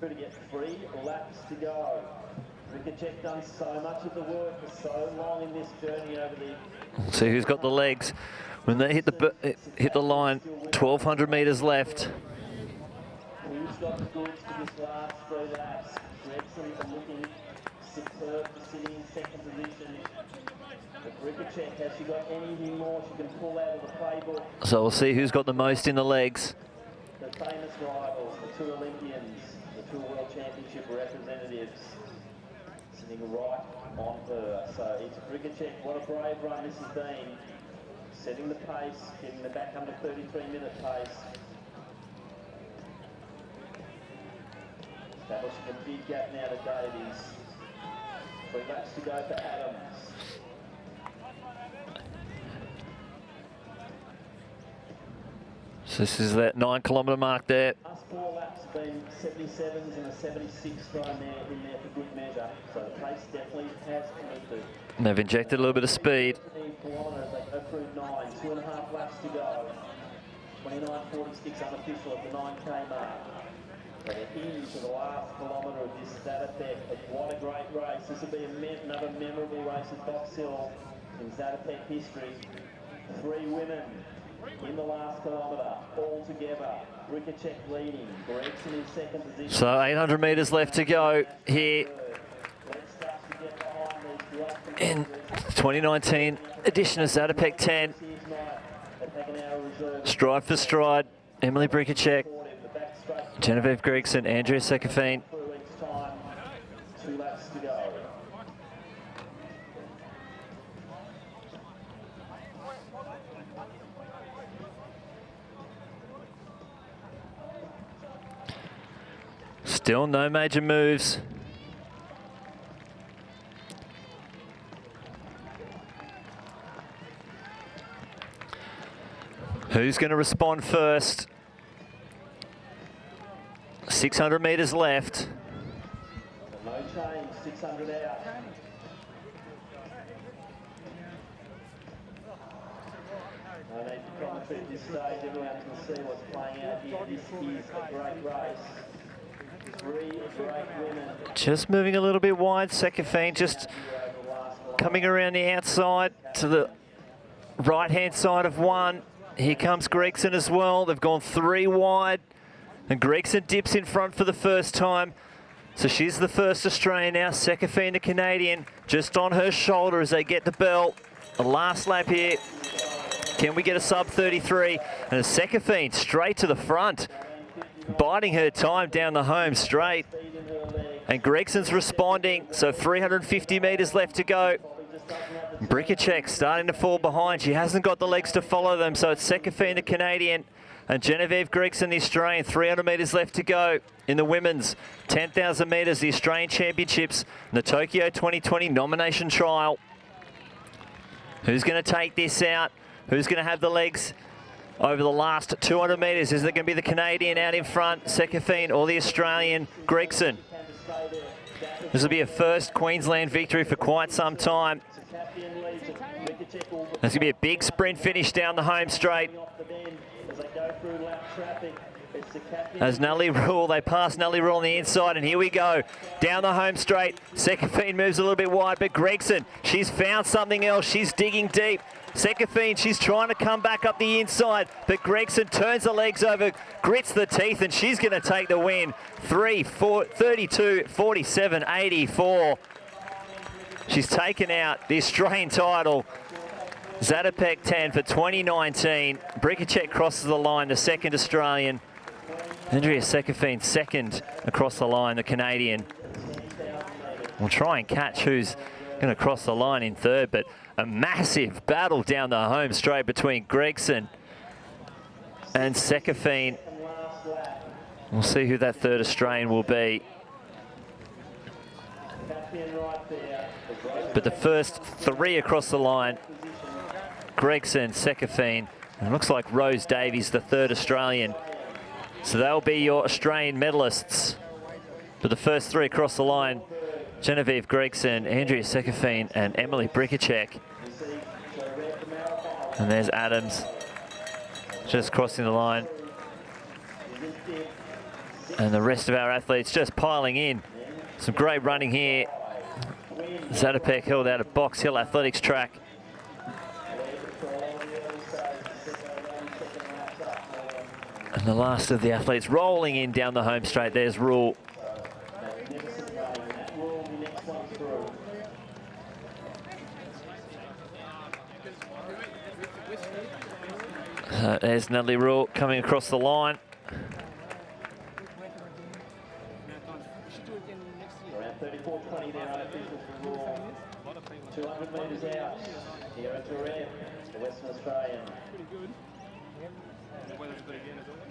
To get 3 laps to go. Bricacek done so much of the work for so long in this journey over the... We'll see who's got the legs. When they hit the line, 1,200 metres left. Who's got the goods for this last 3 laps? Gregson looking superb, sitting in second position. But Bricacek, has she got anything more she can pull out of the playbook? So we'll see who's got the most in the legs. The famous rivals, the 2 Olympians, the 2 World Championship representatives, sitting right on her. So it's Bricacek, what a brave run this has been. Setting the pace, getting them back under 33-minute pace. Establishing a big gap now to Davies. 3 laps to go for Adams. So this is that 9-kilometre mark there. Last 4 laps have been 77s and a 76 thrown there in there for good measure. So the pace definitely has committed. And they've injected a little bit of speed. 15 kilometres, they go through 9, 2.5 laps to go. 29.46 unofficial at the 9k mark. So they're into the last kilometre of this Zatopek. What a great race. This will be another memorable race at Box Hill in Zatopek history. 3 women in the last kilometre, all together. Bricacek leading, Gregson in second position. So 800 metres left to go here in 2019 edition of Zatopek 10. Stride for stride, Emily Bricacek, Genevieve Gregson, Andrea Sekafine. 2 laps to go. Still no major moves. Who's going to respond first? 600 metres left. No change, 600 out. No need to commentary at this stage, everyone can see what's playing out here. This is a great race. 3 great women. Just moving a little bit wide. Sekafine just coming around the outside to the right-hand side of 1. Here comes Gregson as well. They've gone 3 wide. And Gregson dips in front for the first time. So she's the first Australian now. Sekafine, the Canadian, just on her shoulder as they get the bell. The last lap here. Can we get a sub 33? And a Sekafine straight to the front, biding her time down the home straight. And Gregson's responding, so 350 metres left to go. Bricacek starting to fall behind. She hasn't got the legs to follow them, so it's Sekafine, the Canadian, and Genevieve Gregson, the Australian. 300 metres left to go in the women's 10,000 metres, the Australian Championships, and the Tokyo 2020 nomination trial. Who's going to take this out? Who's going to have the legs over the last 200 metres? Is it going to be the Canadian out in front, Sekafine, or the Australian, Gregson? This will be a first Queensland victory for quite some time. There's going to be a big sprint finish down the home straight. As Nelly Rule, they pass Nelly Rule on the inside, and here we go. Down the home straight, Sekafine moves a little bit wide, but Gregson, she's found something else. She's digging deep. Sekafine, she's trying to come back up the inside, but Gregson turns the legs over, grits the teeth, and she's going to take the win. 32, 47, 84. She's taken out the Australian title. Zatopek 10 for 2019. Bricacek crosses the line, the second Australian. Andrea Sekafine second across the line, the Canadian. We'll try and catch who's going to cross the line in third, but a massive battle down the home straight between Gregson and Sekafine. We'll see who that third Australian will be. But the first 3 across the line, Gregson, Sekafine, and it looks like Rose Davies, the third Australian. So they'll be your Australian medalists. But the first 3 across the line, Genevieve Gregson, Andrea Sekafine, and Emily Bricacek. And there's Adams just crossing the line. And the rest of our athletes just piling in. Some great running here Zatopek held out at Box Hill Athletics track. And the last of the athletes rolling in down the home straight. There's Rule. There's Natalie Rule coming across the line. Around 34.20 now, unofficial for Raw. 200 metres out. Here at Jareb, the Western Australian. Pretty good. The weather's good again as always.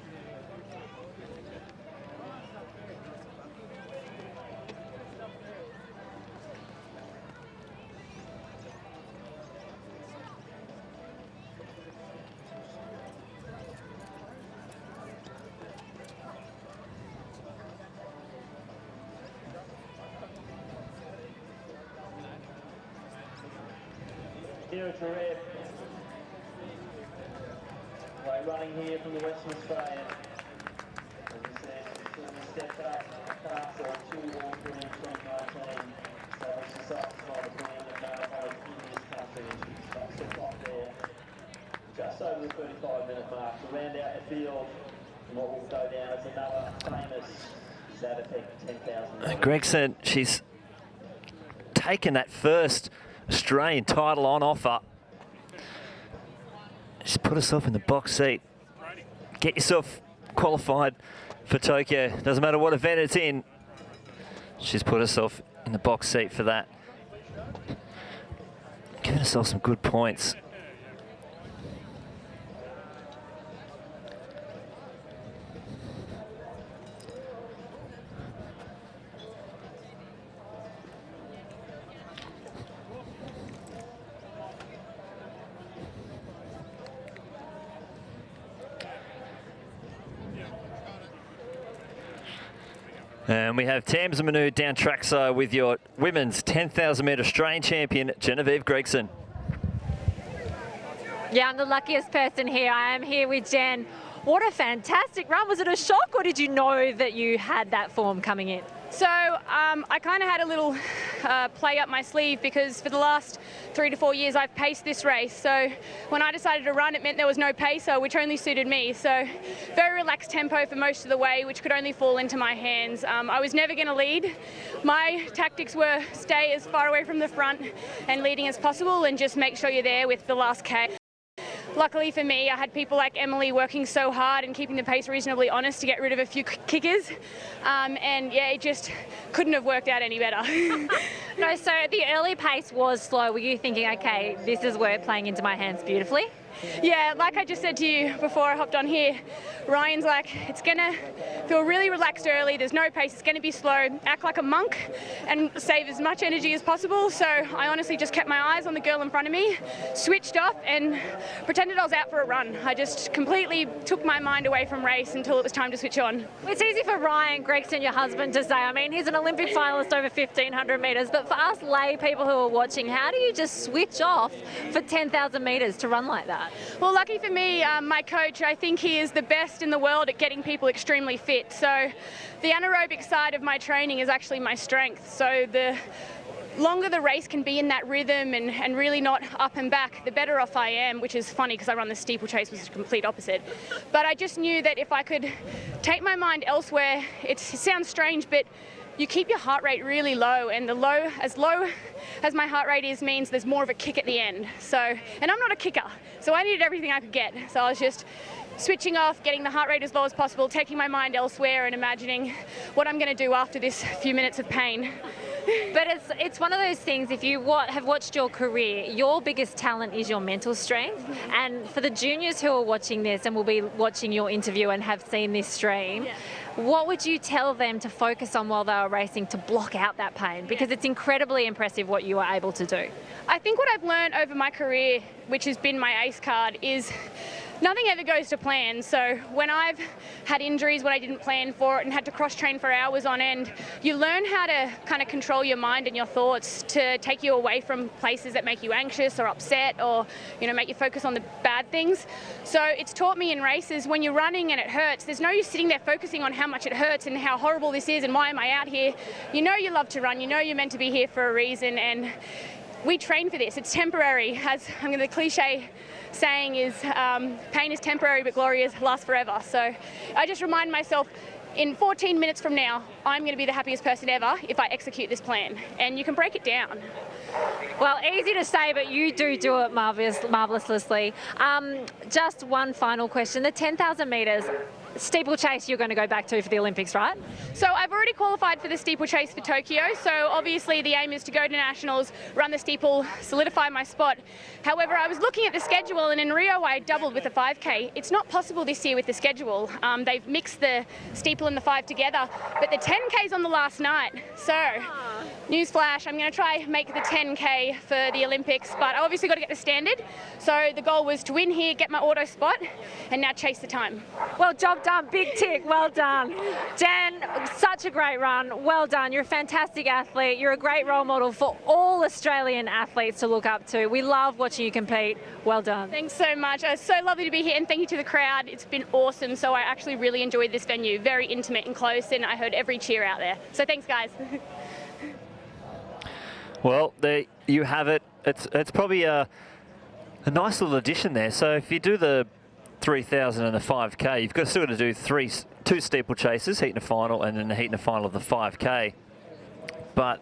Here at Jareb. Way running here from the Western Australian. As we said, she stepped up faster on 2 walks in 2019. Established herself by the ground and marathon in this country, and she's got some top there. Just over the 35-minute mark to round out the field. And what will go down as another famous Zatopek 10,000. Gregson, she's taken that first Australian title on offer. She's put herself in the box seat. Get yourself qualified for Tokyo. Doesn't matter what event it's in. She's put herself in the box seat for that. Giving herself some good points. And we have Tamsin Manu down trackside with your women's 10,000 metre Australian champion, Genevieve Gregson. Yeah, I'm the luckiest person here. I am here with Jen. What a fantastic run. Was it a shock, or did you know that you had that form coming in? So I kind of had a little play up my sleeve, because for the last 3 to 4 years I've paced this race. So when I decided to run, it meant there was no pacer, which only suited me. So very relaxed tempo for most of the way, which could only fall into my hands. I was never going to lead. My tactics were stay as far away from the front and leading as possible, and just make sure you're there with the last K. Luckily for me, I had people like Emily working so hard and keeping the pace reasonably honest to get rid of a few kickers. And yeah, it just couldn't have worked out any better. No, so the early pace was slow. Were you thinking, okay, this is where playing into my hands beautifully? Yeah, like I just said to you before I hopped on here, Ryan's like, it's gonna feel really relaxed early, there's no pace, it's gonna be slow, act like a monk and save as much energy as possible. So I honestly just kept my eyes on the girl in front of me, switched off and pretended I was out for a run. I just completely took my mind away from race until it was time to switch on. It's easy for Ryan Gregson, your husband, to say, I mean, he's an Olympic finalist over 1,500 metres, but for us lay people who are watching, how do you just switch off for 10,000 metres to run like that? Well, lucky for me, my coach, I think he is the best in the world at getting people extremely fit. So the anaerobic side of my training is actually my strength. So the longer the race can be in that rhythm and really not up and back, the better off I am, which is funny because I run the steeplechase, which is the complete opposite. But I just knew that if I could take my mind elsewhere, it sounds strange, but you keep your heart rate really low, and the low as my heart rate is means there's more of a kick at the end. So, and I'm not a kicker, so I needed everything I could get. So I was just switching off, getting the heart rate as low as possible, taking my mind elsewhere and imagining what I'm going to do after this few minutes of pain. But it's one of those things, if you have watched your career, your biggest talent is your mental strength. And for the juniors who are watching this and will be watching your interview and have seen this stream, what would you tell them to focus on while they are racing to block out that pain? Because it's incredibly impressive what you are able to do. I think what I've learned over my career, which has been my ace card, is nothing ever goes to plan. So when I've had injuries when I didn't plan for it and had to cross-train for hours on end, you learn how to kind of control your mind and your thoughts to take you away from places that make you anxious or upset or, you know, make you focus on the bad things. So it's taught me in races, when you're running and it hurts, there's no use sitting there focusing on how much it hurts and how horrible this is and why am I out here. You know you love to run, you know you're meant to be here for a reason, and we train for this. It's temporary. As the cliche saying is, pain is temporary but glory lasts forever. So I just remind myself, in 14 minutes from now, I'm going to be the happiest person ever if I execute this plan. And you can break it down. Well, easy to say, but you do it marvellously. Just one final question. The 10,000 metres, steeplechase you're going to go back to for the Olympics, right? So I've already qualified for the steeplechase for Tokyo. So obviously the aim is to go to nationals, run the steeple, solidify my spot. However, I was looking at the schedule, and in Rio I doubled with the 5K. It's not possible this year with the schedule. They've mixed the steeple and the 5 together, but the 10K's on the last night. So, newsflash, I'm going to try make the 10K for the Olympics, but I obviously got to get the standard. So the goal was to win here, get my auto spot, and now chase the time. Well, job done, big tick, well done. Jan, such a great run, well done. You're a fantastic athlete. You're a great role model for all Australian athletes to look up to. We love watching you compete. Well done. Thanks so much. It's so lovely to be here, and thank you to the crowd. It's been awesome. So I actually really enjoyed this venue. Very intimate and close, and I heard every cheer out there. So thanks, guys. Well, there you have it. It's probably a nice little addition there. So if you do the 3,000 and the 5K, you've still got to do two steeplechases, heat and a final, and then the heat and a final of the 5K. But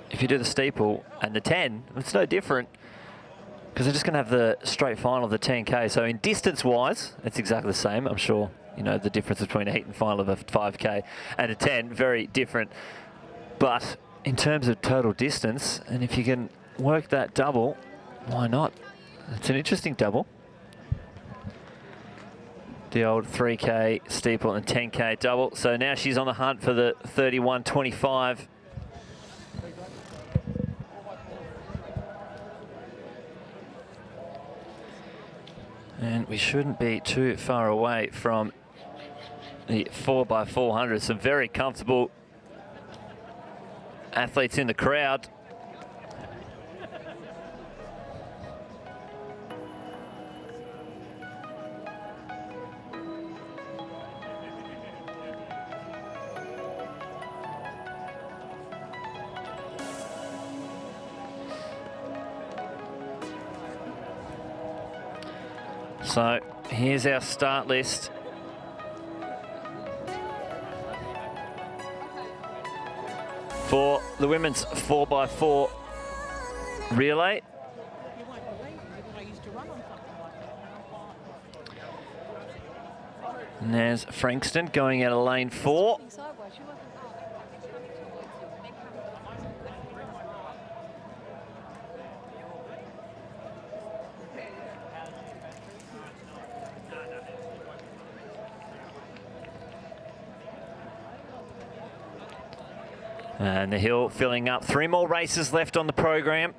if you do the steeple and the 10, it's no different, because they're just going to have the straight final of the 10K. So in distance-wise, it's exactly the same. I'm sure you know the difference between a heat and final of a 5K and a 10, very different. But in terms of total distance, and if you can work that double, why not? It's an interesting double. The old 3K steeple and 10K double. So now she's on the hunt for the 31.25. And we shouldn't be too far away from the 4x400. Some very comfortable athletes in the crowd. So here's our start list. For the women's 4x4 relay. And there's Frankston going out of lane 4. And the hill filling up. 3 more races left on the program.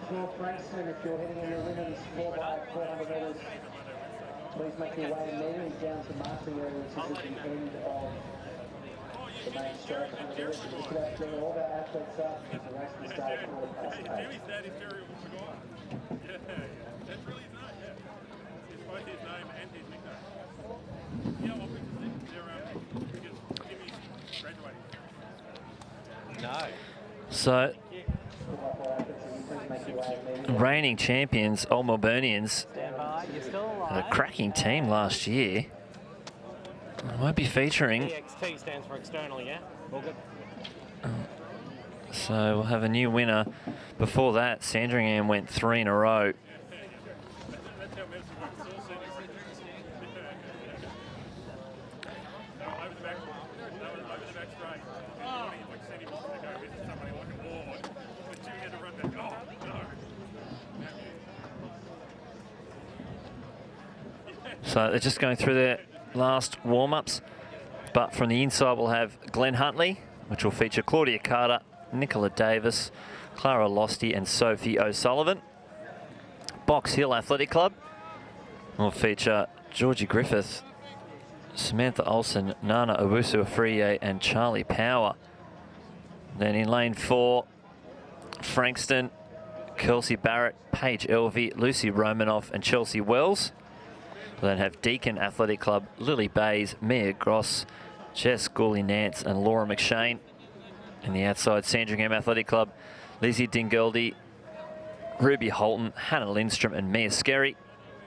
For Frankston, if you're heading in the women's 4x400 metres, please make your way immediately down to marching area, which is at the end of the main straight. Just about bring all of our athletes up as the race will start at 8:15. So, reigning champions, Old Melburnians, had a cracking team last year. I won't be featuring. EXT stands for external, yeah? All good. So we'll have a new winner. Before that, Sandringham went 3 in a row. So they're just going through their last warm-ups. But from the inside, we'll have Glenn Huntley, which will feature Claudia Carter, Nicola Davis, Clara Losty and Sophie O'Sullivan. Box Hill Athletic Club will feature Georgie Griffith, Samantha Olsen, Nana Owusu-Afriye and Charlie Power. Then in lane 4, Frankston, Kelsey Barrett, Paige Elvey, Lucy Romanoff and Chelsea Wells. We'll then have Deakin Athletic Club, Lily Bays, Mia Gross, Jess Gooley-Nance and Laura McShane. In the outside, Sandringham Athletic Club, Lizzie Dingoldi, Ruby Holton, Hannah Lindstrom and Mia Skerry.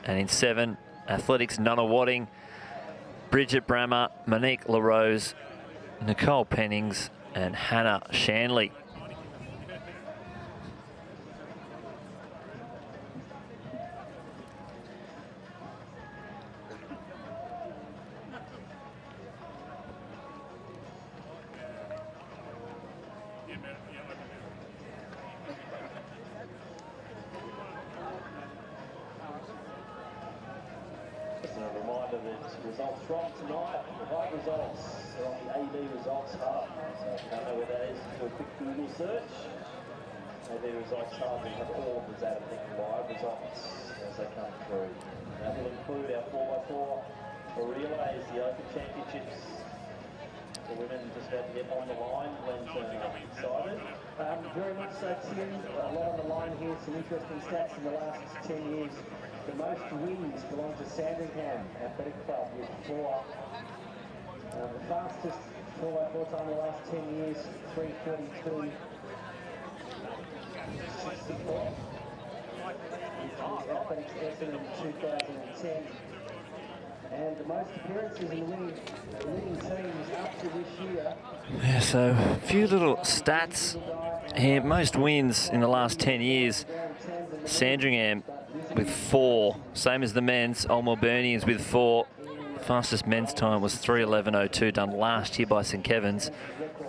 And in 7, Athletics, Nunna Wadding, Bridget Brammer, Monique LaRose, Nicole Pennings and Hannah Shanley. Results from tonight, the right results are on the AD Results Hub. So if you don't know where that is, do a quick Google search. AD Results Hub will have all of the Zatopek live results as they come through. That will include our 4x4 for relays, the Open Championships. The women just about to get on the line. Glenn's excited. Very much so, Tim. A lot on the line here. Some interesting stats in the last 10 years. The most wins belong to Sandringham Athletic Club with 4. The fastest 4x4 time in the last 10 years, 3:32. 64. Athletics Essendon in 2010. And the most appearances in the winning teams up to this year. Yeah, so a few little stats here. Most wins in the last 10 years. Sandringham with 4, same as the men's. Old Melburnians with 4. Fastest men's time was 3:11.02, done last year by St Kevin's.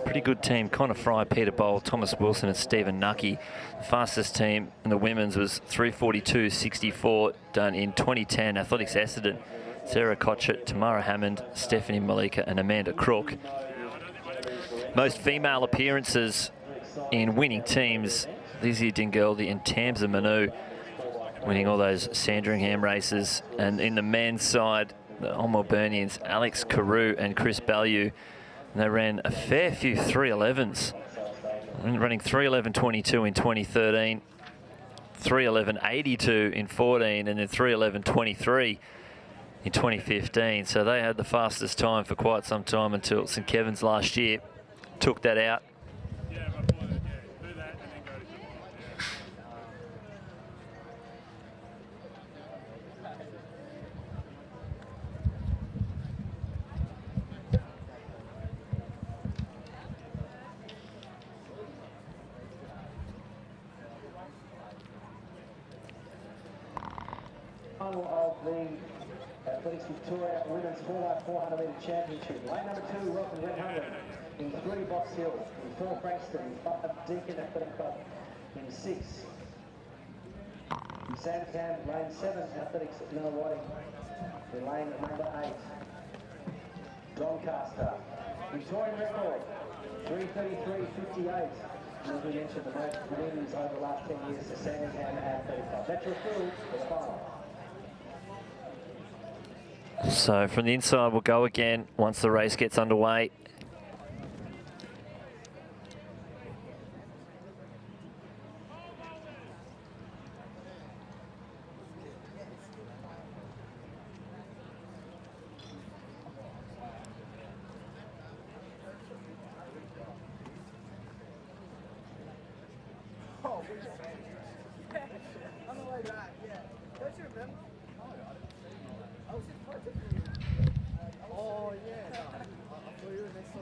Pretty good team. Connor Fry, Peter Bowl, Thomas Wilson and Stephen Nucky. The fastest team in the women's was 3:42.64, done in 2010. Athletics Essendon, Sarah Cotchett, Tamara Hammond, Stephanie Malika and Amanda Crook. Most female appearances in winning teams, Lizzie Dingoldi and Tamza Manu, winning all those Sandringham races. And in the men's side, the Old Melburnians, Alex Carew and Chris Bellew, and they ran a fair few 3:11s, running 3:11.22 in 2013, 3:11.82 in 14, and then 3:11.23 in 2015. So they had the fastest time for quite some time until St Kevin's last year took that out. Of the Athletics Victoria Women's 4x400 metre championship. Lane number 2, Rock Red 100. In 3, Box Hill. In 4, Frankston. In 5, Deakin Athletic Club. In 6, Sandringham. Lane 7, Athletics Nunna Wadding. In lane number 8, Doncaster. Victorian record 3:33.58. As we mentioned, the most wins over the last 10 years to Sandringham Athletic Club. That's your field for the final. So from the inside, we'll go again once the race gets underway. On the way back, yeah. Don't you remember? I was in front of you. Oh, yeah. I thought you were next to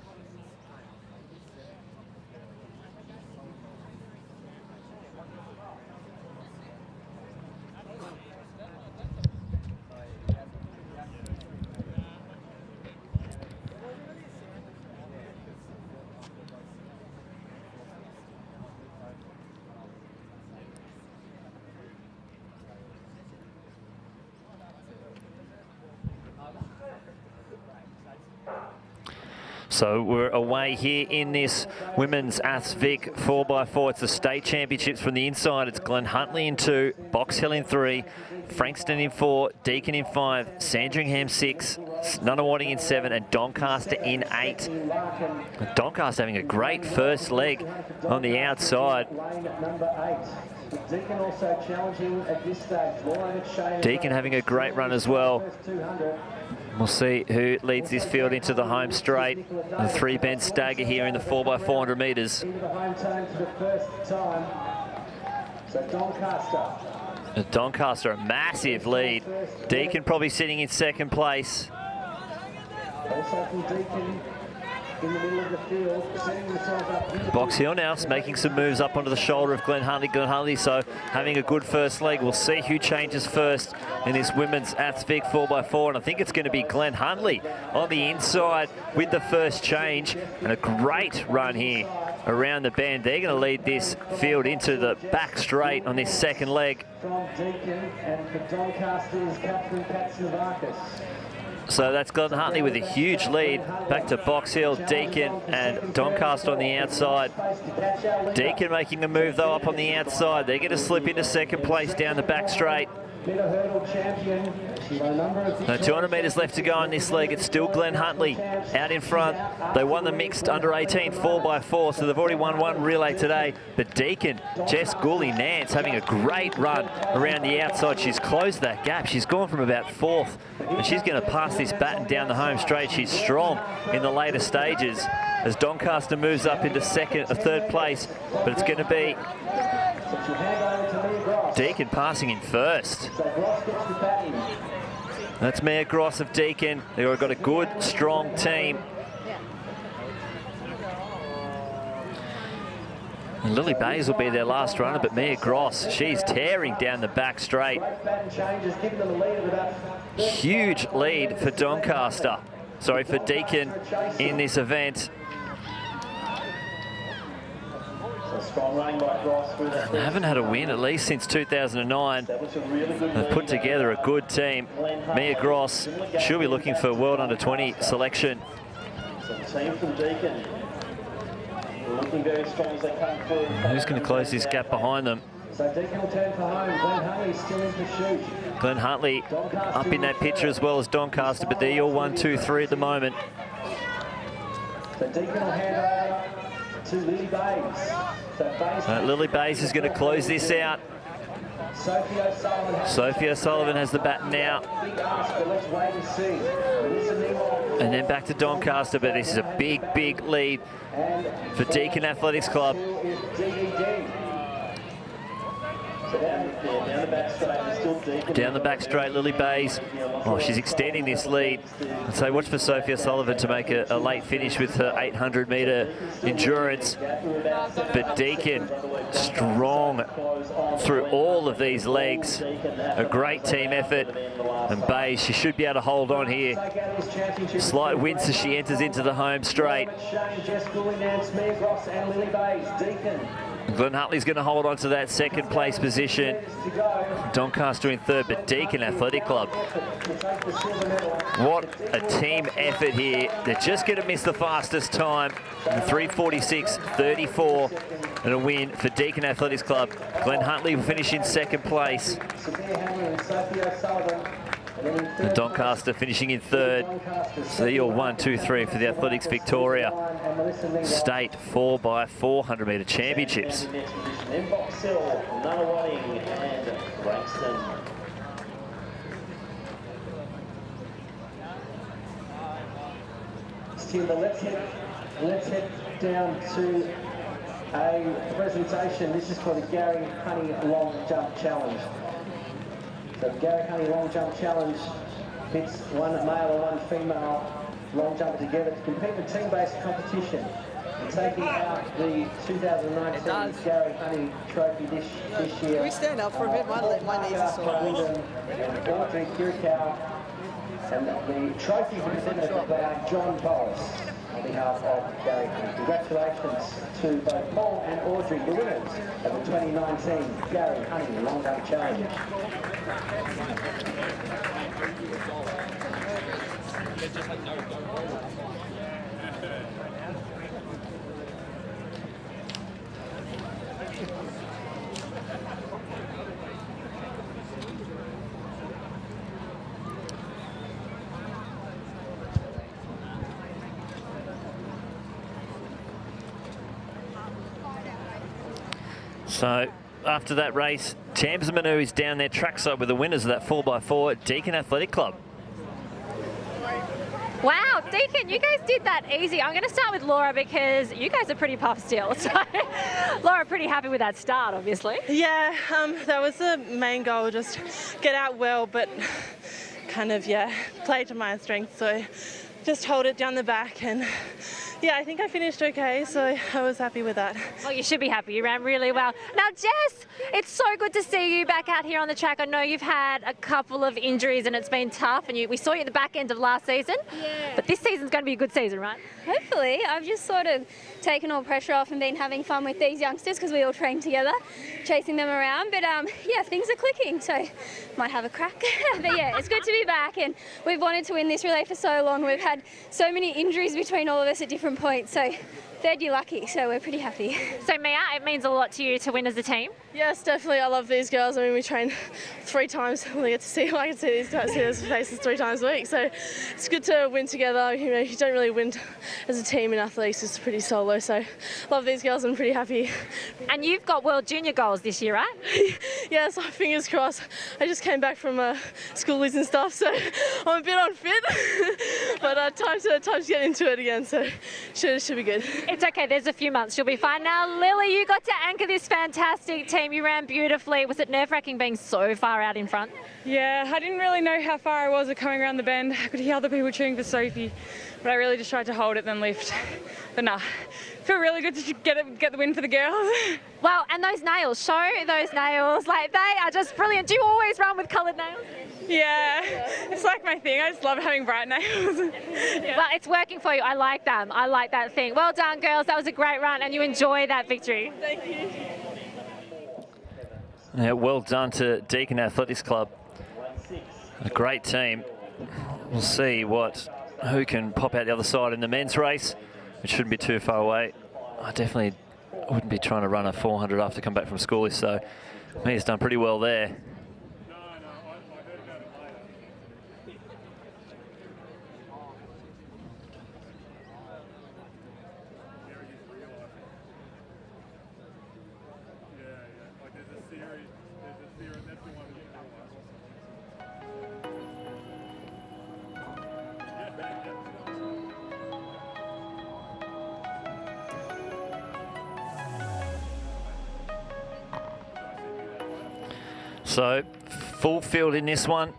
So we're away here in this women's AthVic 4x4. It's the state championships from the inside. It's Glen Huntly in 2, Box Hill in 3, Frankston in 4, Deakin in 5, Sandringham 6, Nunawading in 7, and Doncaster in 8. Doncaster having a great first leg on the outside. Deakin also challenging at this stage. Deakin having a great run as well. We'll see who leads this field into the home straight. The 3-bend stagger here in the 4x400 metres. Into the home turn for the first time. So Doncaster. Doncaster, a massive lead. Deakin probably sitting in second place. Also from Deakin in the middle of the field, setting themselves up. Box Hill now making some moves up onto the shoulder of Glen Huntly. Glen Huntly, so having a good first leg. We'll see who changes first in this women's AthVic 4x4, and I think it's going to be Glen Huntly on the inside with the first change, and a great run here around the bend. They're going to lead this field into the back straight on this second leg. From Deakin, and for Doncaster is Catherine Katsnavakis. So that's Glen Huntly with a huge lead. Back to Box Hill, Deakin, and Doncaster on the outside. Deakin making a move though up on the outside. They're going to slip into second place down the back straight. No, 200 metres left to go in this leg. It's still Glen Huntly out in front. They won the mixed under-18 4x4, so they've already won one relay today. But Deakin, Jess Gooley Nance having a great run around the outside. She's closed that gap. She's gone from about 4th, and she's going to pass this baton down the home straight. She's strong in the later stages as Doncaster moves up into second or third place, but it's going to be Deakin passing in first. That's Mia Gross of Deakin. They've got a good, strong team. And Lily Bays will be their last runner, but Mia Gross, she's tearing down the back straight. Huge lead for Doncaster. Sorry, for Deakin in this event. Strong running by Gross through that. They haven't had a win at least since 2009. They've put together a good team. Mia Gross, she'll be looking for World Under-20 selection. So the team from Deakin looking very strong as they come through. Who's going to close this gap behind them? So Deakin will turn for home. Glen Huntly still in pursuit. Glen Huntly up in that picture as well as Doncaster, but they're your 1, 2, 3 at the moment. So Deakin will hand over to Lily Bays. Lily Bays is going to close this out. Sophie O'Sullivan has the baton now. And then back to Doncaster, but this is a big, big lead for Deakin Athletics Club. Down the back straight, Lily Bays. Oh, she's extending this lead. And so watch for Sophia Sullivan to make a late finish with her 800-metre endurance. But Deakin, strong through all of these legs. A great team effort. And Bays, she should be able to hold on here. Slight wince as she enters into the home straight. Glen Huntly's going to hold on to that second place position. Doncaster in third, but Deakin Athletic Club. What a team effort here. They're just going to miss the fastest time. 3:46.34 and a win for Deakin Athletics Club. Glen Huntly will finish in second place. And Doncaster finishing in third. So they're your 1, 2, 3 for the Athletics Victoria State 4x400 metre championships. In Box Hill, Nunawading and Frankston. Let's head down to a presentation. This is for the Gary Honey Long Jump Challenge. The Gary Honey Long Jump Challenge pits one male and one female long jumper together to compete in a team-based competition. And taking out the 2019 Gary Honey Trophy this year. Can we stand up for a bit? My knees are sore. Audrey Kirikow, and the trophy is presented by John Bowles on behalf of Gary Honey. Congratulations to both Paul and Audrey, the winners of the 2019 Gary Honey Long Jump Challenge. So after that race, Tamsin Manu is down there trackside with the winners of that 4x4 Deakin Athletic Club. Wow, Deakin, you guys did that easy. I'm going to start with Laura because you guys are pretty puffed still. So, Laura, pretty happy with that start, obviously. Yeah, that was the main goal, just get out well, but kind of, yeah, play to my strength. So just hold it down the back and yeah, I think I finished okay, so I was happy with that. Oh, you should be happy. You ran really well. Now, Jess, it's so good to see you back out here on the track. I know you've had a couple of injuries and it's been tough, and we saw you at the back end of last season. Yeah. But this season's going to be a good season, right? Hopefully. I've just sort of taken all pressure off and been having fun with these youngsters because we all train together, chasing them around. But yeah, things are clicking, so might have a crack. But yeah, it's good to be back, and we've wanted to win this relay for so long. We've had so many injuries between all of us at different points, so third year lucky, so we're pretty happy. So Mia, it means a lot to you to win as a team? Yes, definitely. I love these girls. I mean, we train 3 times. I get to see, I can see these guys, see their faces 3 times a week. So it's good to win together. You know, you don't really win as a team in athletics. It's pretty solo. So love these girls. I'm pretty happy. And you've got World Junior goals this year, right? Yeah, so fingers crossed. I just came back from schoolies and stuff, so I'm a bit unfit. But time to get into it again. So should be good. It's okay. There's a few months. You'll be fine. Now, Lily, you got to anchor this fantastic team. You ran beautifully. Was it nerve-wracking being so far out in front? Yeah, I didn't really know how far I was coming around the bend. I could hear other people cheering for Sophie, but I really just tried to hold it, then lift. But nah, feel really good to get the win for the girls. Well, and those nails, show those nails. Like, they are just brilliant. Do you always run with coloured nails? Yeah, it's like my thing. I just love having bright nails. Yeah. Well, it's working for you. I like them. I like that thing. Well done, girls. That was a great run, and you enjoy that victory. Thank you. Yeah, well done to Deakin Athletics Club. A great team. We'll see who can pop out the other side in the men's race. It shouldn't be too far away. I definitely wouldn't be trying to run a 400 after come back from school, so Mia's done pretty well there. So, full field in this one.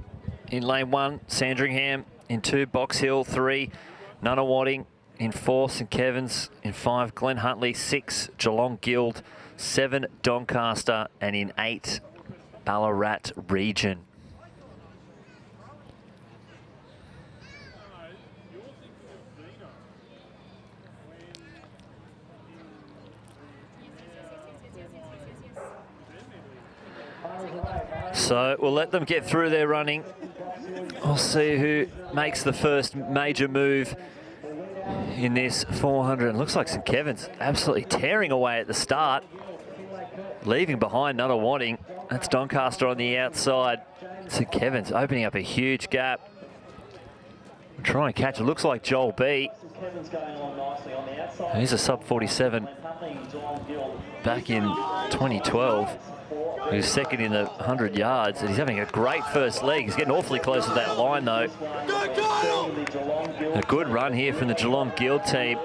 In lane 1, Sandringham. In 2, Box Hill. 3, Nunawading. In 4, St Kevin's. In 5, Glen Huntly. 6, Geelong Guild. 7, Doncaster. And in 8, Ballarat Region. So we'll let them get through their running. We'll see who makes the first major move in this 400. It looks like St Kevin's absolutely tearing away at the start, leaving behind Nunawading. That's Doncaster on the outside. St Kevin's opening up a huge gap. Try and catch it. Looks like Joel B. He's a sub 47 back in 2012. He was second in the 100 yards, and he's having a great first leg. He's getting awfully close to that line, though. A good run here from the Geelong Guild team.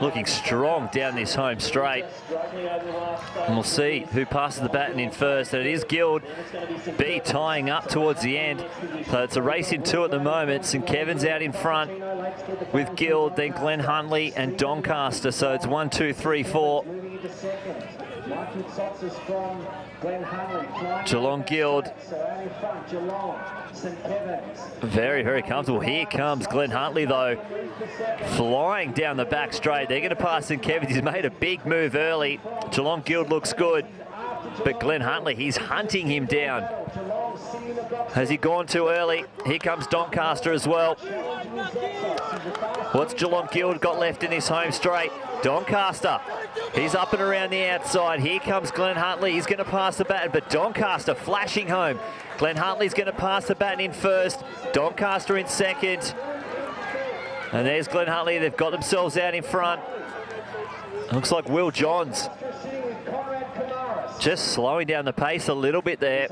Looking strong down this home straight. And we'll see who passes the baton in first. And it is Guild B tying up towards the end. So it's a race in 2 at the moment. St Kevin's out in front with Guild, then Glen Huntly and Doncaster. So it's 1, 2, 3, 4. Geelong Guild. Very, very comfortable. Here comes Glen Huntly, though, flying down the back straight. They're going to pass St Kevin's. He's made a big move early. Geelong Guild looks good, but Glen Huntly, he's hunting him down. Has he gone too early? Here comes Doncaster as well. What's Geelong Guild got left in this home straight? Doncaster, he's up and around the outside. Here comes Glen Huntly. He's going to pass the baton, but Doncaster flashing home. Glen Huntly's going to pass the baton in first. Doncaster in second. And there's Glen Huntly. They've got themselves out in front. Looks like Will Johns Just slowing down the pace a little bit there.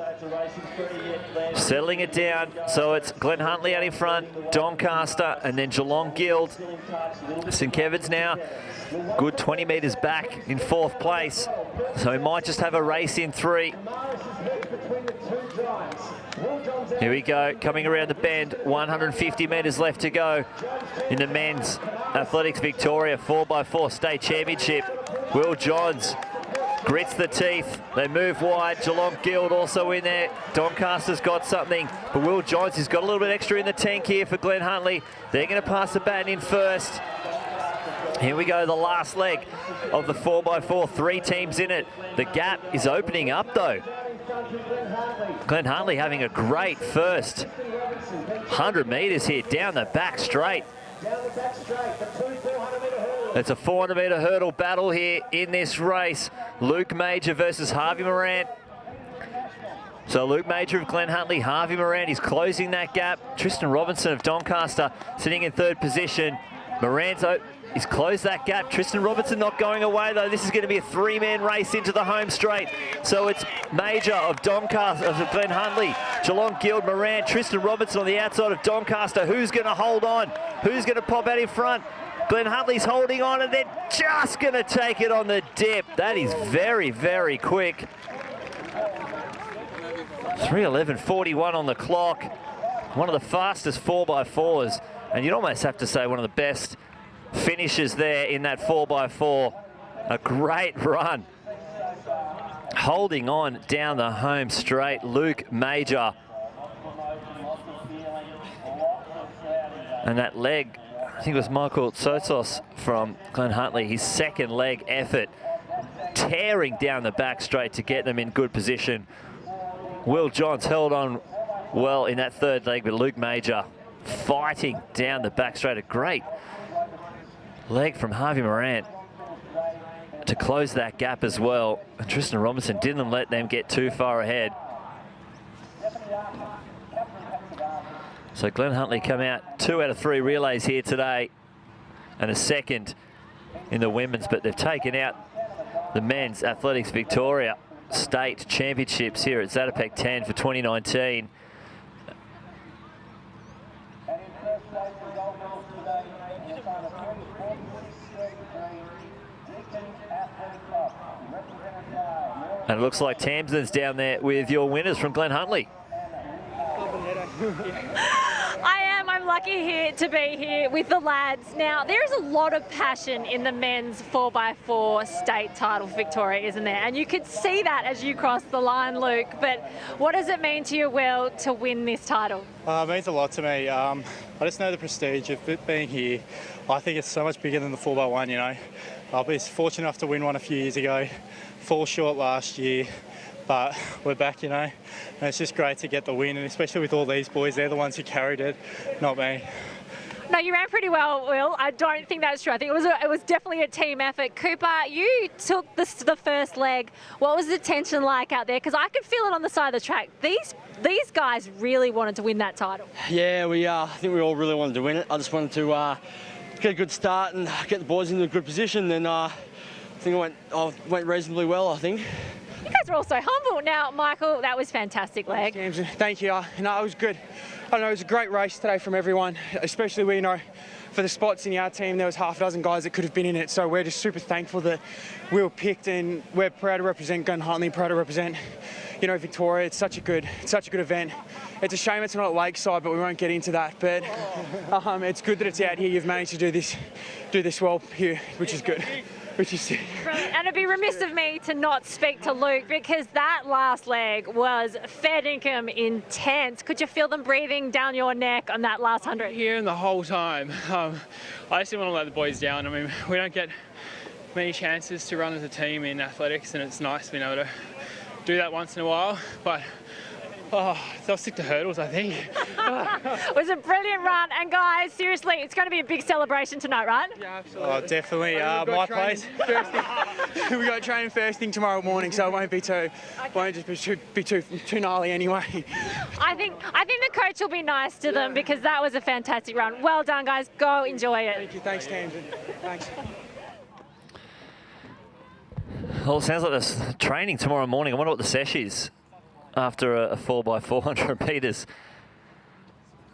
Settling it down. So it's Glenn Huntley out in front, Doncaster, and then Geelong Guild. St Kevin's now good 20 metres back in 4th place. So we might just have a race in 3. Here we go, coming around the bend, 150 metres left to go in the men's Athletics Victoria 4x4 State Championship. Will Johns grits the teeth. They move wide. Geelong Guild also in there. Doncaster's got something, but Will Johns has got a little bit extra in the tank here for Glenn Huntley. They're going to pass the baton in first. Here we go, the last leg of the 4x4, 3 teams in it. The gap is opening up though. Glenn Huntley having a great first 100 metres here, down the back straight. It's a 400-metre hurdle battle here in this race. Luke Major versus Harvey Morant. So Luke Major of Glenn Huntley, Harvey Morant is closing that gap. Tristan Robinson of Doncaster sitting in 3rd position. Morant he's closed that gap. Tristan Robinson not going away though. This is going to be a 3-man race into the home straight. So it's Major of Doncaster, of Glenn Huntley, Geelong Guild, Morant, Tristan Robinson on the outside of Doncaster. Who's going to hold on? Who's going to pop out in front? Glenn Huntley's holding on and they're just going to take it on the dip. That is very, very quick. 3:11:41 on the clock. One of the fastest 4x4s. And you'd almost have to say one of the best finishes there in that 4x4. A great run. Holding on down the home straight, Luke Major. And that leg, I think it was Michael Tsotsos from Glenn Huntley, his 2nd leg effort, tearing down the back straight to get them in good position. Will Johns held on well in that 3rd leg, but Luke Major fighting down the back straight. A great leg from Harvey Morant to close that gap as well. And Tristan Robinson didn't let them get too far ahead. So Glenn Huntley come out 2 out of 3 relays here today and a 2nd in the women's, but they've taken out the men's Athletics Victoria State Championships here at Zatopek 10 for 2019. And it looks like Tamsin's down there with your winners from Glenn Huntley. I'm lucky here to be here with the lads. Now, there's a lot of passion in the men's 4x4 state title for Victoria, isn't there? And you could see that as you cross the line, Luke. But what does it mean to you, Will, to win this title? It means a lot to me. I just know the prestige of it being here. I think it's so much bigger than the 4x1, you know. I was fortunate enough to win one a few years ago, fall short last year. But we're back, you know, and it's just great to get the win, and especially with all these boys, they're the ones who carried it, not me. No, you ran pretty well, Will. I don't think that's true. I think it was definitely a team effort. Cooper, you took the 1st leg. What was the tension like out there? Because I could feel it on the side of the track. These guys really wanted to win that title. Yeah, I think we all really wanted to win it. I just wanted to get a good start and get the boys into a good position, and I think it went reasonably well, I think. You guys are all so humble. Now, Michael, that was fantastic leg. Thank you. It was good. I know it was a great race today from everyone, especially we know for the spots in our team there was half a dozen guys that could have been in it. So we're just super thankful that we were picked, and we're proud to represent Glenn Huntley, proud to represent, you know, Victoria. It's such a good event. It's a shame it's not at Lakeside, but we won't get into that. But it's good that it's out here. You've managed to do this well here, which is good. Brilliant. And it'd be remiss of me to not speak to Luke, because that last leg was fair dinkum intense. Could you feel them breathing down your neck on that last 100? Hearing the whole time. I just didn't want to let the boys down. I mean, we don't get many chances to run as a team in athletics, and it's nice being able to do that once in a while. But they'll stick to hurdles, I think. It was a brilliant run, and guys, seriously, it's going to be a big celebration tonight, right? Yeah, absolutely. Oh, definitely. My place. We got training first thing tomorrow morning, so it won't be too gnarly anyway. I think the coach will be nice to them, because that was a fantastic run. Well done, guys. Go enjoy it. Thank you. Thanks, Tamsin. Thanks. Well, it sounds like there's training tomorrow morning. I wonder what the sesh is after a 4x400 metres.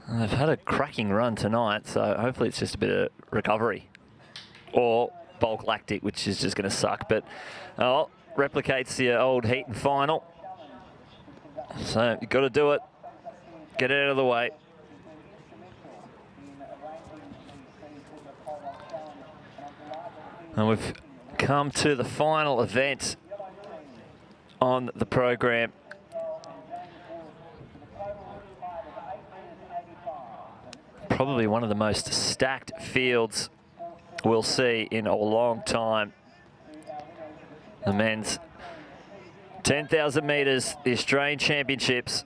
They've had a cracking run tonight, so hopefully it's just a bit of recovery. Or bulk lactic, which is just going to suck. But replicates the old heat and final. So you've got to do it. Get it out of the way. And we've come to the final event on the program. Probably one of the most stacked fields we'll see in a long time. The men's 10,000 metres, the Australian Championships,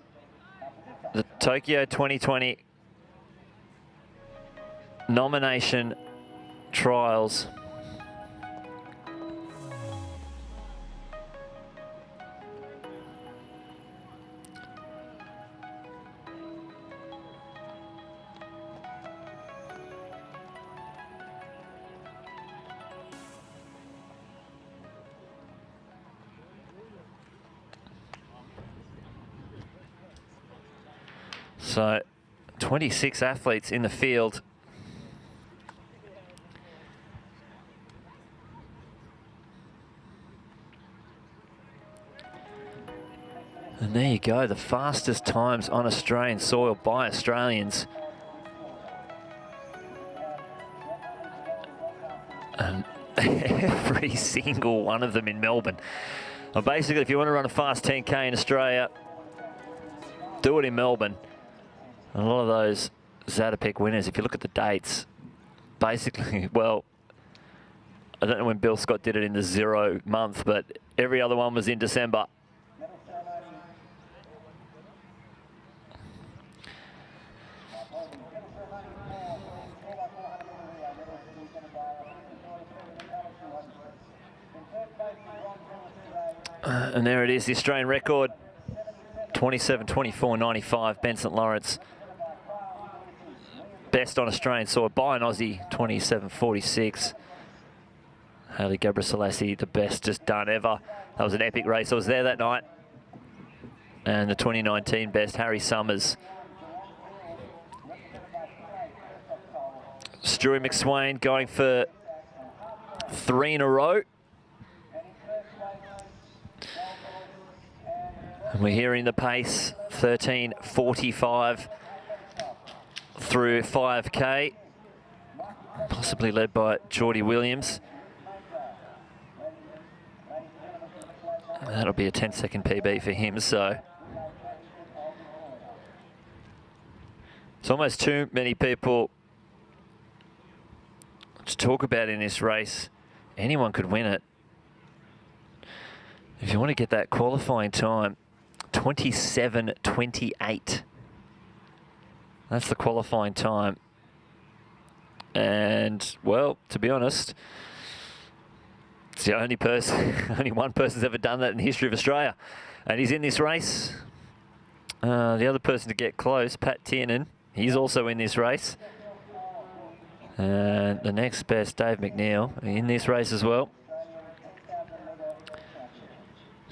the Tokyo 2020 nomination trials. So 26 athletes in the field. And there you go, the fastest times on Australian soil by Australians. And every single one of them in Melbourne. Well, basically, if you want to run a fast 10K in Australia, do it in Melbourne. And a lot of those Zatopek winners, if you look at the dates, basically, well, I don't know when Bill Scott did it in the 0 month, but every other one was in December. And there it is, the Australian record, 27:24.95, Ben St Lawrence. Best on Australian soil by an Aussie, 27:46. Haile Gebrselassie, the best just done ever. That was an epic race. I was there that night. And the 2019 best, Harry Summers. Stewie McSwain going for 3 in a row. And we're hearing the pace, 13:45 through 5K, possibly led by Geordie Williams. That'll be a 10-second PB for him, so it's almost too many people to talk about in this race. Anyone could win it. If you want to get that qualifying time, 27:28. That's the qualifying time. And, well, to be honest, it's the only person, only one person's ever done that in the history of Australia. And he's in this race. The other person to get close, Pat Tiernan, he's also in this race. And the next best, Dave McNeil, in this race as well.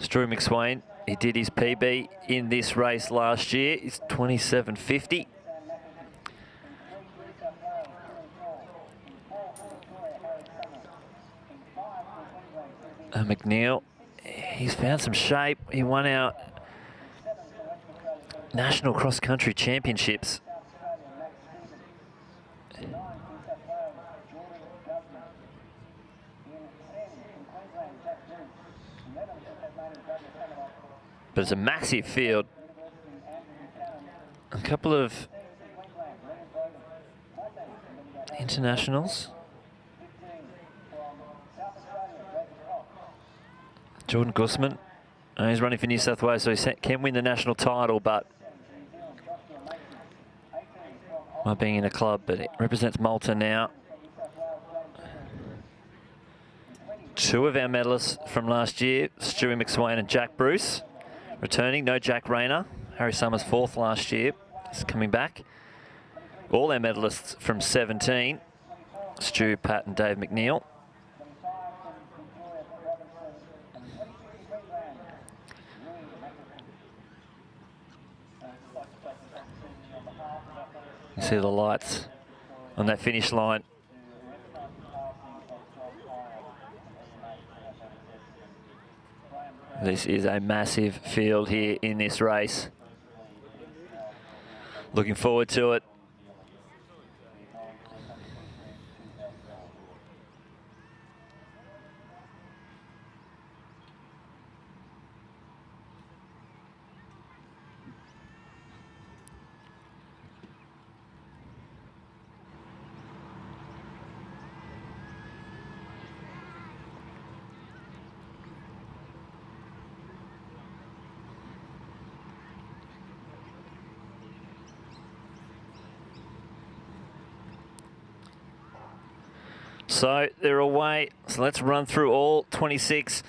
Stewie McSwain, he did his PB in this race last year. It's 27:50. McNeil, he's found some shape. He won our National Cross Country Championships. But it's a massive field. A couple of internationals. Jordan Gusman, he's running for New South Wales, so he can win the national title, but while being in a club, but it represents Malta now. 2 of our medalists from last year, Stewie McSwain and Jack Bruce, returning. No Jack Rayner. Harry Summers 4th last year. He's coming back. All our medalists from 17, Stu, Pat and Dave McNeil. You see the lights on that finish line. This is a massive field here in this race. Looking forward to it. So they're away. So let's run through all 26.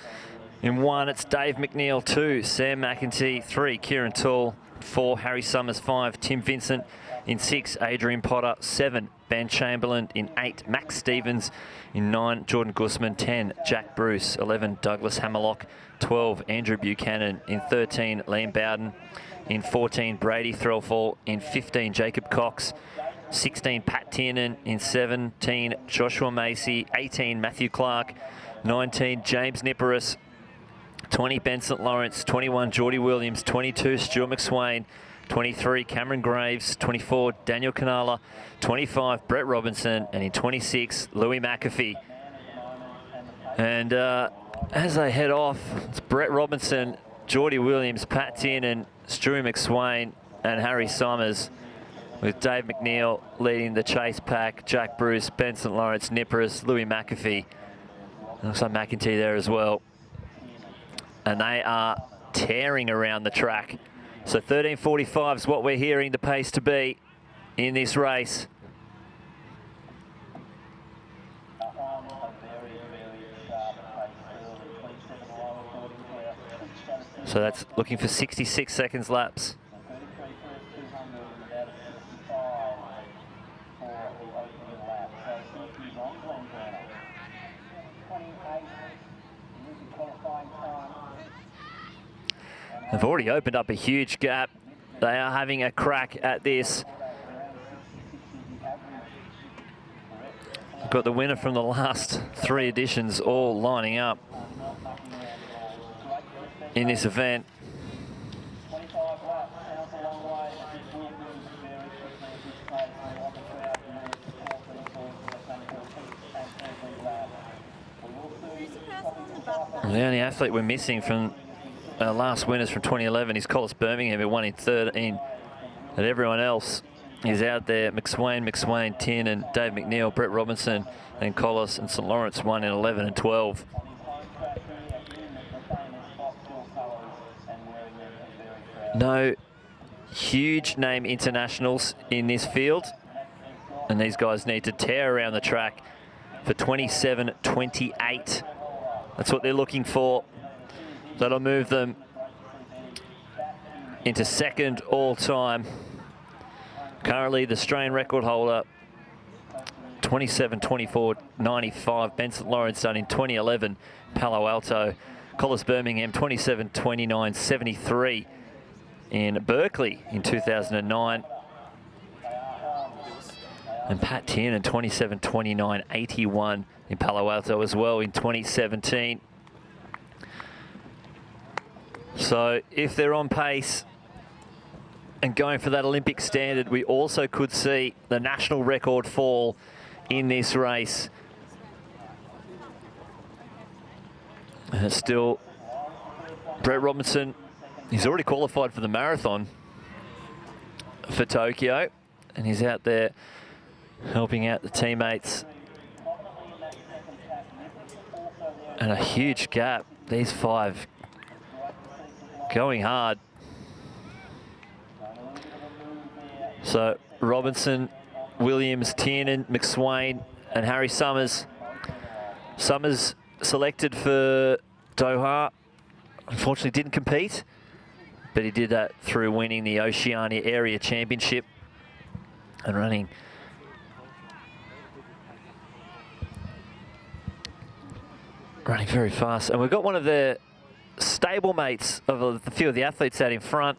In 1, it's Dave McNeil. 2, Sam McEntee. 3, Kieran Toole. 4, Harry Summers. 5, Tim Vincent. In 6, Adrian Potter. 7, Ben Chamberlain. In 8, Max Stevens. In 9, Jordan Guzman. 10, Jack Bruce. 11, Douglas Hammerlock. 12, Andrew Buchanan. In 13, Liam Bowden. In 14, Brady Threlfall. In 15, Jacob Cox. 16, Pat Tiernan. In 17, Joshua Macy. 18, Matthew Clark. 19, James Niparis. 20, Ben St. Lawrence. 21, Geordie Williams. 22, Stuart McSwain. 23, Cameron Graves. 24, Daniel Canala. 25, Brett Robinson. And in 26, Louis McAfee. And as they head off, it's Brett Robinson, Geordie Williams, Pat Tiernan, Stuart McSwain, and Harry Summers, with Dave McNeil leading the chase pack, Jack Bruce, Ben St. Lawrence, Niparis, Louis McAfee. Looks like McEntee there as well. And they are tearing around the track. So 13:45 is what we're hearing the pace to be in this race. So that's looking for 66 seconds laps. They've already opened up a huge gap. They are having a crack at this. Got the winner from the last 3 editions all lining up in this event. And the only athlete we're missing from our last winners from 2011 is Collis Birmingham, who won in 13. And everyone else is out there. McSwain, Tiernan, Dave McNeil, Brett Robinson, and Collis and St. Lawrence won in 11 and 12. No huge name internationals in this field. And these guys need to tear around the track for 27.28. That's what they're looking for. That'll move them into second all-time. Currently the Australian record holder, 27.24.95. Ben St. Lawrence done in 2011, Palo Alto. Collis Birmingham, 27.29.73 in Berkeley in 2009. And Pat Tiernan, 27.29.81 in Palo Alto as well in 2017. So if they're on pace and going for that Olympic standard, we also could see the national record fall in this race. And it's still Brett Robinson. He's already qualified for the marathon for Tokyo, and he's out there helping out the teammates. And a huge gap. These 5 going hard. So Robinson, Williams, Tiernan, McSwain, and Harry Summers. Summers selected for Doha. Unfortunately didn't compete, but he did that through winning the Oceania Area Championship and running very fast. And we've got one of the stablemates of a few of the athletes out in front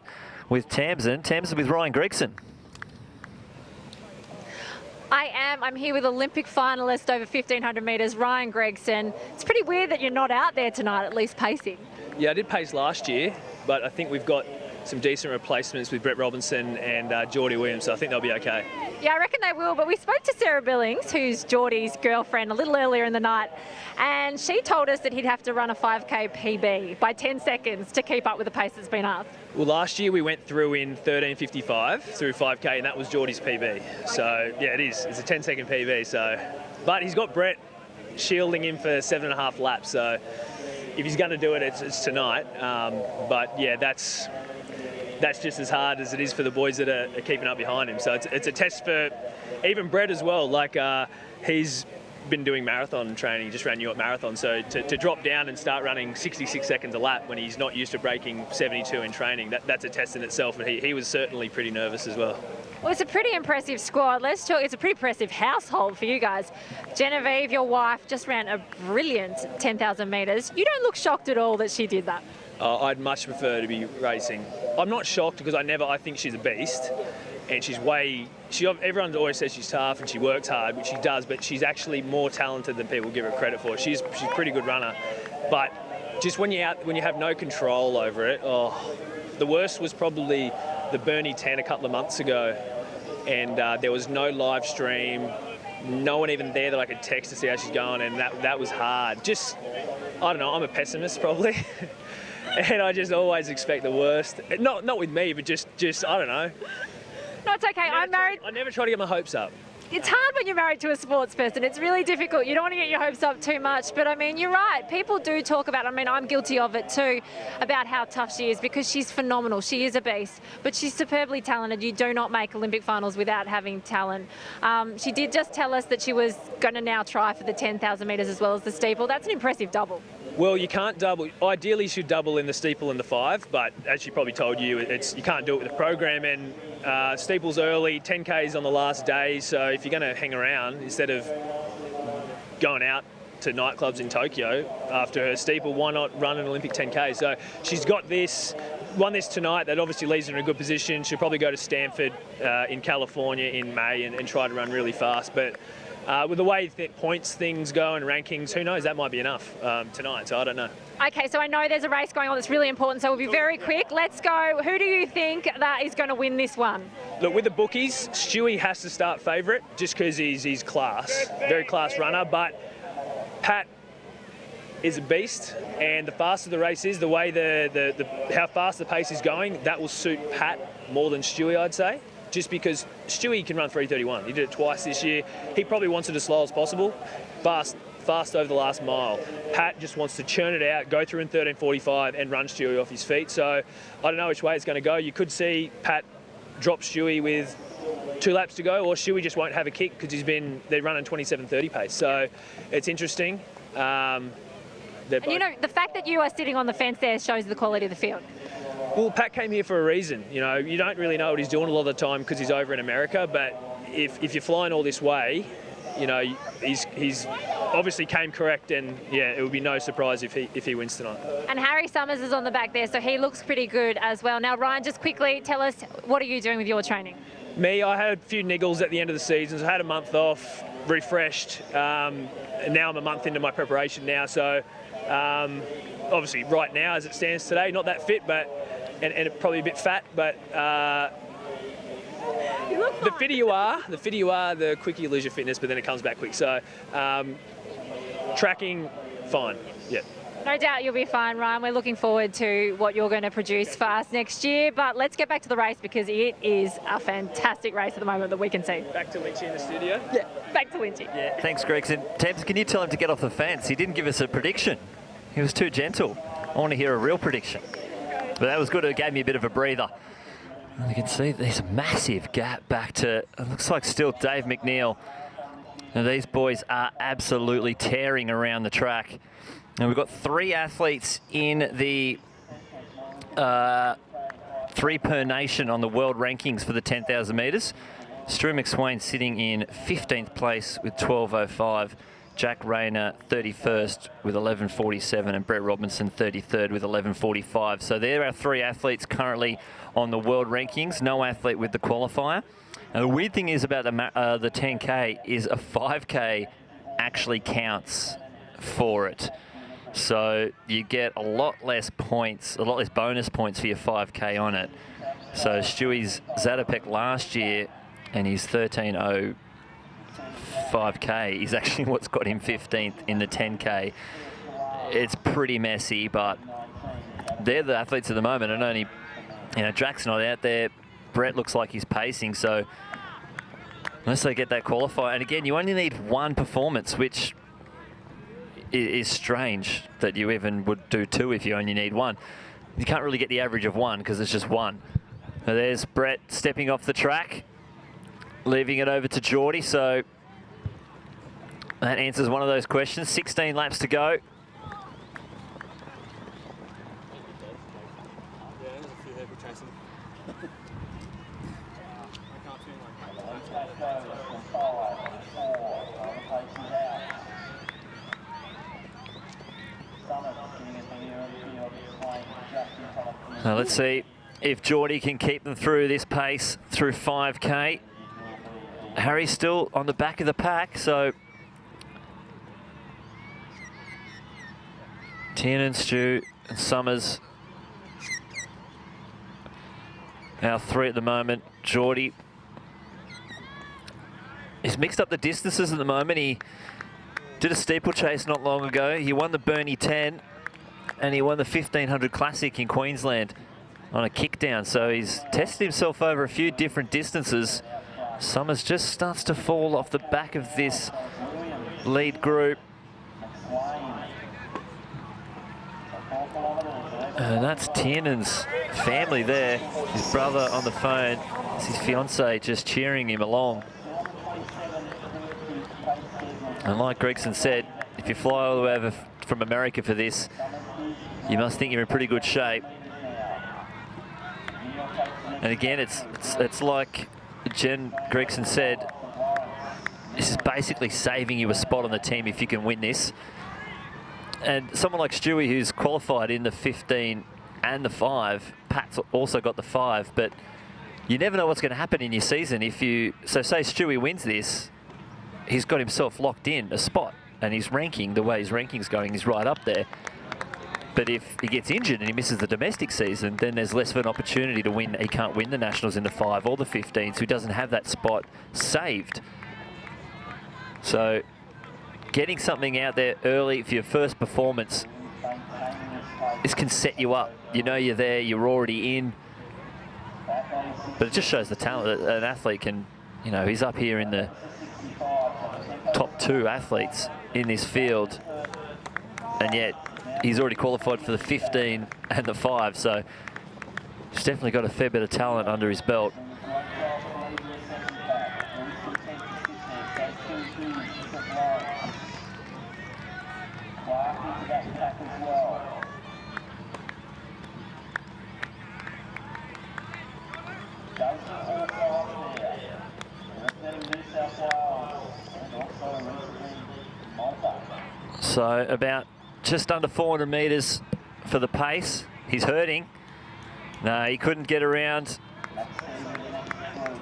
with Tamsin. Tamsin with Ryan Gregson. I am. I'm here with Olympic finalist over 1,500 metres, Ryan Gregson. It's pretty weird that you're not out there tonight, at least pacing. Yeah, I did pace last year, but I think we've got some decent replacements with Brett Robinson and Geordie Williams, so I think they'll be okay. Yeah, I reckon they will, but we spoke to Sarah Billings, who's Geordie's girlfriend, a little earlier in the night, and she told us that he'd have to run a 5K PB by 10 seconds to keep up with the pace that's been asked. Well, last year we went through in 13:55 through 5K, and that was Geordie's PB. So, yeah, it is. It's a 10-second PB, so... But he's got Brett shielding him for 7.5 laps, so if he's going to do it, it's tonight. But, yeah, that's just as hard as it is for the boys that are keeping up behind him. So it's a test for even Brett as well. Like, he's been doing marathon training, just ran New York Marathon, so to drop down and start running 66 seconds a lap when he's not used to breaking 72 in training, that's a test in itself, and he was certainly pretty nervous as well. Well, it's a pretty impressive squad. Let's talk, it's a pretty impressive household for you guys. Genevieve, your wife, just ran a brilliant 10,000 metres. You don't look shocked at all that she did that. I'd much prefer to be racing. I'm not shocked because I think she's a beast, and everyone always says she's tough and she works hard, which she does, but she's actually more talented than people give her credit for. She's a pretty good runner, but just when you have no control over it, the worst was probably the Burnie 10 a couple of months ago, and there was no live stream, no one even there that I could text to see how she's going, and that was hard. Just, I don't know, I'm a pessimist probably. And I just always expect the worst. Not with me, but just I don't know. No, it's okay. I'm married. I never try to get my hopes up. It's hard when you're married to a sports person. It's really difficult. You don't want to get your hopes up too much. But I mean, you're right. People do talk about, I'm guilty of it too, about how tough she is because she's phenomenal. She is a beast, but she's superbly talented. You do not make Olympic finals without having talent. She did just tell us that she was going to now try for the 10,000 metres as well as the steeple. That's an impressive double. Well, you can't double. Ideally, you should double in the steeple and the 5, but as she probably told you, you can't do it with the program. And steeple's early, 10K's on the last day, so if you're going to hang around, instead of going out to nightclubs in Tokyo after her steeple, why not run an Olympic 10K? So she's got won this tonight. That obviously leaves her in a good position. She'll probably go to Stanford in California in May and try to run really fast. But with the way points things go and rankings, who knows, that might be enough tonight, so I don't know. Okay, so I know there's a race going on that's really important, so we'll be very quick. Let's go. Who do you think that is going to win this one? Look, with the bookies, Stewie has to start favourite just because he's class, very class runner, but Pat is a beast, and the faster the race is, the way how fast the pace is going, that will suit Pat more than Stewie, I'd say. Just because Stewie can run 3:31. He did it twice this year. He probably wants it as slow as possible, fast over the last mile. Pat just wants to churn it out, go through in 13:45 and run Stewie off his feet. So I don't know which way it's going to go. You could see Pat drop Stewie with 2 laps to go, or Stewie just won't have a kick because they're running 27:30 pace. So it's interesting. And you know, the fact that you are sitting on the fence there shows the quality of the field. Well, Pat came here for a reason. You know, you don't really know what he's doing a lot of the time because he's over in America. But if you're flying all this way, you know, he's obviously came correct, and yeah, it would be no surprise if he wins tonight. And Harry Summers is on the back there, so he looks pretty good as well. Now, Ryan, just quickly tell us, what are you doing with your training? Me, I had a few niggles at the end of the season, so I had a month off, refreshed. And now I'm a month into my preparation now, so obviously right now as it stands today, not that fit, but and probably a bit fat, but the fitter you are, the quicker you lose your fitness, but then it comes back quick. So tracking, fine, yeah. No doubt you'll be fine, Ryan. We're looking forward to what you're going to produce for us next year. But let's get back to the race because it is a fantastic race at the moment that we can see. Back to Lynchy in the studio? Yeah, back to Lynchy. Yeah. Thanks, Gregson. Tams, can you tell him to get off the fence? He didn't give us a prediction. He was too gentle. I want to hear a real prediction. But that was good. It gave me a bit of a breather. And you can see there's a massive gap back to, it looks like still Dave McNeil. Now these boys are absolutely tearing around the track. And we've got 3 athletes in the 3 per nation on the world rankings for the 10,000 metres. Stu McSwain sitting in 15th place with 12:05. Jack Rayner 31st with 11:47, and Brett Robinson 33rd with 11:45. So there are 3 athletes currently on the world rankings. No athlete with the qualifier. And the weird thing is about the 10K is a 5K actually counts for it. So you get a lot less points, a lot less bonus points for your 5K on it. So Stewie's Zatopek last year and his 13.0 5K is actually what's got him 15th in the 10K. It's pretty messy, but they're the athletes at the moment, and only, Drax's not out there. Brett looks like he's pacing, so unless they get that qualifier, and again, you only need one performance, which is strange that you even would do two if you only need one. You can't really get the average of one because it's just one. Now there's Brett stepping off the track, leaving it over to Geordie, so that answers one of those questions. 16 laps to go. Now let's see if Geordie can keep them through this pace through 5K. Harry's still on the back of the pack, so Tiernan, Stu and Summers our three at the moment. Geordie, he's mixed up the distances at the moment. He did a steeplechase not long ago. He won the Burnie 10 and he won the 1500 Classic in Queensland on a kick down. So he's tested himself over a few different distances. Summers just starts to fall off the back of this lead group. And that's Tiernan's family there. His brother on the phone. It's his fiance just cheering him along. And like Gregson said, if you fly all the way over from America for this, you must think you're in pretty good shape. And again, it's like Jen Gregson said, this is basically saving you a spot on the team if you can win this. And someone like Stewie, who's qualified in the 15 and the 5, Pat's also got the 5, but you never know what's going to happen in your season. So say Stewie wins this, he's got himself locked in a spot, and his ranking, the way his ranking's going, is right up there. But if he gets injured and he misses the domestic season, then there's less of an opportunity to win. He can't win the Nationals in the 5 or the 15, so he doesn't have that spot saved. So getting something out there early for your first performance, this can set you up. You know you're there, you're already in. But it just shows the talent that an athlete can, he's up here in the top 2 athletes in this field, and yet he's already qualified for the 15 and the 5, so he's definitely got a fair bit of talent under his belt. So about just under 400 metres for the pace. He's hurting. No, he couldn't get around.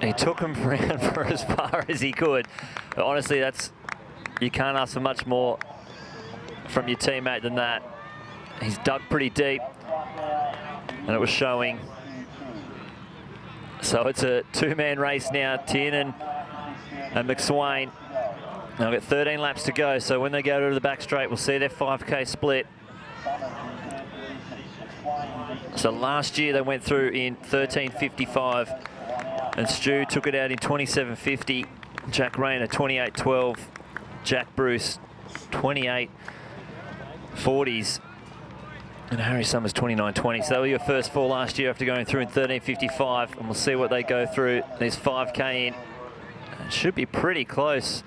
He took him around for as far as he could. But honestly, you can't ask for much more from your teammate than that. He's dug pretty deep, and it was showing. So it's a 2-man race now, Tiernan and McSwain. Now we've got 13 laps to go, so when they go to the back straight, we'll see their 5K split. So last year they went through in 13:55, and Stu took it out in 27:50. Jack Rayner 28:12, Jack Bruce 28:40s, and Harry Summers 29:20. So they were your first 4 last year after going through in 13:55, and we'll see what they go through. There's 5K in. It should be pretty close.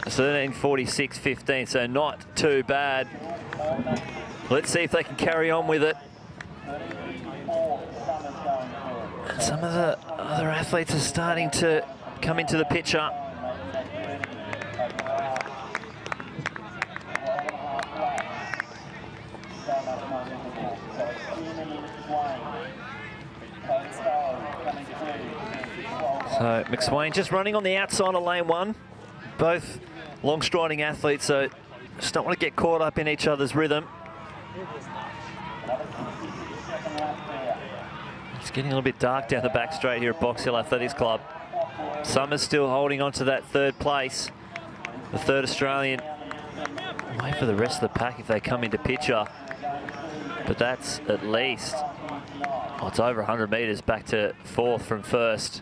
13:46.15, so not too bad. Let's see if they can carry on with it. And some of the other athletes are starting to come into the picture. So McSwain just running on the outside of lane 1. Both long striding athletes, so just don't want to get caught up in each other's rhythm. It's getting a little bit dark down the back straight here at Box Hill Athletics Club. Summers still holding on to that 3rd place. The 3rd Australian. Wait for the rest of the pack if they come into picture. But that's at least, oh, it's over 100 metres back to 4th from 1st.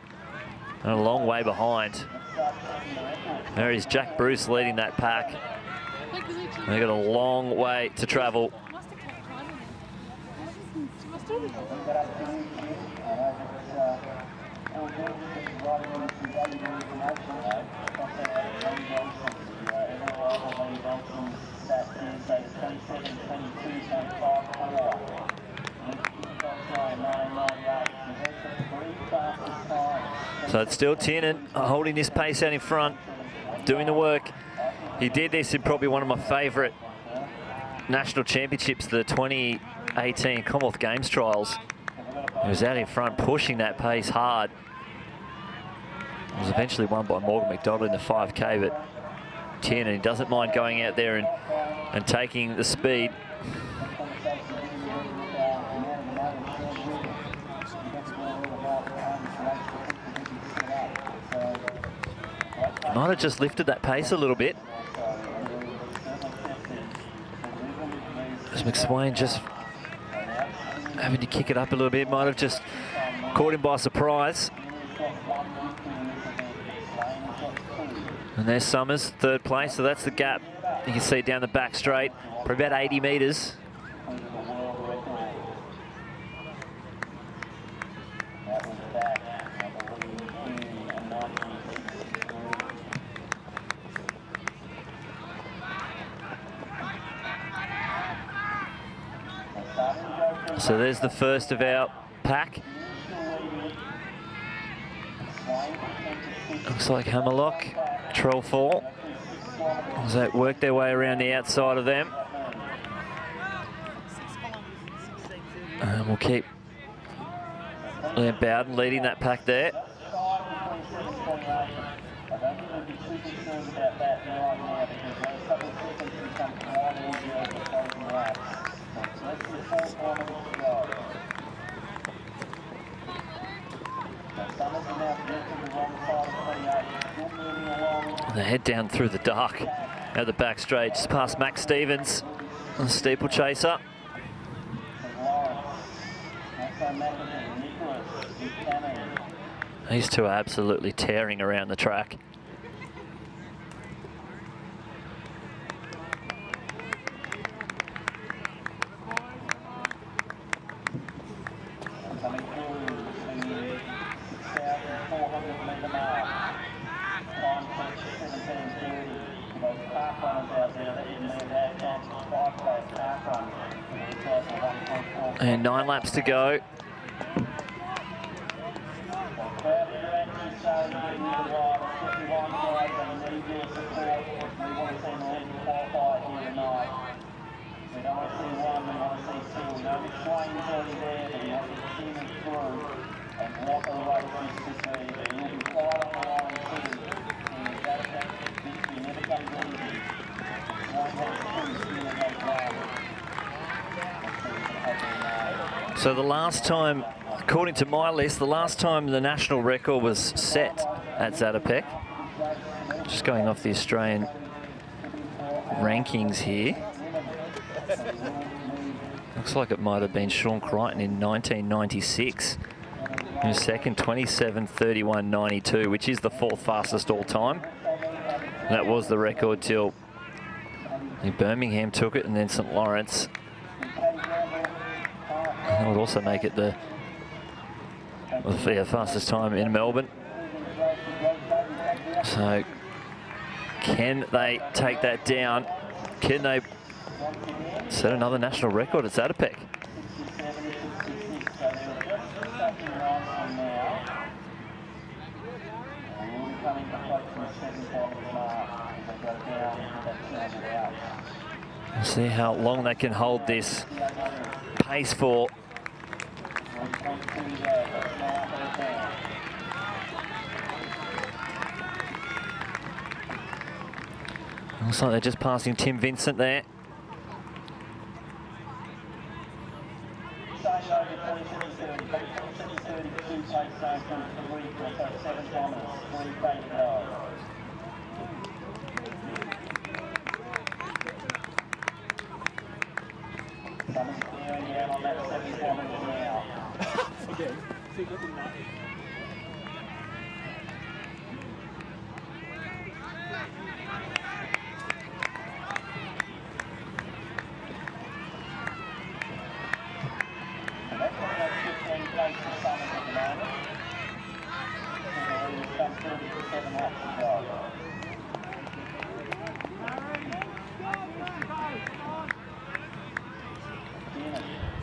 And a long way behind. There is Jack Bruce leading that pack. They've got a long way to travel. So it's still Tiernan holding this pace out in front, doing the work. He did this in probably one of my favourite national championships, the 2018 Commonwealth Games trials. He was out in front pushing that pace hard. It was eventually won by Morgan McDonald in the 5K, but Tiernan doesn't mind going out there and taking the speed. Might have just lifted that pace a little bit. As McSwain just having to kick it up a little bit, might have just caught him by surprise. And there's Summers, 3rd place, so that's the gap. You can see down the back straight, probably about 80 metres. So there's the first of our pack. Looks like Hammerlock, Trollfall, as they work their way around the outside of them. And we'll keep Liam Bowden leading that pack there. They head down through the dark at the back straight, just past Max Stevens, the steeplechaser. These two are absolutely tearing around the track. And 9 laps to go. So the last time, according to my list, the last time the national record was set at Zatopek, just going off the Australian rankings here, looks like it might have been Sean Crichton in 1996. He was second, 27:31.92, which is the 4th fastest all time. And that was the record till Birmingham took it, and then St Lawrence. That would also make it the fastest time in Melbourne. So can they take that down? Can they set another national record at Zatopek? We'll see how long they can hold this pace for. Looks like they're just passing Tim Vincent there.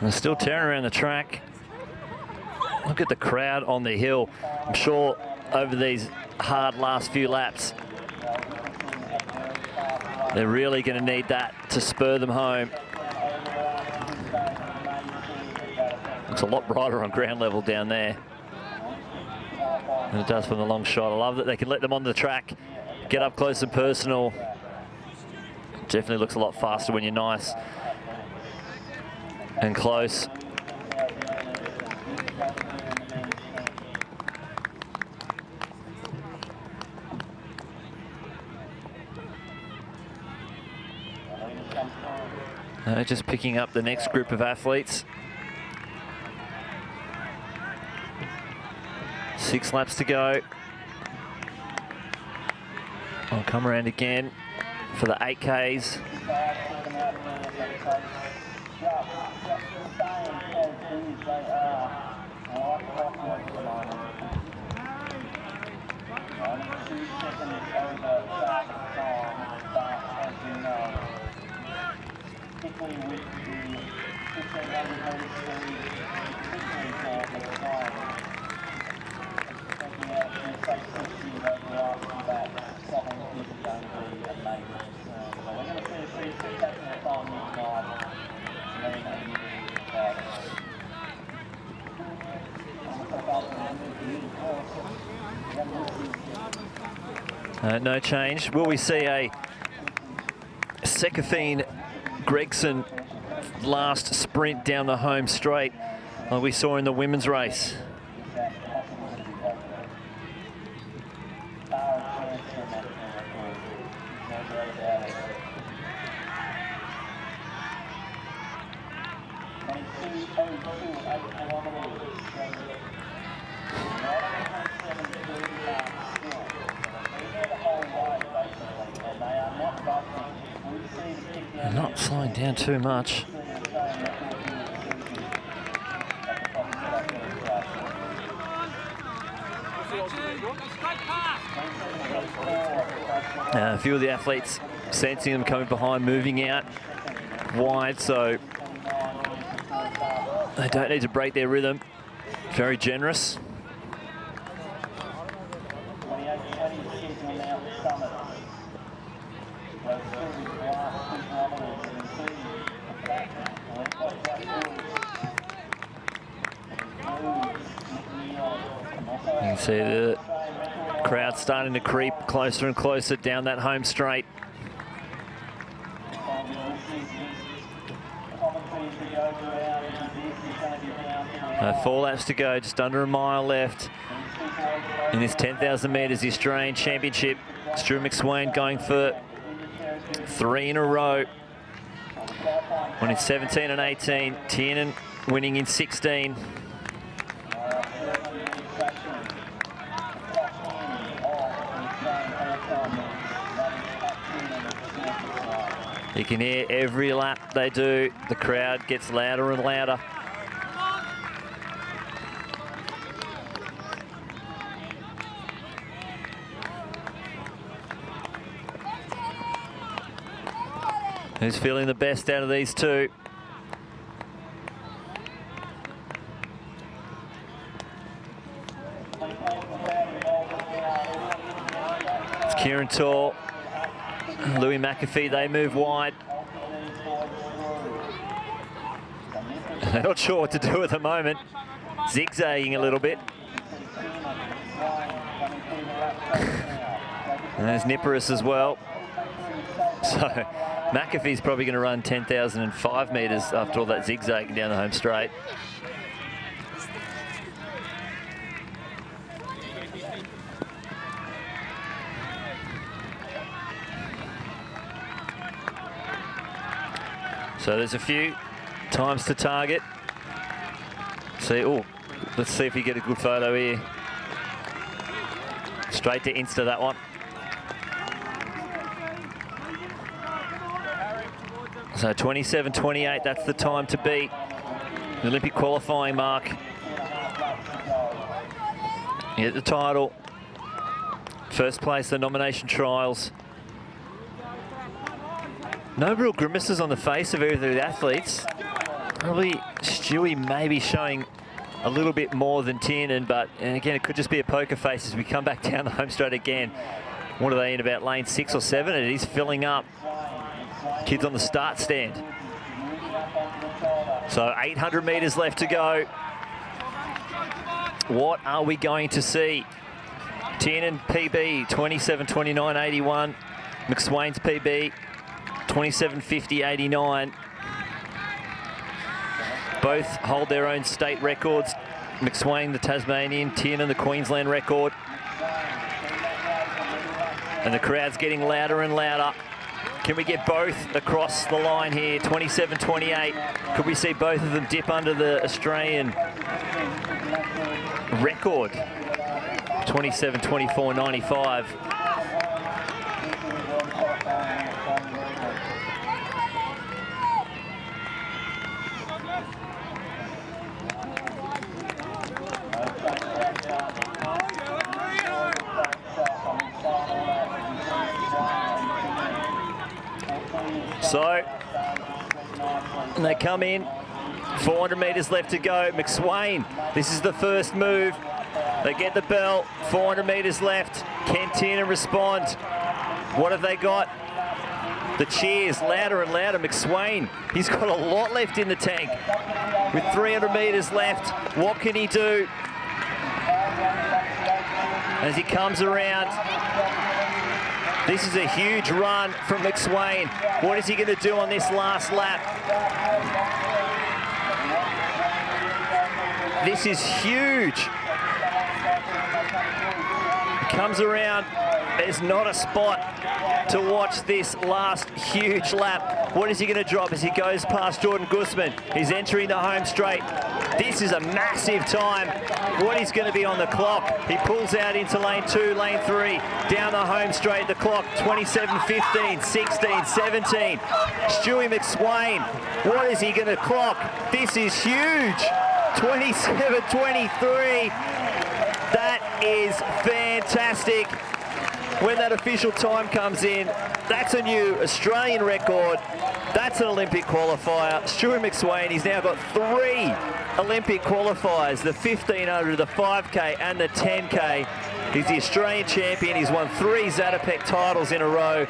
They're still tearing around the track. Look at the crowd on the hill. I'm sure over these hard last few laps, they're really going to need that to spur them home. Looks a lot brighter on ground level down there than it does from the long shot. I love that they can let them on the track, get up close and personal. Definitely looks a lot faster when you're nice and close. Just picking up the next group of athletes. 6 laps to go. I'll come around again for the 8Ks. No change. Will we see a Sekafine Gregson last sprint down the home straight like we saw in the women's race? Not slowing down too much. A few of the athletes sensing them coming behind, moving out wide, so they don't need to break their rhythm. Very generous. You can see the crowd starting to creep closer and closer down that home straight. 4 laps to go, just under a mile left in this 10,000 metres, the Australian Championship. Stuart McSwain going for 3 in a row. Winning 17 and 18. Tiernan winning in 16. You can hear every lap they do, the crowd gets louder and louder. Who's feeling the best out of these two? It's Kieran Tall, Louis McAfee, they move wide. They're not sure what to do at the moment. Zigzagging a little bit. And there's Niparis as well. So McAfee's probably going to run 10,005 metres after all that zigzagging down the home straight. So there's a few times to target. See, oh, let's see if we get a good photo here. Straight to Insta, that one. So 27.28, that's the time to beat. The Olympic qualifying mark. You get the title. First place, the nomination trials. No real grimaces on the face of either of the athletes. Probably Stewie maybe showing a little bit more than Tiernan, but again, it could just be a poker face as we come back down the home straight again. What are they in, about lane 6 or 7? It is filling up. Kids on the start stand. So 800 metres left to go. What are we going to see? Tiernan PB 27.29.81. McSwain's PB 27.50.89. Both hold their own state records. McSwain, the Tasmanian, Tiernan, the Queensland record. And the crowd's getting louder and louder. Can we get both across the line here? 27.28. Could we see both of them dip under the Australian record? 27.24.95. So, and they come in, 400 metres left to go. McSwain, this is the first move. They get the bell, 400 metres left. Can Tiernan respond? What have they got? The cheers, louder and louder. McSwain, he's got a lot left in the tank. With 300 metres left, what can he do? As he comes around, this is a huge run from McSwain. What is he going to do on this last lap? This is huge. He comes around. There's not a spot to watch this last huge lap. What is he going to drop as he goes past Jordan Guzman? He's entering the home straight. This is a massive time. What is going to be on the clock? He pulls out into lane 2, lane 3, down the home straight. The clock, 27.15, 16, 17. Stewie McSwain, what is he going to clock? This is huge. 27.23. That is fantastic. When that official time comes in, that's a new Australian record. That's an Olympic qualifier. Stewie McSwain, he's now got 3 Olympic qualifiers, the 1500, the 5K and the 10K. He's the Australian champion. He's won 3 Zatopek titles in a row.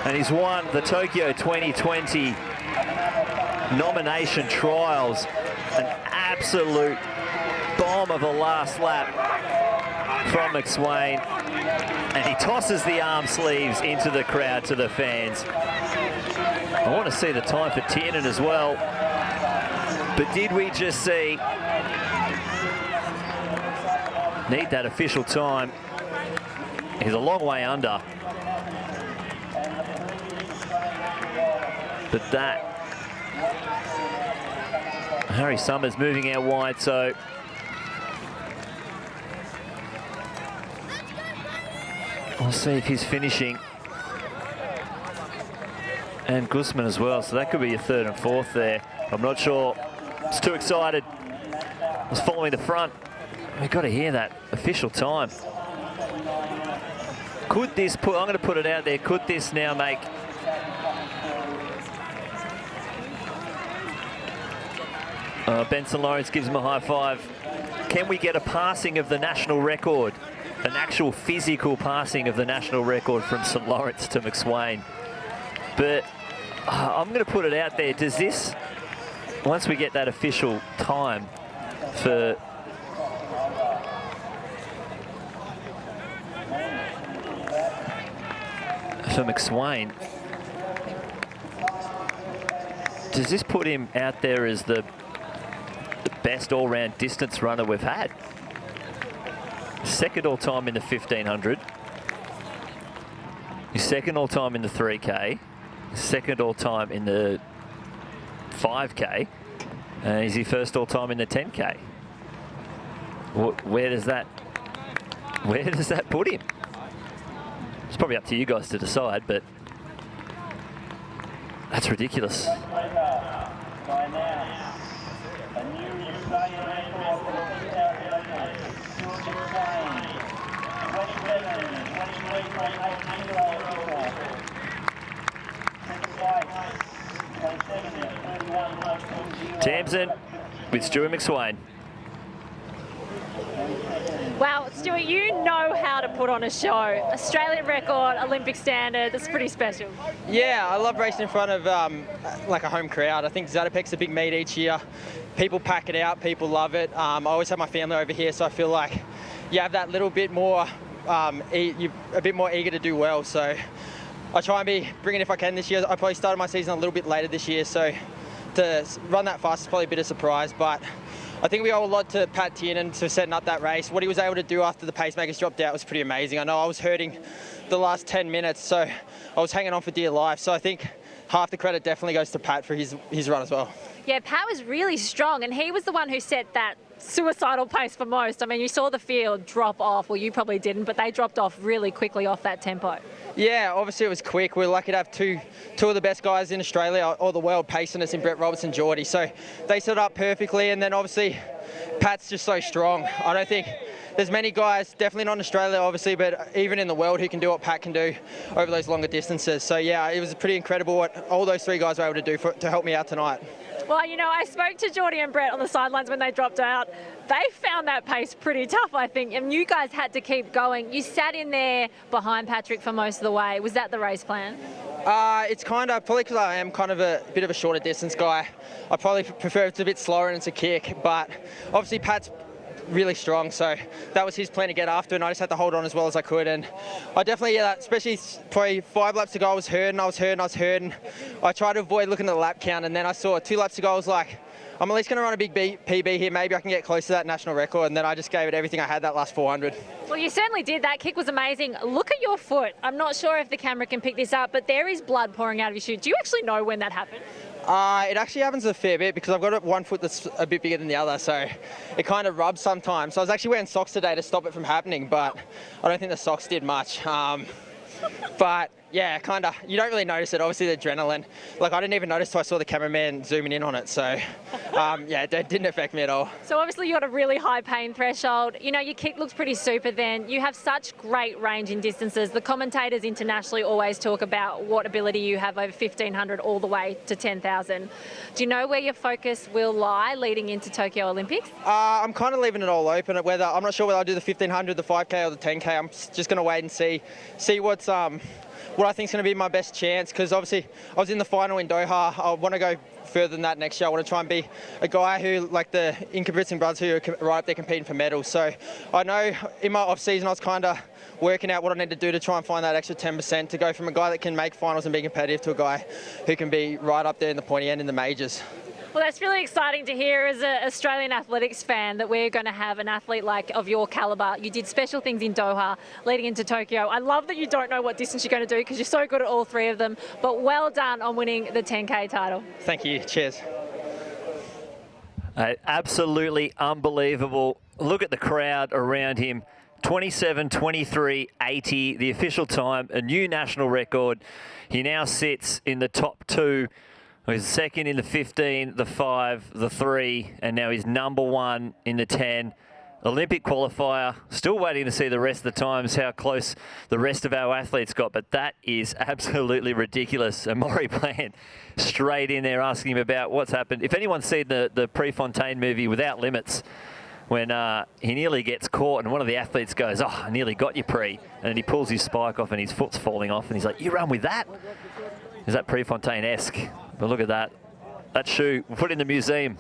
And he's won the Tokyo 2020 nomination trials. An absolute bomb of a last lap from McSwain. And he tosses the arm sleeves into the crowd, to the fans. I want to see the time for Tiernan as well. But did we just see? Need that official time. He's a long way under. But that, Harry Summers moving out wide, so we'll see if he's finishing. And Guzman as well, so that could be a 3rd and 4th there. I'm not sure. It's too excited. I was following the front. We've got to hear that official time. Could this put, I'm going to put it out there, could this now make Benson Lawrence gives him a high five. Can we get a passing of the national record? An actual physical passing of the national record from St Lawrence to McSwain. But I'm going to put it out there. Does this, once we get that official time for for McSwain. Does this put him out there as the best all-round distance runner we've had? Second all-time in the 1500. He's second all-time in the 3K. Second all-time in the 5K. And he's his first all-time in the 10K. Where does that put him? It's probably up to you guys to decide, but that's ridiculous. Tamsin with Stuart McSwain. Wow, Stuart, you know how to put on a show. Australian record, Olympic standard, that's pretty special. Yeah, I love racing in front of like a home crowd. I think Zatopek's a big meet each year. People pack it out, people love it. I always have my family over here, so I feel like you have that little bit more, you're a bit more eager to do well. So I try and bring it if I can this year. I probably started my season a little bit later this year, so to run that fast is probably a bit of a surprise, but I think we owe a lot to Pat Tiernan for setting up that race. What he was able to do after the pacemakers dropped out was pretty amazing. I know I was hurting the last 10 minutes, so I was hanging on for dear life. So I think half the credit definitely goes to Pat for his run as well. Yeah, Pat was really strong, and he was the one who set that suicidal pace for most. I mean, you saw the field drop off, well, you probably didn't, but they dropped off really quickly off that tempo. Yeah, obviously it was quick. We're lucky to have two of the best guys in Australia or the world pacing us in Brett Roberts and Geordie. So they set it up perfectly, and then obviously Pat's just so strong. I don't think there's many guys, definitely not in Australia obviously, but even in the world who can do what Pat can do over those longer distances. So yeah, it was pretty incredible what all those three guys were able to do to help me out tonight. Well, you know, I spoke to Geordie and Brett on the sidelines when they dropped out. They found that pace pretty tough, I think, and you guys had to keep going. You sat in there behind Patrick for most of the way. Was that the race plan? It's kind of, probably because I am kind of a bit of a shorter distance guy, I probably prefer it's a bit slower and it's a kick, but obviously Pat's really strong, so that was his plan to get after, and I just had to hold on as well as I could. And I definitely, especially probably 5 laps ago, I was hurting. I tried to avoid looking at the lap count, and then I saw 2 laps ago, I was like, I'm at least going to run a big PB here. Maybe I can get close to that national record, and then I just gave it everything I had that last 400. Well, you certainly did. That kick was amazing. Look at your foot. I'm not sure if the camera can pick this up, but there is blood pouring out of your shoe. Do you actually know when that happened? It actually happens a fair bit because I've got one foot that's a bit bigger than the other, so it kind of rubs sometimes. So I was actually wearing socks today to stop it from happening, but I don't think the socks did much. But yeah, kind of, you don't really notice it. Obviously the adrenaline, like I didn't even notice till I saw the cameraman zooming in on it. So yeah, it didn't affect me at all. So obviously you got a really high pain threshold. You know, your kick looks pretty super then. You have such great range in distances. The commentators internationally always talk about what ability you have over 1500 all the way to 10,000. Do you know where your focus will lie leading into Tokyo Olympics? I'm kind of leaving it all open. I'm not sure whether I'll do the 1500, the 5K or the 10K. I'm just going to wait and see what I think is going to be my best chance, because obviously I was in the final in Doha. I want to go further than that next year. I want to try and be a guy who, like the Ingebrigtsen brothers, who are right up there competing for medals. So I know in my off season I was kind of working out what I need to do to try and find that extra 10% to go from a guy that can make finals and be competitive to a guy who can be right up there in the pointy end in the majors. Well, that's really exciting to hear as an Australian athletics fan that we're going to have an athlete like of your calibre. You did special things in Doha leading into Tokyo. I love that you don't know what distance you're going to do because you're so good at all three of them, but well done on winning the 10K title. Thank you. Cheers. Absolutely unbelievable. Look at the crowd around him. 27:23:80, the official time, a new national record. He now sits in the top 2. He's second in the 15, the 5, the 3, and now he's number 1 in the 10. Olympic qualifier. Still waiting to see the rest of the times, how close the rest of our athletes got, but that is absolutely ridiculous. And Maury Bland straight in there asking him about what's happened. If anyone's seen the Prefontaine movie Without Limits, when he nearly gets caught and one of the athletes goes, "Oh, I nearly got you, Pre," and then he pulls his spike off and his foot's falling off and he's like, "You run with that?" Is that Prefontaine-esque? But look at that. That shoe, we'll put it in the museum.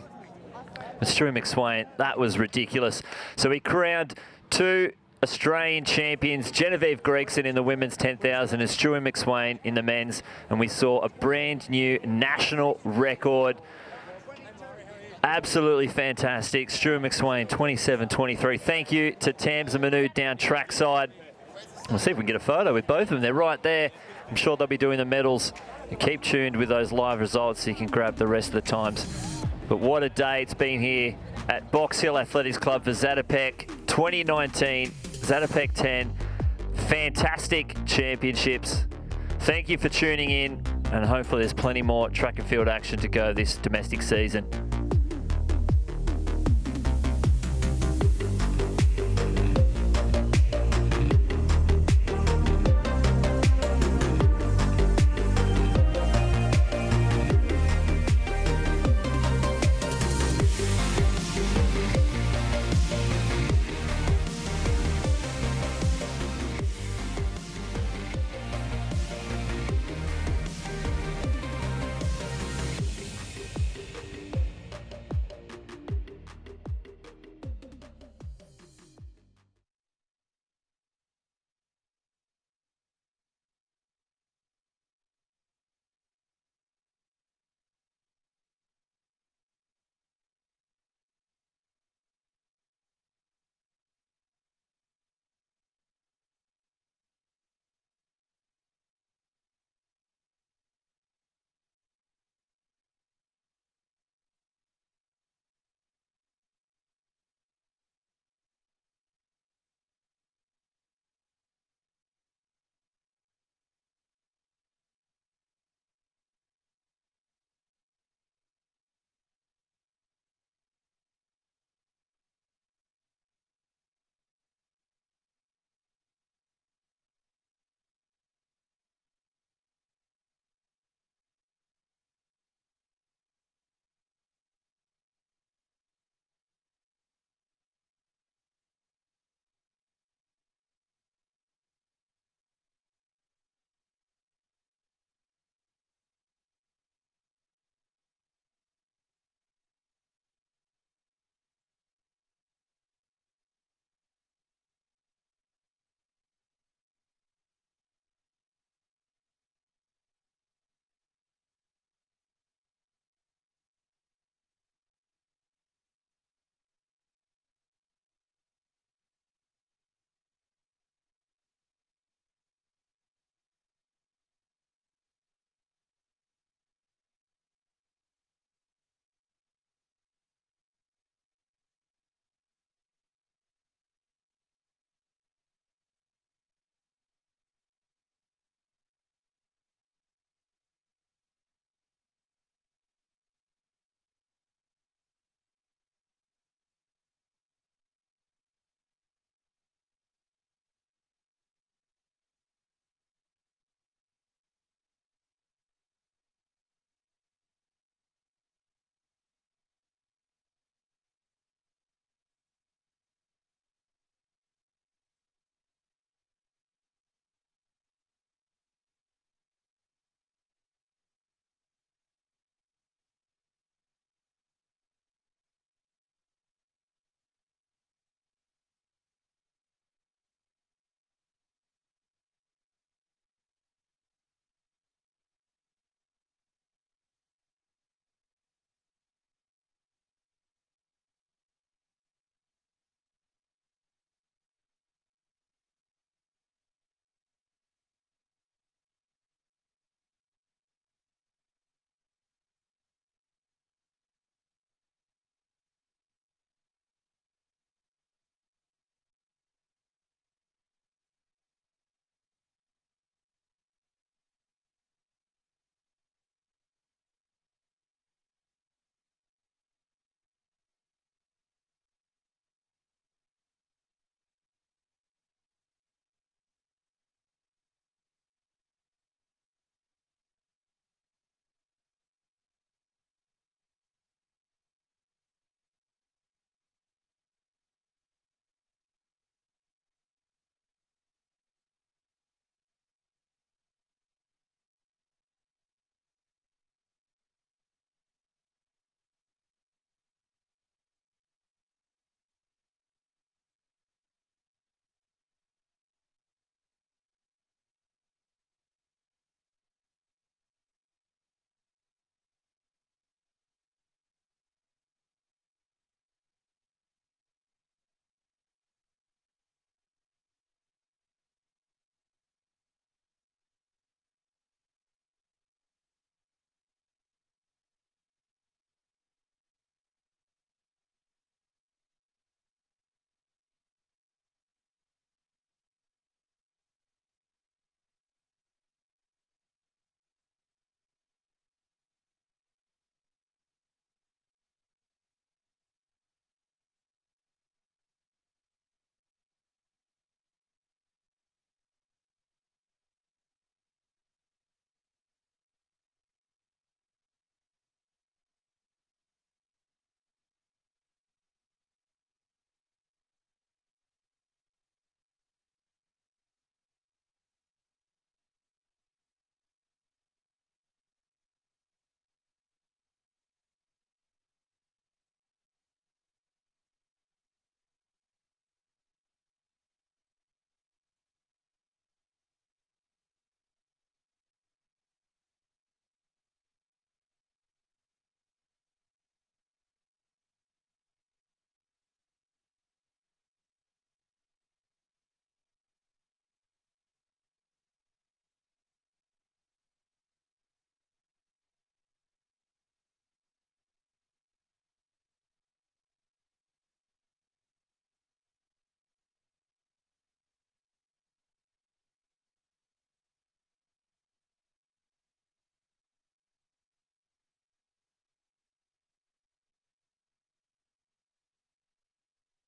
It's Stuart McSwain. That was ridiculous. So he crowned 2 Australian champions Genevieve Gregson in the women's 10,000 and Stewie McSwain in the men's. And we saw a brand new national record. Absolutely fantastic. Stewie McSwain, 27-23. Thank you to Tamza Manu down trackside. We'll see if we can get a photo with both of them. They're right there. I'm sure they'll be doing the medals. And keep tuned with those live results so you can grab the rest of the times. But what a day it's been here at Box Hill Athletics Club for Zatopek 2019. Zatopek 10. Fantastic championships. Thank you for tuning in, and hopefully there's plenty more track and field action to go this domestic season.